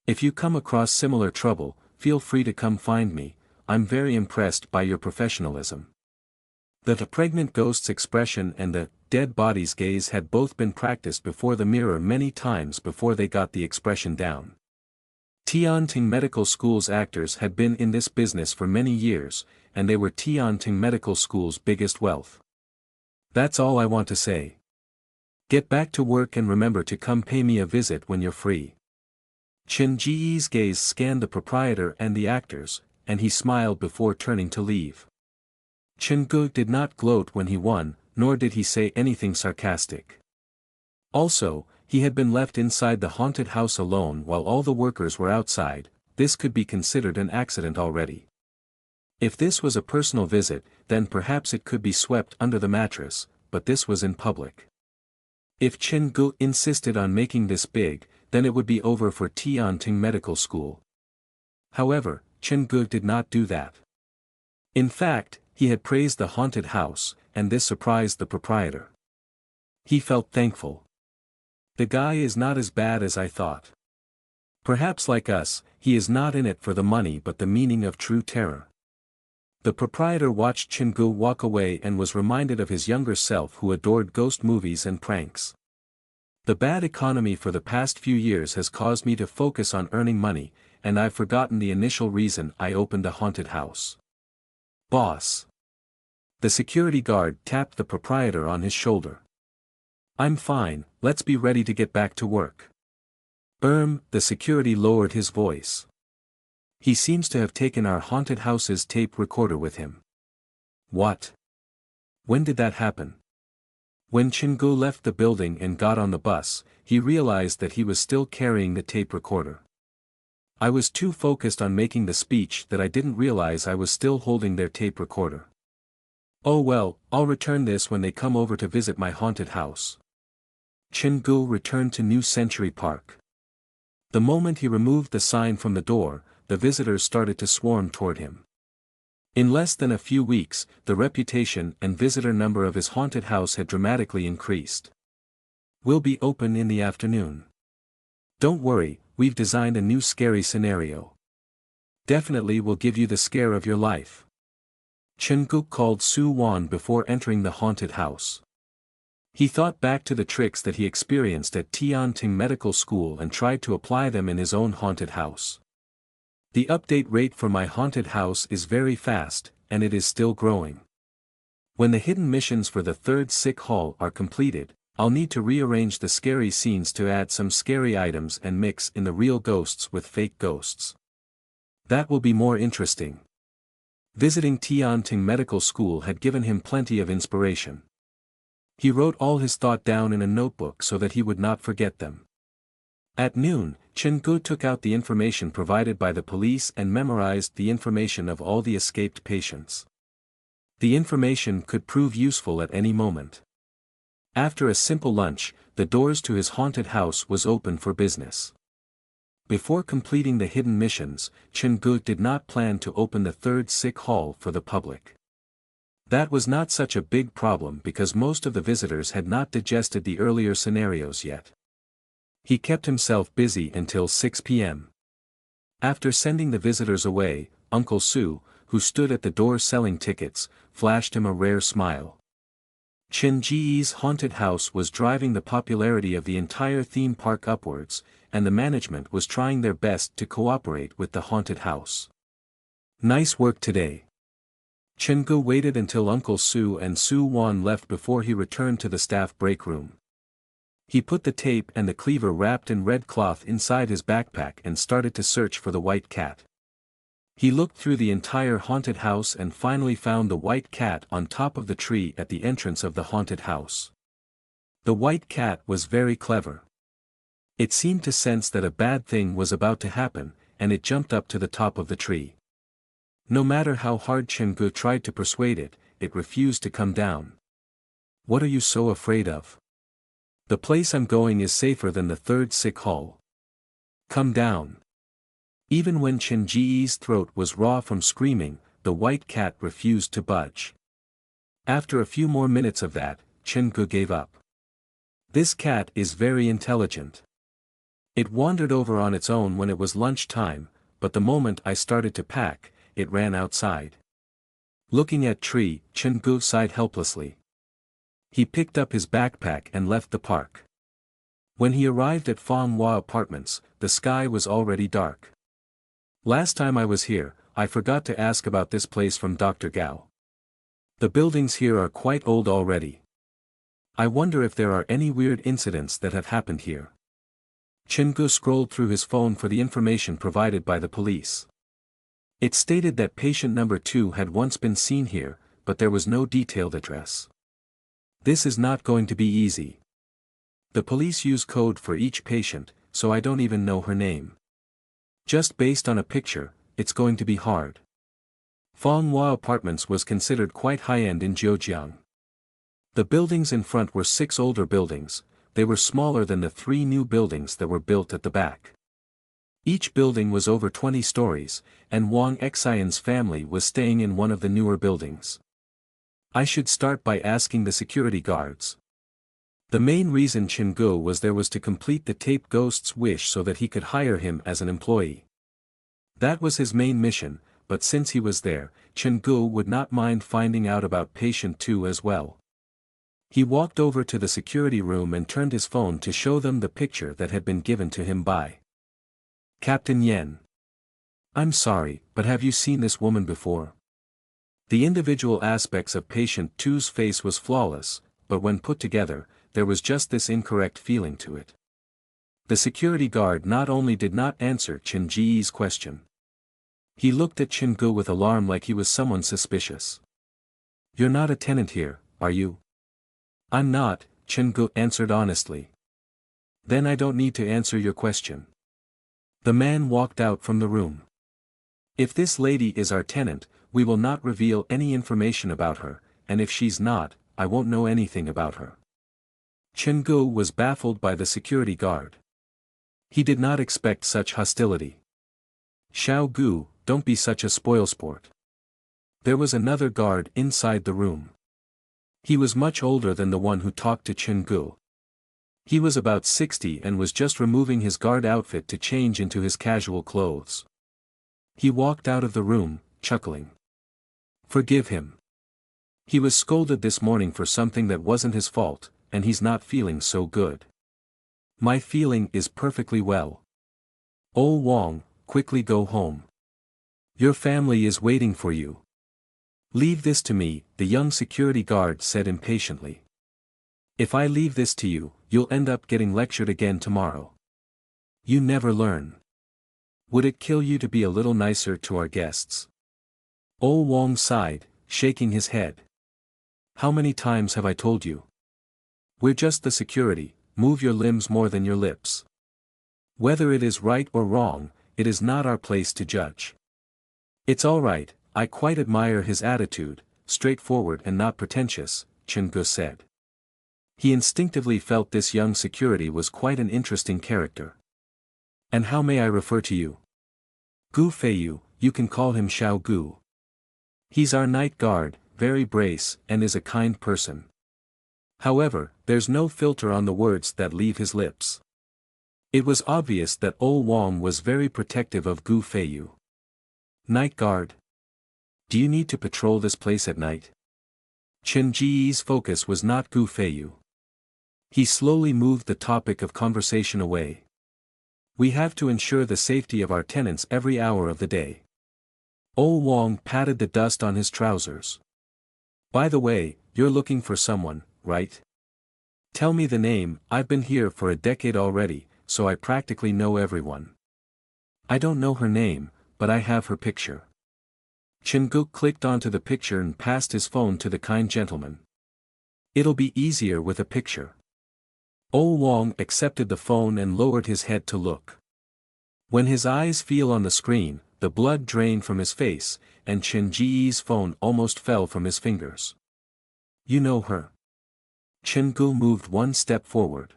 If you come across similar trouble, feel free to come find me, I'm very impressed by your professionalism." The pregnant ghost's expression and the dead body's gaze had both been practiced before the mirror many times before they got the expression down. Tianting Medical School's actors had been in this business for many years, and they were Tianting Medical School's biggest wealth. "That's all I want to say. Get back to work and remember to come pay me a visit when you're free." Chen Ji's gaze scanned the proprietor and the actors, and he smiled before turning to leave. Chingu did not gloat when he won, nor did he say anything sarcastic. Also, he had been left inside the haunted house alone while all the workers were outside. This could be considered an accident already. If this was a personal visit, then perhaps it could be swept under the mattress, but this was in public. If Chingu insisted on making this big, then it would be over for Tianting Medical School. However, Chingu did not do that. In fact, he had praised the haunted house, and this surprised the proprietor. He felt thankful. "The guy is not as bad as I thought. Perhaps like us, he is not in it for the money but the meaning of true terror." The proprietor watched Chingu walk away and was reminded of his younger self who adored ghost movies and pranks. "The bad economy for the past few years has caused me to focus on earning money, and I've forgotten the initial reason I opened a haunted house." "Boss." The security guard tapped the proprietor on his shoulder. "I'm fine, let's be ready to get back to work." The security lowered his voice. "He seems to have taken our haunted house's tape recorder with him." "What? When did that happen?" When Chingu left the building and got on the bus, he realized that he was still carrying the tape recorder. I was too focused on making the speech that I didn't realize I was still holding their tape recorder. Oh well, I'll return this when they come over to visit my haunted house. Chen-gu returned to New Century Park. The moment he removed the sign from the door, the visitors started to swarm toward him. In less than a few weeks, the reputation and visitor number of his haunted house had dramatically increased. We'll be open in the afternoon. Don't worry, we've designed a new scary scenario. Definitely will give you the scare of your life. Chen-gu called Su-won before entering the haunted house. He thought back to the tricks that he experienced at Tianting Medical School and tried to apply them in his own haunted house. The update rate for my haunted house is very fast, and it is still growing. When the hidden missions for the third sick hall are completed, I'll need to rearrange the scary scenes to add some scary items and mix in the real ghosts with fake ghosts. That will be more interesting. Visiting Tianting Medical School had given him plenty of inspiration. He wrote all his thought down in a notebook so that he would not forget them. At noon, Chen-gu took out the information provided by the police and memorized the information of all the escaped patients. The information could prove useful at any moment. After a simple lunch, the doors to his haunted house was open for business. Before completing the hidden missions, Chen-gu did not plan to open the third sick hall for the public. That was not such a big problem because most of the visitors had not digested the earlier scenarios yet. He kept himself busy until 6 p.m. After sending the visitors away, Uncle Su, who stood at the door selling tickets, flashed him a rare smile. Chen Ji's haunted house was driving the popularity of the entire theme park upwards, and the management was trying their best to cooperate with the haunted house. Nice work today. Chen-gu waited until Uncle Su and Su-won left before he returned to the staff break room. He put the tape and the cleaver wrapped in red cloth inside his backpack and started to search for the white cat. He looked through the entire haunted house and finally found the white cat on top of the tree at the entrance of the haunted house. The white cat was very clever. It seemed to sense that a bad thing was about to happen, and it jumped up to the top of the tree. No matter how hard Chen-gu tried to persuade it, it refused to come down. What are you so afraid of? The place I'm going is safer than the third sick hall. Come down. Even when Chen Ji's throat was raw from screaming, the white cat refused to budge. After a few more minutes of that, Chen-gu gave up. This cat is very intelligent. It wandered over on its own when it was lunch time, but the moment I started to pack, it ran outside. Looking at tree, Chen-gu sighed helplessly. He picked up his backpack and left the park. When he arrived at Fanghua Apartments, the sky was already dark. Last time I was here, I forgot to ask about this place from Dr. Gao. The buildings here are quite old already. I wonder if there are any weird incidents that have happened here. Chen-gu scrolled through his phone for the information provided by the police. It stated that patient number 2 had once been seen here, but there was no detailed address. This is not going to be easy. The police use code for each patient, so I don't even know her name. Just based on a picture, it's going to be hard. Fanghua Apartments was considered quite high-end in Zhejiang. The buildings in front were 6 older buildings, they were smaller than the 3 new buildings that were built at the back. Each building was over 20 stories, and Wang Xian's family was staying in one of the newer buildings. I should start by asking the security guards. The main reason Chen-gu was there was to complete the tape ghost's wish so that he could hire him as an employee. That was his main mission, but since he was there, Chen-gu would not mind finding out about patient 2 as well. He walked over to the security room and turned his phone to show them the picture that had been given to him by Captain Yen. I'm sorry, but have you seen this woman before? The individual aspects of patient 2's face was flawless, but when put together, there was just this incorrect feeling to it. The security guard not only did not answer Chen Ji's question. He looked at Chen-gu with alarm like he was someone suspicious. You're not a tenant here, are you? I'm not, Chen-gu answered honestly. Then I don't need to answer your question. The man walked out from the room. If this lady is our tenant, we will not reveal any information about her, and if she's not, I won't know anything about her. Chen-gu was baffled by the security guard. He did not expect such hostility. Xiao-gu, don't be such a spoilsport. There was another guard inside the room. He was much older than the one who talked to Chen-gu. He was about 60 and was just removing his guard outfit to change into his casual clothes. He walked out of the room, chuckling. Forgive him. He was scolded this morning for something that wasn't his fault, and he's not feeling so good. My feeling is perfectly well. Oh Wong, quickly go home. Your family is waiting for you. Leave this to me, the young security guard said impatiently. If I leave this to you, you'll end up getting lectured again tomorrow. You never learn. Would it kill you to be a little nicer to our guests? Oh Wong sighed, shaking his head. How many times have I told you? We're just the security, move your limbs more than your lips. Whether it is right or wrong, it is not our place to judge. It's all right, I quite admire his attitude, straightforward and not pretentious, Chen-gu said. He instinctively felt this young security was quite an interesting character. And how may I refer to you? Gu Feiyu, you can call him Xiao-gu. He's our night guard, very brave, and is a kind person. However, there's no filter on the words that leave his lips. It was obvious that Oh Wong was very protective of Gu Feiyu. Night guard? Do you need to patrol this place at night? Chen Ji's focus was not Gu Feiyu. He slowly moved the topic of conversation away. We have to ensure the safety of our tenants every hour of the day. Oh Wong patted the dust on his trousers. By the way, you're looking for someone, right? Tell me the name, I've been here for a decade already, so I practically know everyone. I don't know her name, but I have her picture. Chen-gu clicked onto the picture and passed his phone to the kind gentleman. It'll be easier with a picture. Oh Wong accepted the phone and lowered his head to look. When his eyes fell on the screen, the blood drained from his face, and Chen Ji's phone almost fell from his fingers. You know her. Chen-gu moved one step forward.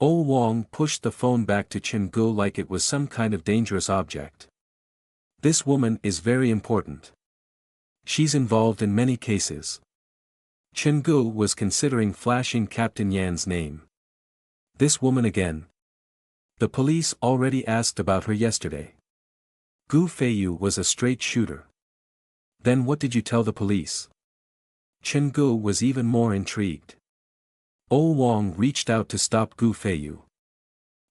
Oh Wong pushed the phone back to Chen-gu like it was some kind of dangerous object. This woman is very important. She's involved in many cases. Chen-gu was considering flashing Captain Yan's name. This woman again. The police already asked about her yesterday. Gu Feiyu was a straight shooter. Then what did you tell the police? Chen-gu was even more intrigued. Oh Wong reached out to stop Gu Feiyu.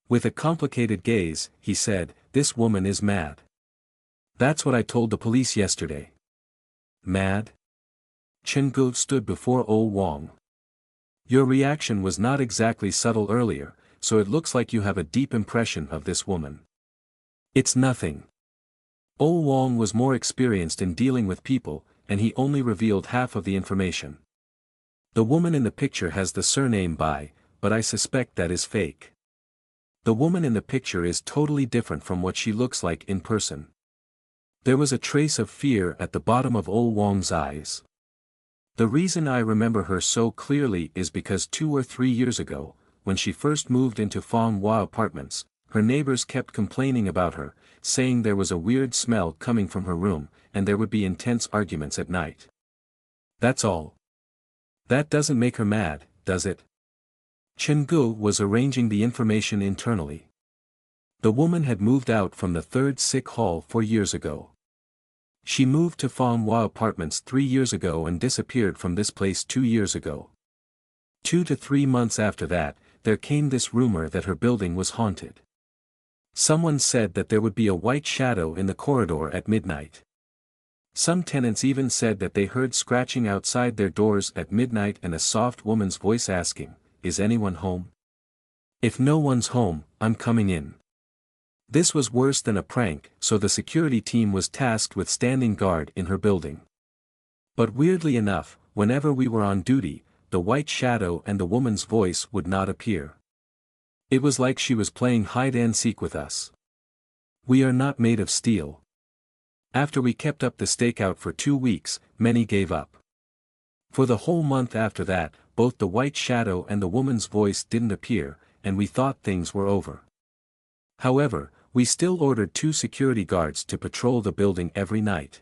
With a complicated gaze, he said, this woman is mad. That's what I told the police yesterday. Mad? Chen-gu stood before Oh Wong. Your reaction was not exactly subtle earlier, so it looks like you have a deep impression of this woman. It's nothing. Oh Wong was more experienced in dealing with people, and he only revealed half of the information. The woman in the picture has the surname Bai, but I suspect that is fake. The woman in the picture is totally different from what she looks like in person. There was a trace of fear at the bottom of Oh Wong's eyes. The reason I remember her so clearly is because 2 or 3 years ago, when she first moved into Fong Hua Apartments, her neighbors kept complaining about her, saying there was a weird smell coming from her room, and there would be intense arguments at night. That's all. That doesn't make her mad, does it? Chen-gu was arranging the information internally. The woman had moved out from the 3rd sick hall 4 years ago. She moved to Fong Hua Apartments 3 years ago and disappeared from this place 2 years ago. 2 to 3 months after that, there came this rumor that her building was haunted. Someone said that there would be a white shadow in the corridor at midnight. Some tenants even said that they heard scratching outside their doors at midnight and a soft woman's voice asking, "Is anyone home? If no one's home, I'm coming in." This was worse than a prank, so the security team was tasked with standing guard in her building. But weirdly enough, whenever we were on duty, the white shadow and the woman's voice would not appear. It was like she was playing hide and seek with us. We are not made of steel. After we kept up the stakeout for 2 weeks, many gave up. For the whole month after that, both the white shadow and the woman's voice didn't appear, and we thought things were over. However, we still ordered 2 security guards to patrol the building every night.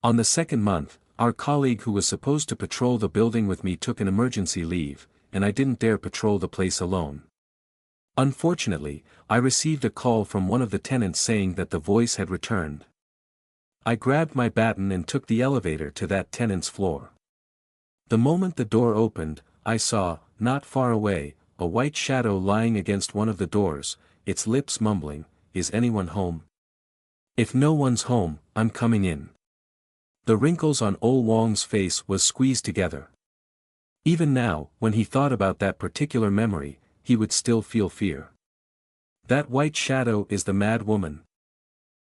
On the second month, our colleague who was supposed to patrol the building with me took an emergency leave, and I didn't dare patrol the place alone. Unfortunately, I received a call from one of the tenants saying that the voice had returned. I grabbed my baton and took the elevator to that tenant's floor. The moment the door opened, I saw, not far away, a white shadow lying against one of the doors, its lips mumbling, "Is anyone home? If no one's home, I'm coming in." The wrinkles on Oh Wong's face was squeezed together. Even now, when he thought about that particular memory, he would still feel fear. That white shadow is the mad woman.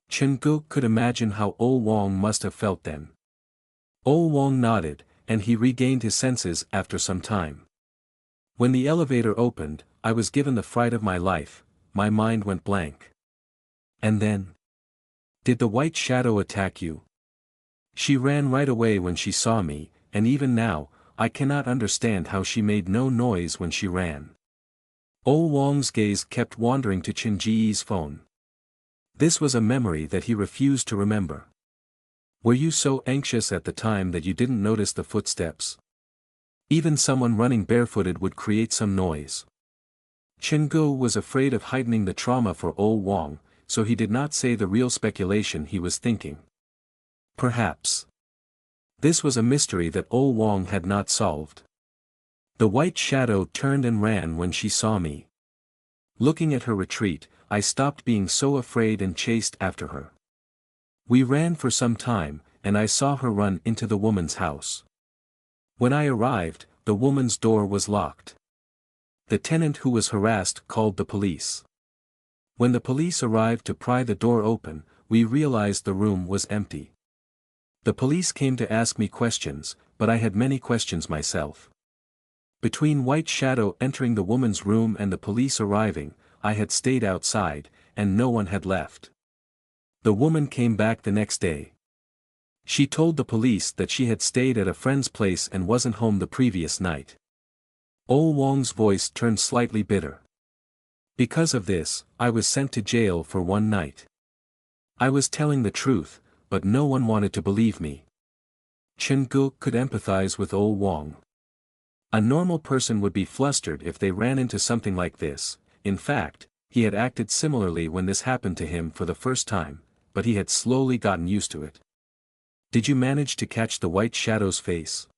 Chen-gu could imagine how Oh Wong must have felt then. Oh Wong nodded, and he regained his senses after some time. When the elevator opened, I was given the fright of my life, my mind went blank. And then? Did the white shadow attack you? She ran right away when she saw me, and even now, I cannot understand how she made no noise when she ran. Oh Wong's gaze kept wandering to Chen Ji's phone. This was a memory that he refused to remember. Were you so anxious at the time that you didn't notice the footsteps? Even someone running barefooted would create some noise. Chen-gu was afraid of heightening the trauma for Oh Wong, so he did not say the real speculation he was thinking. Perhaps this was a mystery that Oh Wong had not solved. The white shadow turned and ran when she saw me. Looking at her retreat, I stopped being so afraid and chased after her. We ran for some time, and I saw her run into the woman's house. When I arrived, the woman's door was locked. The tenant who was harassed called the police. When the police arrived to pry the door open, we realized the room was empty. The police came to ask me questions, but I had many questions myself. Between White Shadow entering the woman's room and the police arriving, I had stayed outside, and no one had left. The woman came back the next day. She told the police that she had stayed at a friend's place and wasn't home the previous night. Oh Wong's voice turned slightly bitter. Because of this, I was sent to jail for 1 night. I was telling the truth, but no one wanted to believe me. Chen-gu could empathize with Oh Wong. A normal person would be flustered if they ran into something like this. In fact, he had acted similarly when this happened to him for the first time, but he had slowly gotten used to it. Did you manage to catch the white shadow's face?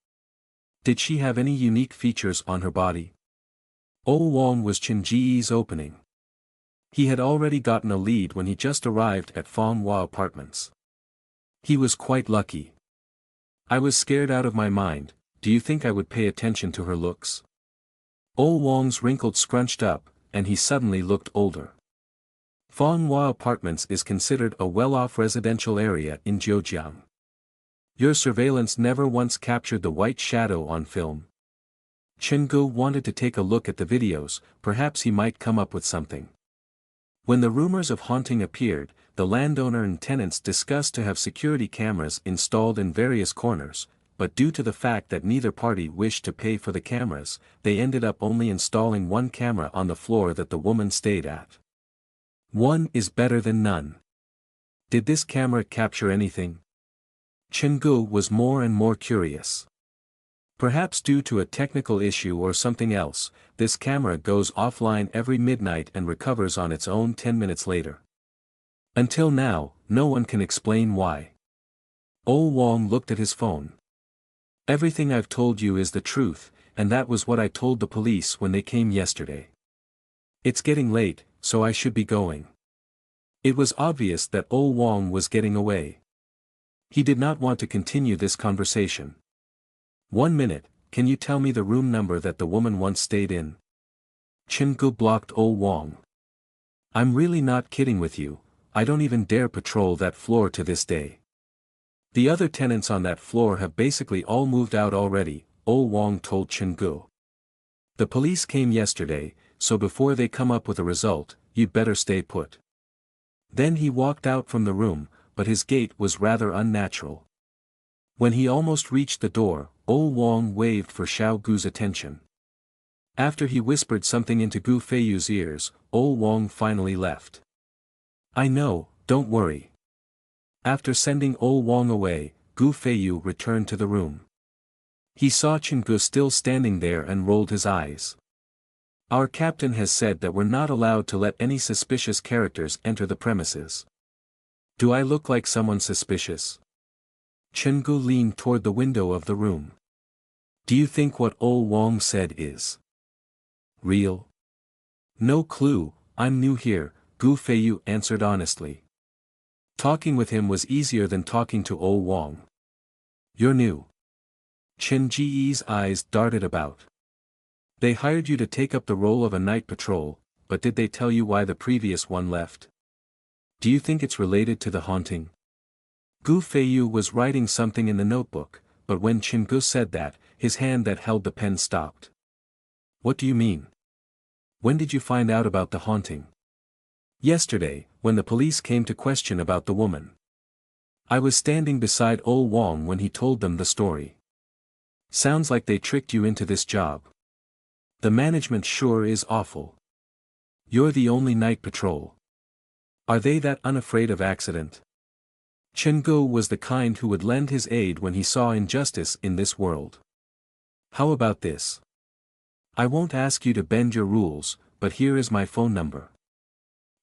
Did she have any unique features on her body? Oh Wong was Chen Ji's opening. He had already gotten a lead when he just arrived at Fanghua Apartments. He was quite lucky. I was scared out of my mind. Do you think I would pay attention to her looks? Oh Wong's wrinkled scrunched up, and he suddenly looked older. Fanghua Apartments is considered a well-off residential area in Zhejiang. Your surveillance never once captured the white shadow on film. Chen-gu wanted to take a look at the videos, perhaps he might come up with something. When the rumors of haunting appeared, the landowner and tenants discussed to have security cameras installed in various corners, but due to the fact that neither party wished to pay for the cameras, they ended up only installing 1 camera on the floor that the woman stayed at. One is better than none. Did this camera capture anything? Chen-gu was more and more curious. Perhaps due to a technical issue or something else, this camera goes offline every midnight and recovers on its own 10 minutes later. Until now, no one can explain why. Oh Wong looked at his phone. Everything I've told you is the truth, and that was what I told the police when they came yesterday. It's getting late, so I should be going. It was obvious that Oh Wong was getting away. He did not want to continue this conversation. 1 minute, can you tell me the room number that the woman once stayed in? Chen-gu blocked Oh Wong. I'm really not kidding with you, I don't even dare patrol that floor to this day. The other tenants on that floor have basically all moved out already, Oh Wong told Chen-gu. The police came yesterday, so before they come up with a result, you'd better stay put. Then he walked out from the room, but his gait was rather unnatural. When he almost reached the door, Oh Wong waved for Xiao Gu's attention. After he whispered something into Gu Feiyu's ears, Oh Wong finally left. I know, don't worry. After sending Oh Wong away, Gu Feiyu returned to the room. He saw Chen Gu still standing there and rolled his eyes. Our captain has said that we're not allowed to let any suspicious characters enter the premises. Do I look like someone suspicious? Chen Gu leaned toward the window of the room. Do you think what Oh Wong said is real? No clue, I'm new here, Gu Feiyu answered honestly. Talking with him was easier than talking to Oh Wong. You're new. Chen Ji's eyes darted about. They hired you to take up the role of a night patrol, but did they tell you why the previous one left? Do you think it's related to the haunting? Gu Feiyu was writing something in the notebook, but when Chen Gu said that, his hand that held the pen stopped. What do you mean? When did you find out about the haunting? Yesterday, when the police came to question about the woman. I was standing beside Oh Wong when he told them the story. Sounds like they tricked you into this job. The management sure is awful. You're the only night patrol. Are they that unafraid of accident? Chen Gu was the kind who would lend his aid when he saw injustice in this world. How about this? I won't ask you to bend your rules, but here is my phone number.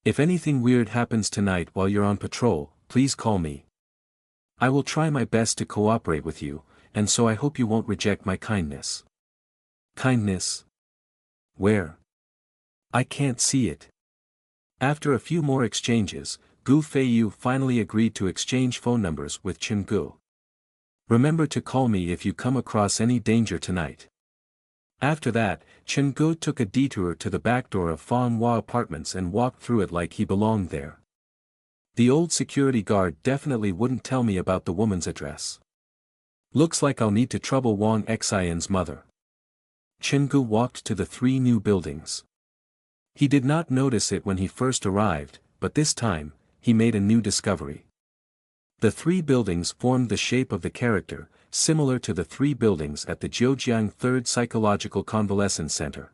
If anything weird happens tonight while you're on patrol, please call me. I will try my best to cooperate with you, and so I hope you won't reject my kindness. Kindness? Where? I can't see it. After a few more exchanges, Gu Feiyu finally agreed to exchange phone numbers with Chen Gu. Remember to call me if you come across any danger tonight. After that, Chen Gu took a detour to the back door of Fan Hua Apartments and walked through it like he belonged there. The old security guard definitely wouldn't tell me about the woman's address. Looks like I'll need to trouble Wang Xian's mother. Chen Gu walked to the 3 new buildings. He did not notice it when he first arrived, but this time, he made a new discovery. The 3 buildings formed the shape of the character, similar to the 3 buildings at the Zhejiang 3rd Psychological Convalescence Center.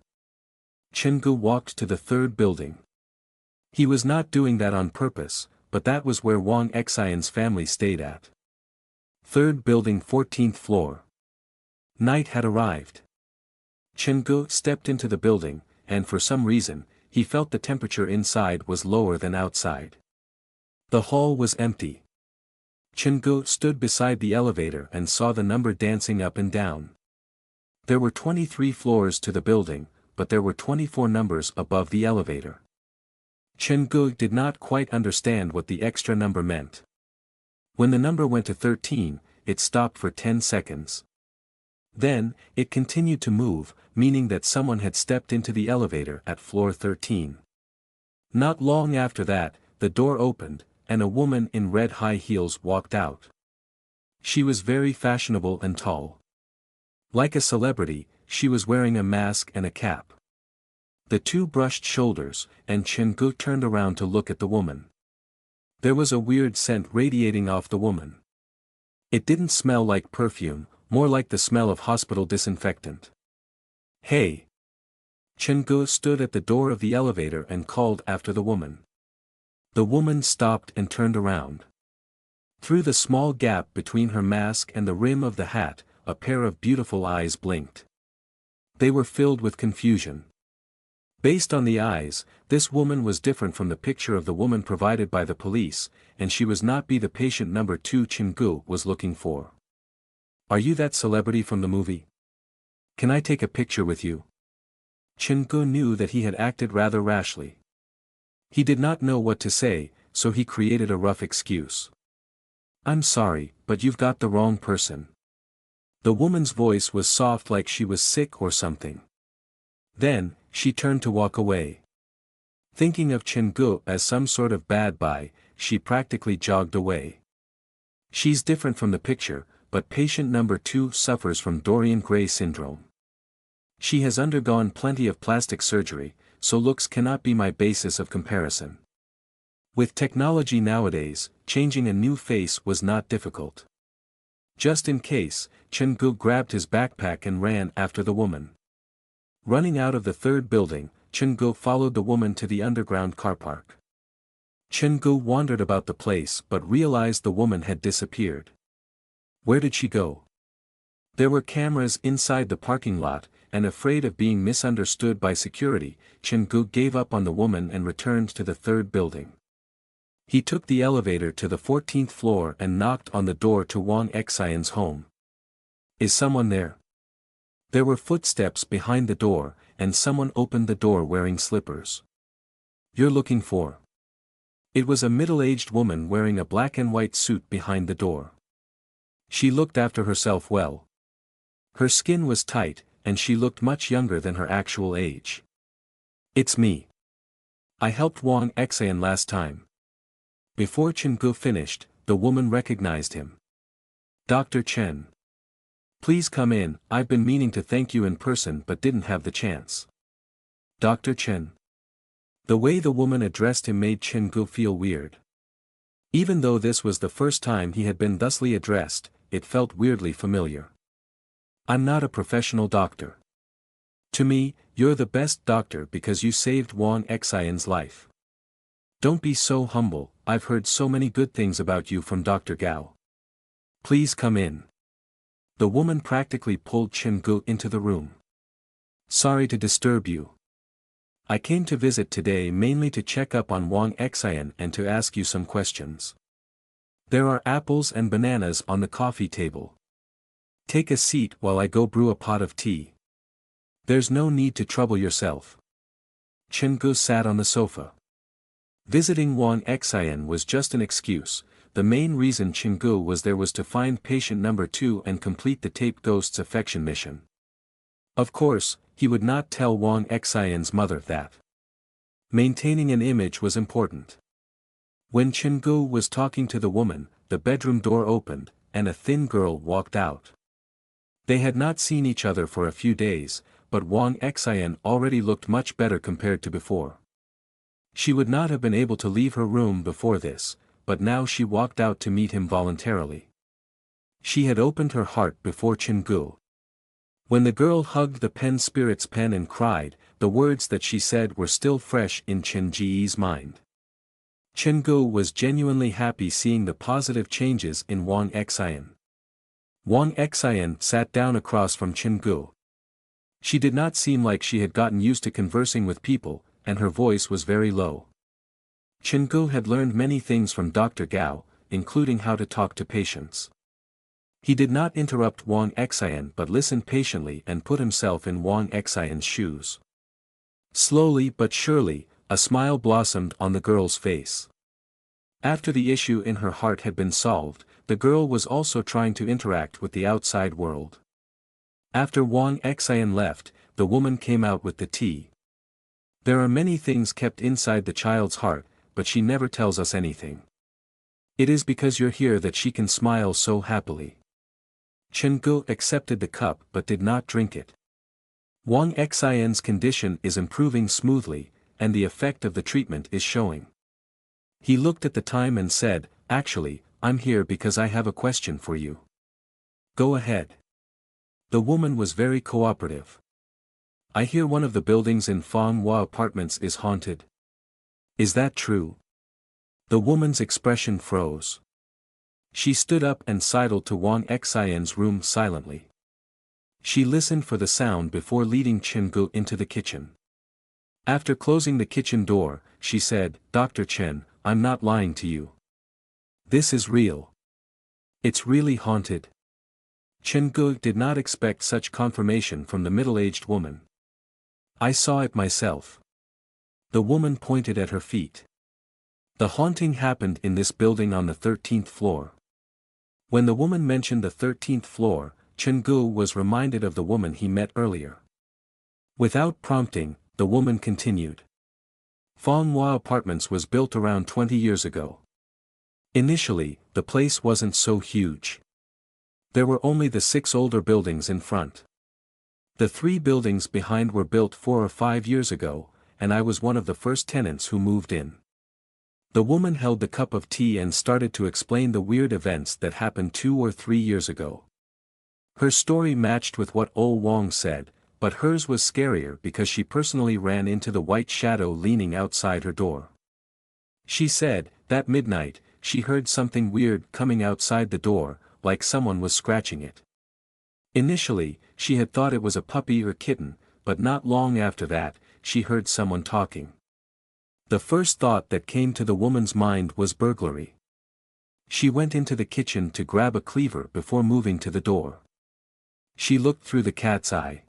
Chen Gu walked to the 3rd building. He was not doing that on purpose, but that was where Wang Xian's family stayed at. 3rd building 14th floor. Night had arrived. Chen Gu stepped into the building, and for some reason, he felt the temperature inside was lower than outside. The hall was empty. Chen Gu stood beside the elevator and saw the number dancing up and down. There were 23 floors to the building, but there were 24 numbers above the elevator. Chen Gu did not quite understand what the extra number meant. When the number went to 13, it stopped for 10 seconds. Then, it continued to move, meaning that someone had stepped into the elevator at floor 13. Not long after that, the door opened, and a woman in red high heels walked out. She was very fashionable and tall. Like a celebrity, she was wearing a mask and a cap. The 2 brushed shoulders, and Chen Gu turned around to look at the woman. There was a weird scent radiating off the woman. It didn't smell like perfume, more like the smell of hospital disinfectant. Hey! Chen Gu stood at the door of the elevator and called after the woman. The woman stopped and turned around. Through the small gap between her mask and the rim of the hat, a pair of beautiful eyes blinked. They were filled with confusion. Based on the eyes, this woman was different from the picture of the woman provided by the police, and she was not the patient number 2 Chen Gu was looking for. Are you that celebrity from the movie? Can I take a picture with you? Chen Gu knew that he had acted rather rashly. He did not know what to say, so he created a rough excuse. I'm sorry, but you've got the wrong person. The woman's voice was soft like she was sick or something. Then, she turned to walk away. Thinking of Chen Gu as some sort of bad guy, she practically jogged away. She's different from the picture, but patient number 2 suffers from Dorian Gray syndrome. She has undergone plenty of plastic surgery, so looks cannot be my basis of comparison. With technology nowadays, changing a new face was not difficult. Just in case, Chen-gu grabbed his backpack and ran after the woman. Running out of the third building, Chen-gu followed the woman to the underground car park. Chen-gu wandered about the place but realized the woman had disappeared. Where did she go? There were cameras inside the parking lot, and afraid of being misunderstood by security, Chen-gu gave up on the woman and returned to the third building. He took the elevator to the 14th floor and knocked on the door to Wang Xian's home. Is someone there? There were footsteps behind the door, and someone opened the door wearing slippers. You're looking for? It was a middle-aged woman wearing a black and white suit behind the door. She looked after herself well. Her skin was tight, and she looked much younger than her actual age. It's me. I helped Wang Xian last time. Before Chen-gu finished, the woman recognized him. Dr. Chen. Please come in, I've been meaning to thank you in person but didn't have the chance. Dr. Chen. The way the woman addressed him made Chen-gu feel weird. Even though this was the first time he had been thusly addressed, it felt weirdly familiar. I'm not a professional doctor. To me, you're the best doctor because you saved Wang Xian's life. Don't be so humble, I've heard so many good things about you from Dr. Gao. Please come in. The woman practically pulled Chen-gu into the room. Sorry to disturb you. I came to visit today mainly to check up on Wang Xian and to ask you some questions. There are apples and bananas on the coffee table. Take a seat while I go brew a pot of tea. There's no need to trouble yourself. Chen-gu sat on the sofa. Visiting Wang Xian was just an excuse. The main reason Chen-gu was there was to find patient number 2 and complete the Tape Ghost's affection mission. Of course, he would not tell Wang Xian's mother that. Maintaining an image was important. When Chen-gu was talking to the woman, the bedroom door opened, and a thin girl walked out. They had not seen each other for a few days, but Wang Xian already looked much better compared to before. She would not have been able to leave her room before this, but now she walked out to meet him voluntarily. She had opened her heart before Chen-gu. When the girl hugged the pen spirit's pen and cried, the words that she said were still fresh in Chen-ji's mind. Chen-gu was genuinely happy seeing the positive changes in Wang Xian. Wang Xian sat down across from Chen-gu. She did not seem like she had gotten used to conversing with people, and her voice was very low. Chen-gu had learned many things from Dr. Gao, including how to talk to patients. He did not interrupt Wang Xian but listened patiently and put himself in Wang Xian's shoes. Slowly but surely, a smile blossomed on the girl's face. After the issue in her heart had been solved, the girl was also trying to interact with the outside world. After Wang Xian left, the woman came out with the tea. There are many things kept inside the child's heart, but she never tells us anything. It is because you're here that she can smile so happily. Chen-gu accepted the cup but did not drink it. Wang Xian's condition is improving smoothly, and the effect of the treatment is showing. He looked at the time and said, "Actually, I'm here because I have a question for you." Go ahead. The woman was very cooperative. I hear one of the buildings in Fanghua Apartments is haunted. Is that true? The woman's expression froze. She stood up and sidled to Wang Xian's room silently. She listened for the sound before leading Chen-gu into the kitchen. After closing the kitchen door, she said, "Dr. Chen, I'm not lying to you. This is real. It's really haunted." Chen-gu did not expect such confirmation from the middle-aged woman. I saw it myself. The woman pointed at her feet. The haunting happened in this building on the 13th floor. When the woman mentioned the 13th floor, Chen-gu was reminded of the woman he met earlier. Without prompting, the woman continued. Fanghua Apartments was built around 20 years ago. Initially, the place wasn't so huge. There were only the 6 older buildings in front. The 3 buildings behind were built 4 or 5 years ago, and I was one of the first tenants who moved in. The woman held the cup of tea and started to explain the weird events that happened 2 or 3 years ago. Her story matched with what Oh Wong said, but hers was scarier because she personally ran into the white shadow leaning outside her door. She said, that midnight, she heard something weird coming outside the door, like someone was scratching it. Initially, she had thought it was a puppy or kitten, but not long after that, she heard someone talking. The first thought that came to the woman's mind was burglary. She went into the kitchen to grab a cleaver before moving to the door. She looked through the cat's eye.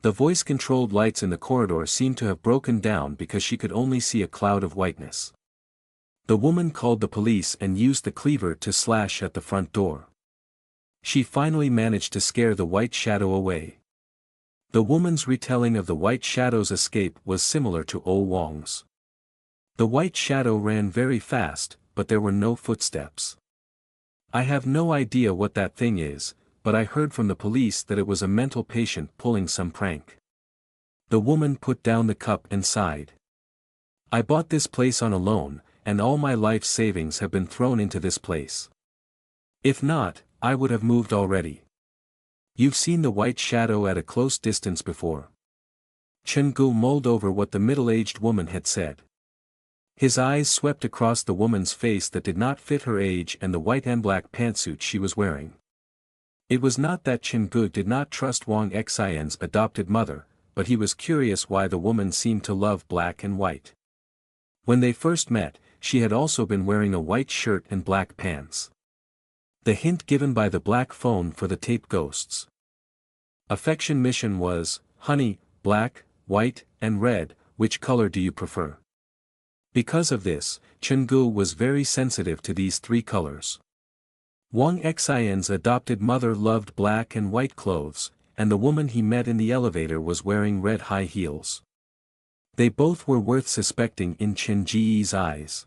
The voice-controlled lights in the corridor seemed to have broken down because she could only see a cloud of whiteness. The woman called the police and used the cleaver to slash at the front door. She finally managed to scare the white shadow away. The woman's retelling of the white shadow's escape was similar to Oh Wong's. The white shadow ran very fast, but there were no footsteps. I have no idea what that thing is, but I heard from the police that it was a mental patient pulling some prank. The woman put down the cup and sighed. I bought this place on a loan, and all my life savings have been thrown into this place. If not, I would have moved already. You've seen the white shadow at a close distance before. Chen-gu mulled over what the middle-aged woman had said. His eyes swept across the woman's face that did not fit her age and the white and black pantsuit she was wearing. It was not that Chen-gu did not trust Wang Xian's adopted mother, but he was curious why the woman seemed to love black and white. When they first met, she had also been wearing a white shirt and black pants. The hint given by the black phone for the tape ghosts. Affection mission was, honey, black, white, and red, which color do you prefer? Because of this, Chen-gu was very sensitive to these three colors. Wang Xian's adopted mother loved black and white clothes, and the woman he met in the elevator was wearing red high heels. They both were worth suspecting in Chen Ji's eyes.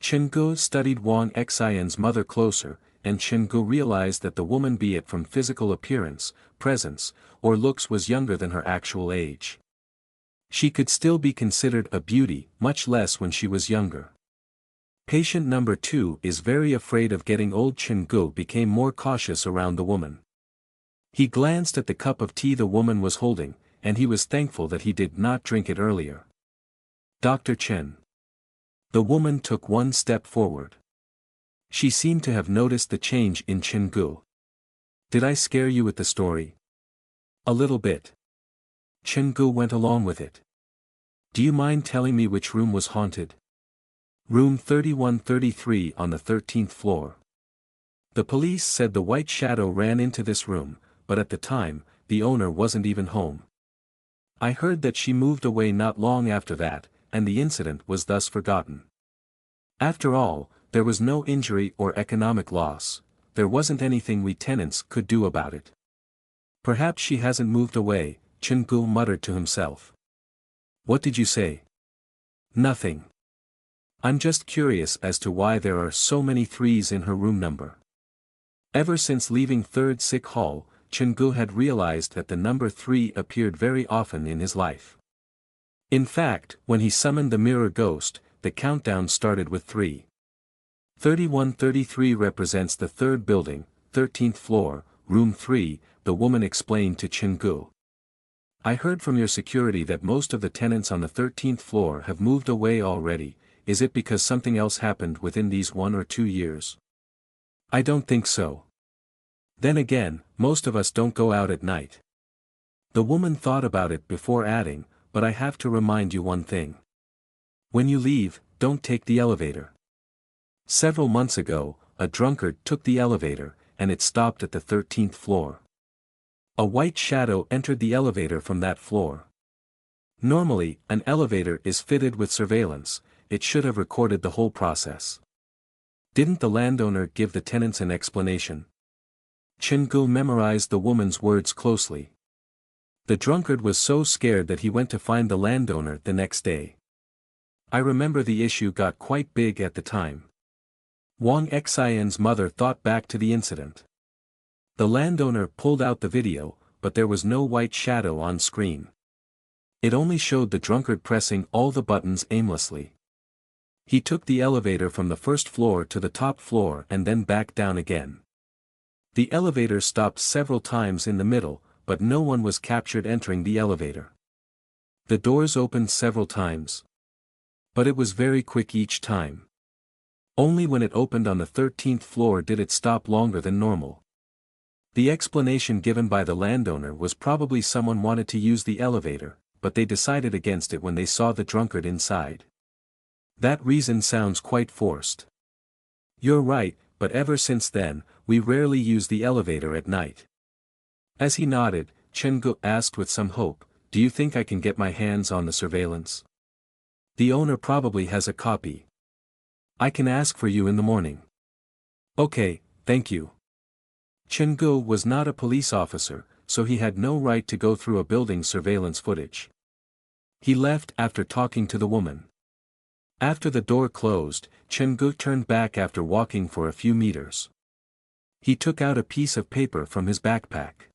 Chen-gu studied Wang Xian's mother closer, and Chen-gu realized that the woman, be it from physical appearance, presence, or looks, was younger than her actual age. She could still be considered a beauty, much less when she was younger. Patient number 2 is very afraid of getting old. Chen-gu became more cautious around the woman. He glanced at the cup of tea the woman was holding, and he was thankful that he did not drink it earlier. Dr. Chen. The woman took one step forward. She seemed to have noticed the change in Chen-gu. Did I scare you with the story? A little bit. Chen-gu went along with it. Do you mind telling me which room was haunted? Room 3133 on the 13th floor. The police said the white shadow ran into this room, but at the time, the owner wasn't even home. I heard that she moved away not long after that, and the incident was thus forgotten. After all, there was no injury or economic loss, there wasn't anything we tenants could do about it. Perhaps she hasn't moved away, Chen-gu muttered to himself. What did you say? Nothing. I'm just curious as to why there are so many threes in her room number. Ever since leaving 3rd Sick Hall, Chen-gu had realized that the number 3 appeared very often in his life. In fact, when he summoned the mirror ghost, the countdown started with 3. 3133 represents the 3rd building, 13th floor, room 3, the woman explained to Chen-gu. I heard from your security that most of the tenants on the 13th floor have moved away already. Is it because something else happened within these 1 or 2 years? I don't think so. Then again, most of us don't go out at night. The woman thought about it before adding, but I have to remind you one thing. When you leave, don't take the elevator. Several months ago, a drunkard took the elevator, and it stopped at the 13th floor. A white shadow entered the elevator from that floor. Normally, an elevator is fitted with surveillance, it should have recorded the whole process. Didn't the landowner give the tenants an explanation? Chen-gu memorized the woman's words closely. The drunkard was so scared that he went to find the landowner the next day. I remember the issue got quite big at the time. Wang Xian's mother thought back to the incident. The landowner pulled out the video, but there was no white shadow on screen. It only showed the drunkard pressing all the buttons aimlessly. He took the elevator from the first floor to the top floor and then back down again. The elevator stopped several times in the middle, but no one was captured entering the elevator. The doors opened several times. But it was very quick each time. Only when it opened on the 13th floor did it stop longer than normal. The explanation given by the landowner was probably someone wanted to use the elevator, but they decided against it when they saw the drunkard inside. That reason sounds quite forced. You're right, but ever since then, we rarely use the elevator at night. As he nodded, Chen-gu asked with some hope, do you think I can get my hands on the surveillance? The owner probably has a copy. I can ask for you in the morning. Okay, thank you. Chen-gu was not a police officer, so he had no right to go through a building's surveillance footage. He left after talking to the woman. After the door closed, Chen-gu turned back after walking for a few meters. He took out a piece of paper from his backpack.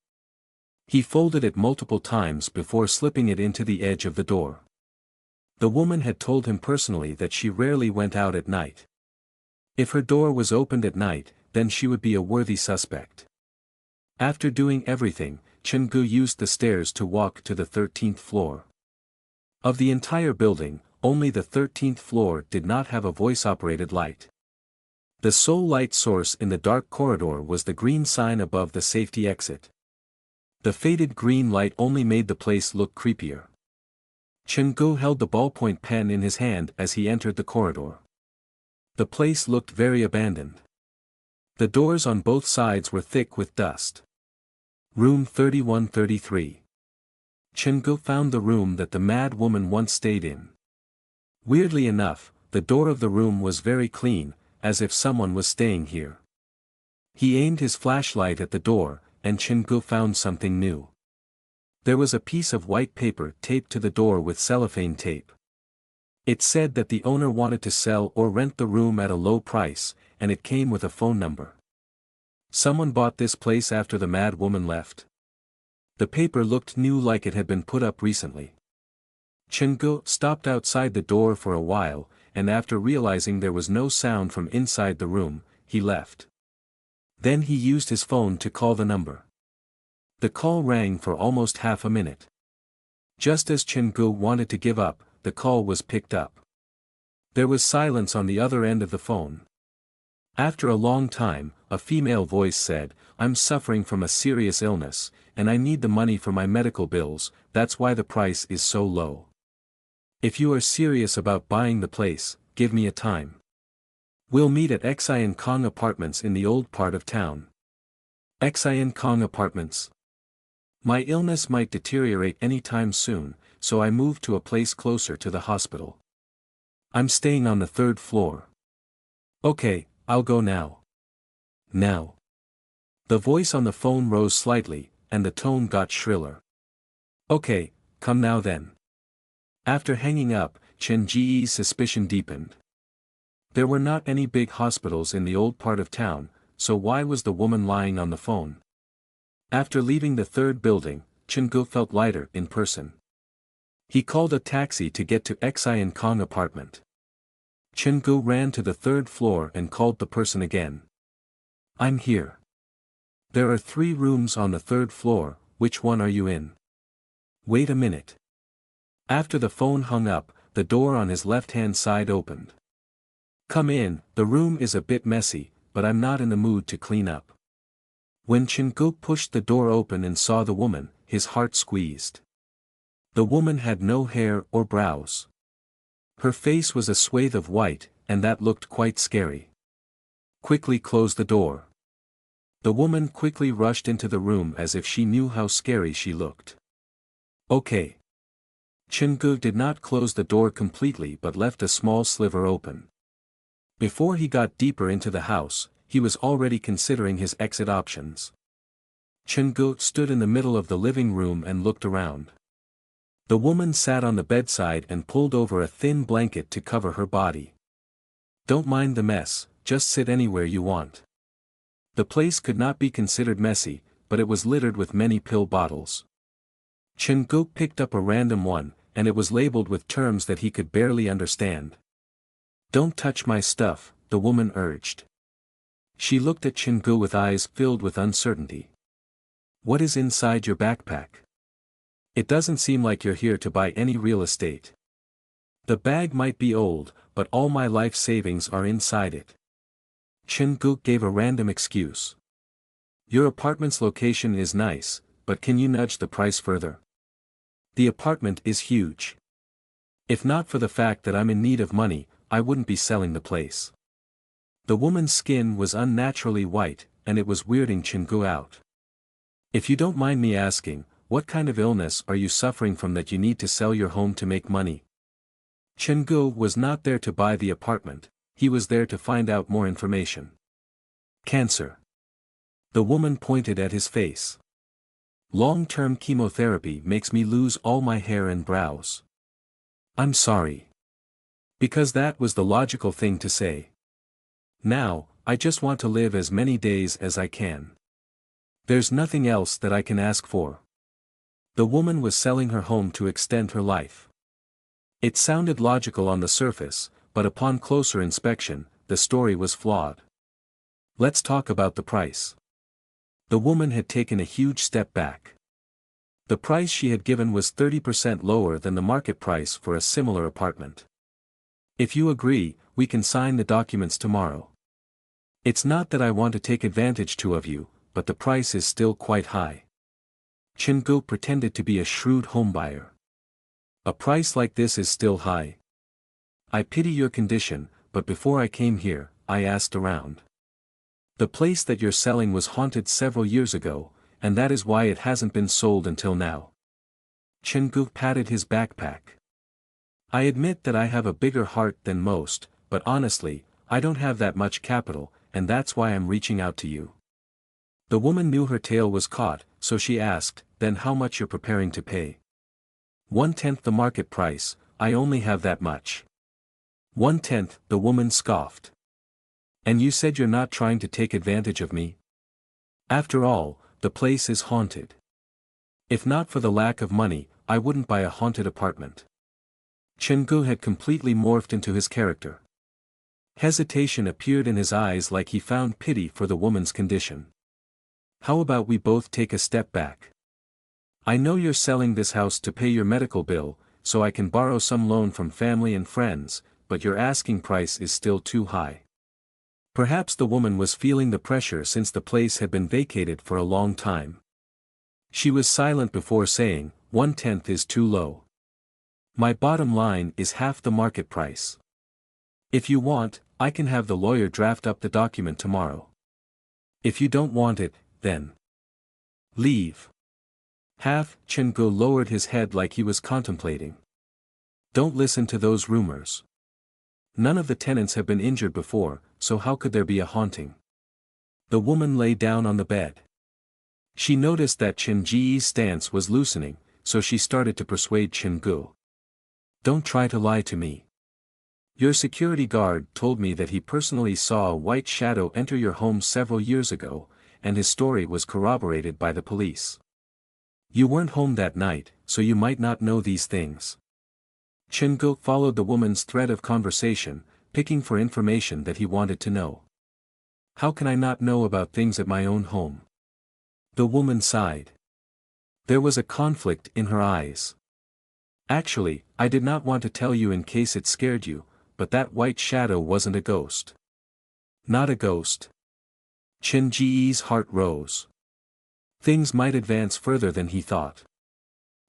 He folded it multiple times before slipping it into the edge of the door. The woman had told him personally that she rarely went out at night. If her door was opened at night, then she would be a worthy suspect. After doing everything, Chen-gu used the stairs to walk to the 13th floor. Of the entire building, only the 13th floor did not have a voice-operated light. The sole light source in the dark corridor was the green sign above the safety exit. The faded green light only made the place look creepier. Chen-gu held the ballpoint pen in his hand as he entered the corridor. The place looked very abandoned. The doors on both sides were thick with dust. Room 3133. Chen-gu found the room that the mad woman once stayed in. Weirdly enough, the door of the room was very clean, as if someone was staying here. He aimed his flashlight at the door, and Chen-gu found something new. There was a piece of white paper taped to the door with cellophane tape. It said that the owner wanted to sell or rent the room at a low price, and it came with a phone number. Someone bought this place after the mad woman left. The paper looked new, like it had been put up recently. Chen-gu stopped outside the door for a while, and after realizing there was no sound from inside the room, he left. Then he used his phone to call the number. The call rang for almost half a minute. Just as Chen-gu wanted to give up, the call was picked up. There was silence on the other end of the phone. After a long time, a female voice said, "I'm suffering from a serious illness, and I need the money for my medical bills, that's why the price is so low. If you are serious about buying the place, give me a time. We'll meet at Xian Kong Apartments in the old part of town." Xian Kong Apartments. My illness might deteriorate any time soon, so I moved to a place closer to the hospital. I'm staying on the 3rd floor. Okay, I'll go now. Now. The voice on the phone rose slightly, and the tone got shriller. Okay, come now then. After hanging up, Chen Ji's suspicion deepened. There were not any big hospitals in the old part of town, so why was the woman lying on the phone? After leaving the 3rd building, Chen-gu felt lighter in person. He called a taxi to get to Xian Kong apartment. Chen-gu ran to the 3rd floor and called the person again. I'm here. There are 3 rooms on the 3rd floor, which one are you in? Wait a minute. After the phone hung up, the door on his left-hand side opened. Come in, the room is a bit messy, but I'm not in the mood to clean up. When Chen-gu pushed the door open and saw the woman, his heart squeezed. The woman had no hair or brows. Her face was a swathe of white, and that looked quite scary. Quickly close the door. The woman quickly rushed into the room as if she knew how scary she looked. Okay. Chen-gu did not close the door completely but left a small sliver open. Before he got deeper into the house, he was already considering his exit options. Chen-gu stood in the middle of the living room and looked around. The woman sat on the bedside and pulled over a thin blanket to cover her body. Don't mind the mess, just sit anywhere you want. The place could not be considered messy, but it was littered with many pill bottles. Chen-gu picked up a random one, and it was labeled with terms that he could barely understand. Don't touch my stuff, the woman urged. She looked at Chingu with eyes filled with uncertainty. What is inside your backpack? It doesn't seem like you're here to buy any real estate. The bag might be old, but all my life savings are inside it. Chingu gave a random excuse. Your apartment's location is nice, but can you nudge the price further? The apartment is huge. If not for the fact that I'm in need of money, I wouldn't be selling the place. The woman's skin was unnaturally white, and it was weirding Chingu out. If you don't mind me asking, what kind of illness are you suffering from that you need to sell your home to make money? Chingu was not there to buy the apartment, he was there to find out more information. Cancer. The woman pointed at his face. Long-term chemotherapy makes me lose all my hair and brows. I'm sorry. Because that was the logical thing to say. Now, I just want to live as many days as I can. There's nothing else that I can ask for. The woman was selling her home to extend her life. It sounded logical on the surface, but upon closer inspection, the story was flawed. Let's talk about the price. The woman had taken a huge step back. The price she had given was 30% lower than the market price for a similar apartment. If you agree, we can sign the documents tomorrow. It's not that I want to take advantage of you, but the price is still quite high. Chingu pretended to be a shrewd homebuyer. A price like this is still high. I pity your condition, but before I came here, I asked around. The place that you're selling was haunted several years ago, and that is why it hasn't been sold until now. Chingu patted his backpack. I admit that I have a bigger heart than most, but honestly, I don't have that much capital, and that's why I'm reaching out to you. The woman knew her tail was caught, so she asked, then how much you're preparing to pay? 1/10 the market price, I only have that much. 1/10, the woman scoffed. And you said you're not trying to take advantage of me? After all, the place is haunted. If not for the lack of money, I wouldn't buy a haunted apartment. Chingu had completely morphed into his character. Hesitation appeared in his eyes like he found pity for the woman's condition. How about we both take a step back? I know you're selling this house to pay your medical bill, so I can borrow some loan from family and friends, but your asking price is still too high. Perhaps the woman was feeling the pressure since the place had been vacated for a long time. She was silent before saying, 1/10 is too low. My bottom line is half the market price. If you want, I can have the lawyer draft up the document tomorrow. If you don't want it, then leave. Half, Chingu lowered his head like he was contemplating. Don't listen to those rumors. None of the tenants have been injured before, so how could there be a haunting? The woman lay down on the bed. She noticed that Chinji's stance was loosening, so she started to persuade Chingu. Don't try to lie to me. Your security guard told me that he personally saw a white shadow enter your home several years ago, and his story was corroborated by the police. You weren't home that night, so you might not know these things. Chingu followed the woman's thread of conversation, picking for information that he wanted to know. How can I not know about things at my own home? The woman sighed. There was a conflict in her eyes. Actually, I did not want to tell you in case it scared you, but that white shadow wasn't a ghost. Not a ghost. Chinji's heart rose. Things might advance further than he thought.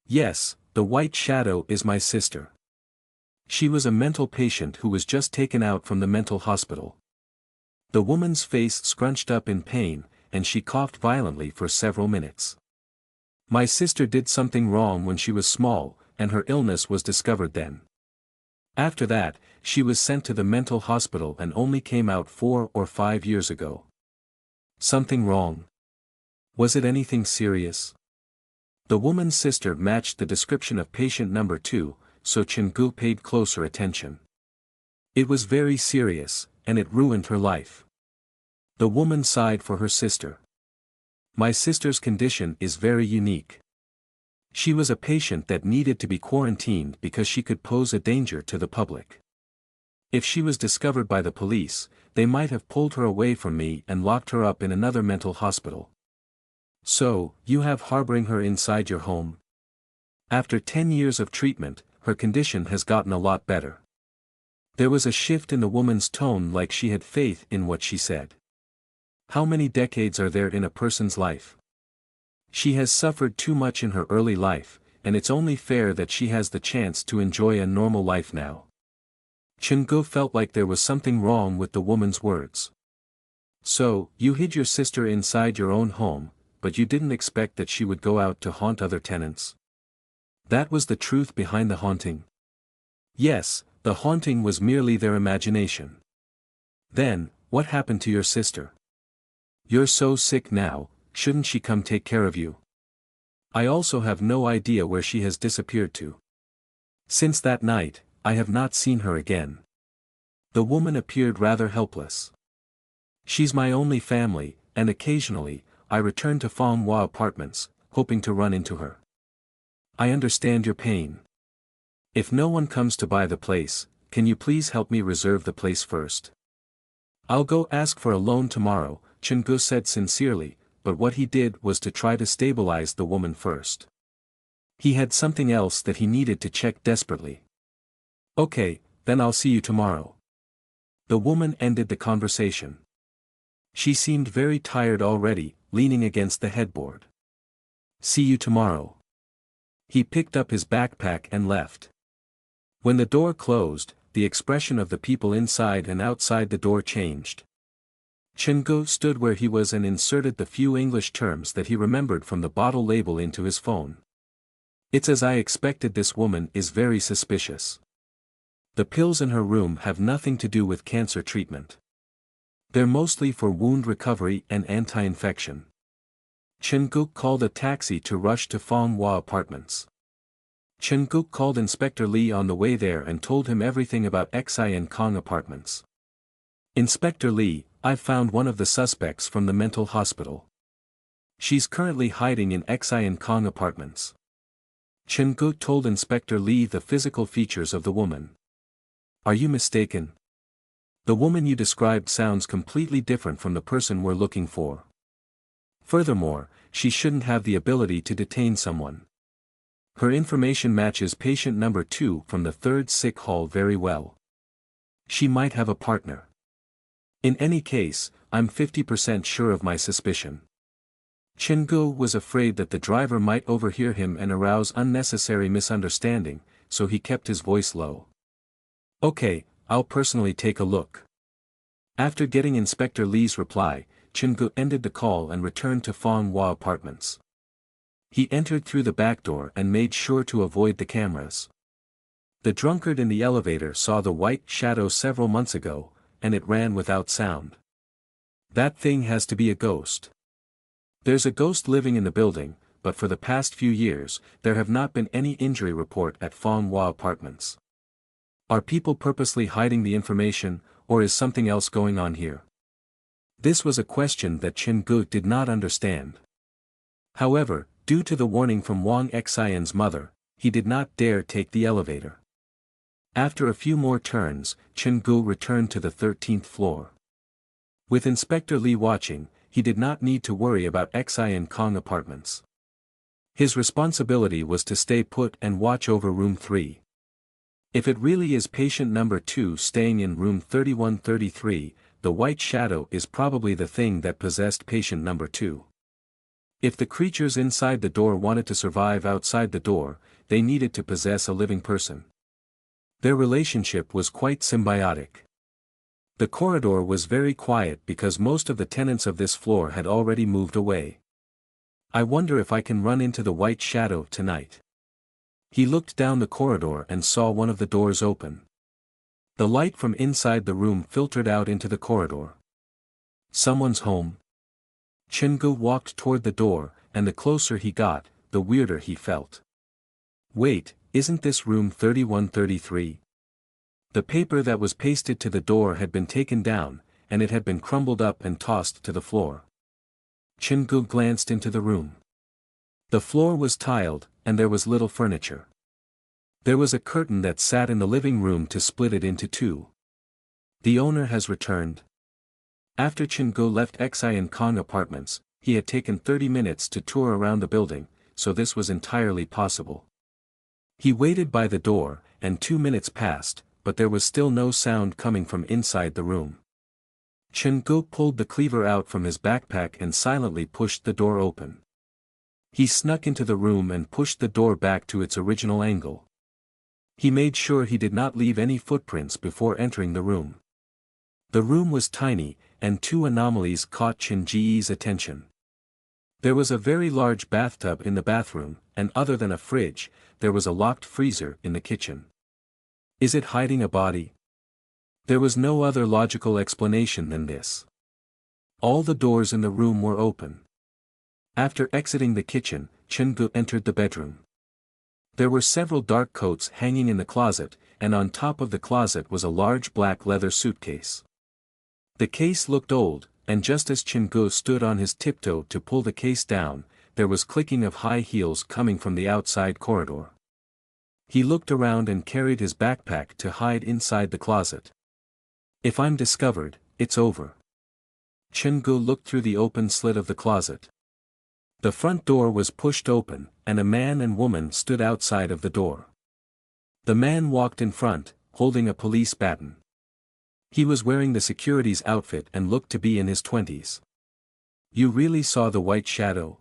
Yes, the white shadow is my sister. She was a mental patient who was just taken out from the mental hospital. The woman's face scrunched up in pain, and she coughed violently for several minutes. My sister did something wrong when she was small, and her illness was discovered then. After that, she was sent to the mental hospital and only came out 4 or 5 years ago. Something wrong? Was it anything serious? The woman's sister matched the description of patient number 2, so Chingu paid closer attention. It was very serious, and it ruined her life. The woman sighed for her sister. My sister's condition is very unique. She was a patient that needed to be quarantined because she could pose a danger to the public. If she was discovered by the police, they might have pulled her away from me and locked her up in another mental hospital. So, you have harboring her inside your home? After 10 years of treatment, her condition has gotten a lot better. There was a shift in the woman's tone, like she had faith in what she said. How many decades are there in a person's life? She has suffered too much in her early life, and it's only fair that she has the chance to enjoy a normal life now. Chungu felt like there was something wrong with the woman's words. So, you hid your sister inside your own home, but you didn't expect that she would go out to haunt other tenants? That was the truth behind the haunting? Yes, the haunting was merely their imagination. Then, what happened to your sister? You're so sick now, shouldn't she come take care of you? I also have no idea where she has disappeared to. Since that night, I have not seen her again. The woman appeared rather helpless. She's my only family, and occasionally, I return to Fanghua Apartments, hoping to run into her. I understand your pain. If no one comes to buy the place, can you please help me reserve the place first? I'll go ask for a loan tomorrow, Chungu said sincerely, but what he did was to try to stabilize the woman first. He had something else that he needed to check desperately. Okay, then I'll see you tomorrow. The woman ended the conversation. She seemed very tired already, leaning against the headboard. See you tomorrow. He picked up his backpack and left. When the door closed, the expression of the people inside and outside the door changed. Chungu stood where he was and inserted the few English terms that he remembered from the bottle label into his phone. It's as I expected, this woman is very suspicious. The pills in her room have nothing to do with cancer treatment. They're mostly for wound recovery and anti-infection. Chungu called a taxi to rush to Fanghua Apartments. Chungu called Inspector Lee on the way there and told him everything about Xian Kong Apartments. Inspector Lee, I've found one of the suspects from the mental hospital. She's currently hiding in Xian Kong Apartments. Chungu told Inspector Lee the physical features of the woman. Are you mistaken? The woman you described sounds completely different from the person we're looking for. Furthermore, she shouldn't have the ability to detain someone. Her information matches patient number 2 from the 3rd sick hall very well. She might have a partner. In any case, I'm 50% sure of my suspicion. Chungu was afraid that the driver might overhear him and arouse unnecessary misunderstanding, so he kept his voice low. Okay, I'll personally take a look. After getting Inspector Lee's reply, Chungu ended the call and returned to Fanghua Apartments. He entered through the back door and made sure to avoid the cameras. The drunkard in the elevator saw the white shadow several months ago, and it ran without sound. That thing has to be a ghost. There's a ghost living in the building, but for the past few years, there have not been any injury report at Fanghua Apartments. Are people purposely hiding the information, or is something else going on here? This was a question that Chungu did not understand. However, due to the warning from Wang Xian's mother, he did not dare take the elevator. After a few more turns, Chungu returned to the 13th floor. With Inspector Lee watching, he did not need to worry about Xian Kong Apartments. His responsibility was to stay put and watch over room 3. If it really is patient number 2 staying in room 3133, the white shadow is probably the thing that possessed patient number 2. If the creatures inside the door wanted to survive outside the door, they needed to possess a living person. Their relationship was quite symbiotic. The corridor was very quiet because most of the tenants of this floor had already moved away. I wonder if I can run into the white shadow tonight. He looked down the corridor and saw one of the doors open. The light from inside the room filtered out into the corridor. Someone's home. Chungu walked toward the door, and the closer he got, the weirder he felt. Wait, isn't this room 3133? The paper that was pasted to the door had been taken down, and it had been crumbled up and tossed to the floor. Chungu glanced into the room. The floor was tiled, and there was little furniture. There was a curtain that sat in the living room to split it into two. The owner has returned. After Chen-go left Xi and Kong apartments, he had taken 30 minutes to tour around the building, so this was entirely possible. He waited by the door, and 2 minutes passed, but there was still no sound coming from inside the room. Chen-go pulled the cleaver out from his backpack and silently pushed the door open. He snuck into the room and pushed the door back to its original angle. He made sure he did not leave any footprints before entering the room. The room was tiny, and two anomalies caught Chen-ji's attention. There was a very large bathtub in the bathroom, and other than a fridge, there was a locked freezer in the kitchen. Is it hiding a body? There was no other logical explanation than this. All the doors in the room were open. After exiting the kitchen, Chen-go entered the bedroom. There were several dark coats hanging in the closet, and on top of the closet was a large black leather suitcase. The case looked old, and just as Chen-go stood on his tiptoe to pull the case down, there was clicking of high heels coming from the outside corridor. He looked around and carried his backpack to hide inside the closet. If I'm discovered, it's over. Chen-go looked through the open slit of the closet. The front door was pushed open, and a man and woman stood outside of the door. The man walked in front, holding a police baton. He was wearing the security's outfit and looked to be in his 20s. You really saw the white shadow?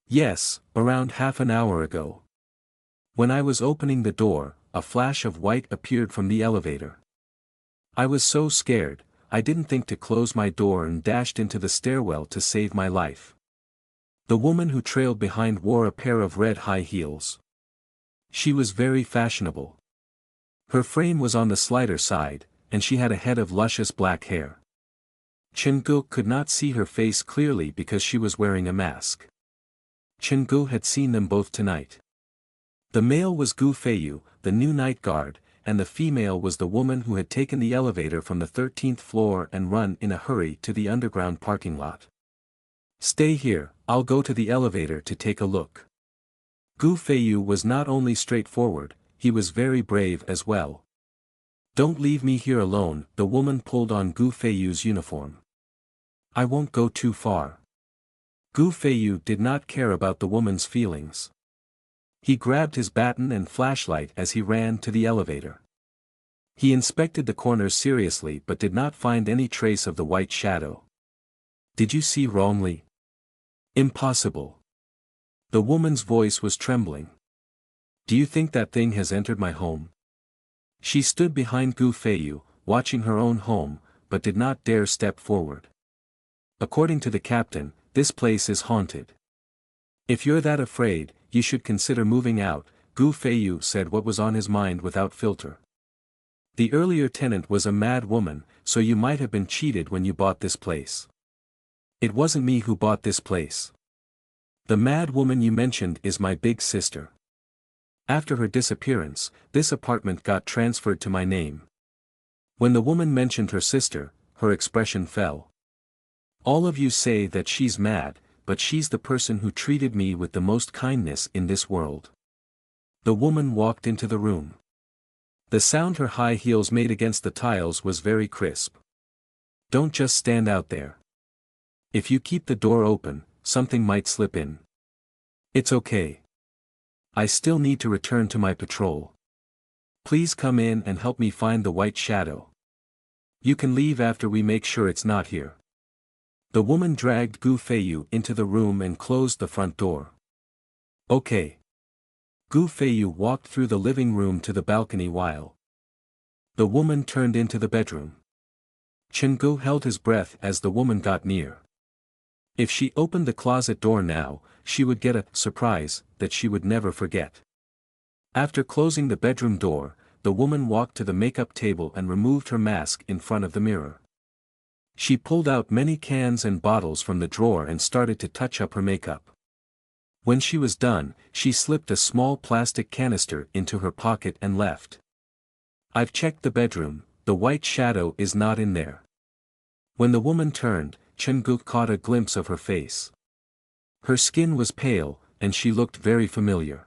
Yes, around half an hour ago. When I was opening the door, a flash of white appeared from the elevator. I was so scared, I didn't think to close my door and dashed into the stairwell to save my life. The woman who trailed behind wore a pair of red high heels. She was very fashionable. Her frame was on the slighter side, and she had a head of luscious black hair. Chen-go could not see her face clearly because she was wearing a mask. Chen-go had seen them both tonight. The male was Gu Feiyu, the new night guard, and the female was the woman who had taken the elevator from the 13th floor and run in a hurry to the underground parking lot. Stay here, I'll go to the elevator to take a look. Gu Feiyu was not only straightforward, he was very brave as well. Don't leave me here alone, the woman pulled on Gu Feiyu's uniform. I won't go too far. Gu Feiyu did not care about the woman's feelings. He grabbed his baton and flashlight as he ran to the elevator. He inspected the corners seriously but did not find any trace of the white shadow. Did you see wrongly? Impossible. The woman's voice was trembling. Do you think that thing has entered my home? She stood behind Gu Feiyu, watching her own home, but did not dare step forward. According to the captain, this place is haunted. If you're that afraid, you should consider moving out, Gu Feiyu said what was on his mind without filter. The earlier tenant was a mad woman, so you might have been cheated when you bought this place. It wasn't me who bought this place. The mad woman you mentioned is my big sister. After her disappearance, this apartment got transferred to my name. When the woman mentioned her sister, her expression fell. All of you say that she's mad, but she's the person who treated me with the most kindness in this world. The woman walked into the room. The sound her high heels made against the tiles was very crisp. Don't just stand out there. If you keep the door open, something might slip in. It's okay. I still need to return to my patrol. Please come in and help me find the white shadow. You can leave after we make sure it's not here. The woman dragged Gu Feiyu into the room and closed the front door. Okay. Gu Feiyu walked through the living room to the balcony while the woman turned into the bedroom. Chen-go held his breath as the woman got near. If she opened the closet door now, she would get a surprise that she would never forget. After closing the bedroom door, the woman walked to the makeup table and removed her mask in front of the mirror. She pulled out many cans and bottles from the drawer and started to touch up her makeup. When she was done, she slipped a small plastic canister into her pocket and left. I've checked the bedroom, the white shadow is not in there. When the woman turned, Chen-go caught a glimpse of her face. Her skin was pale, and she looked very familiar.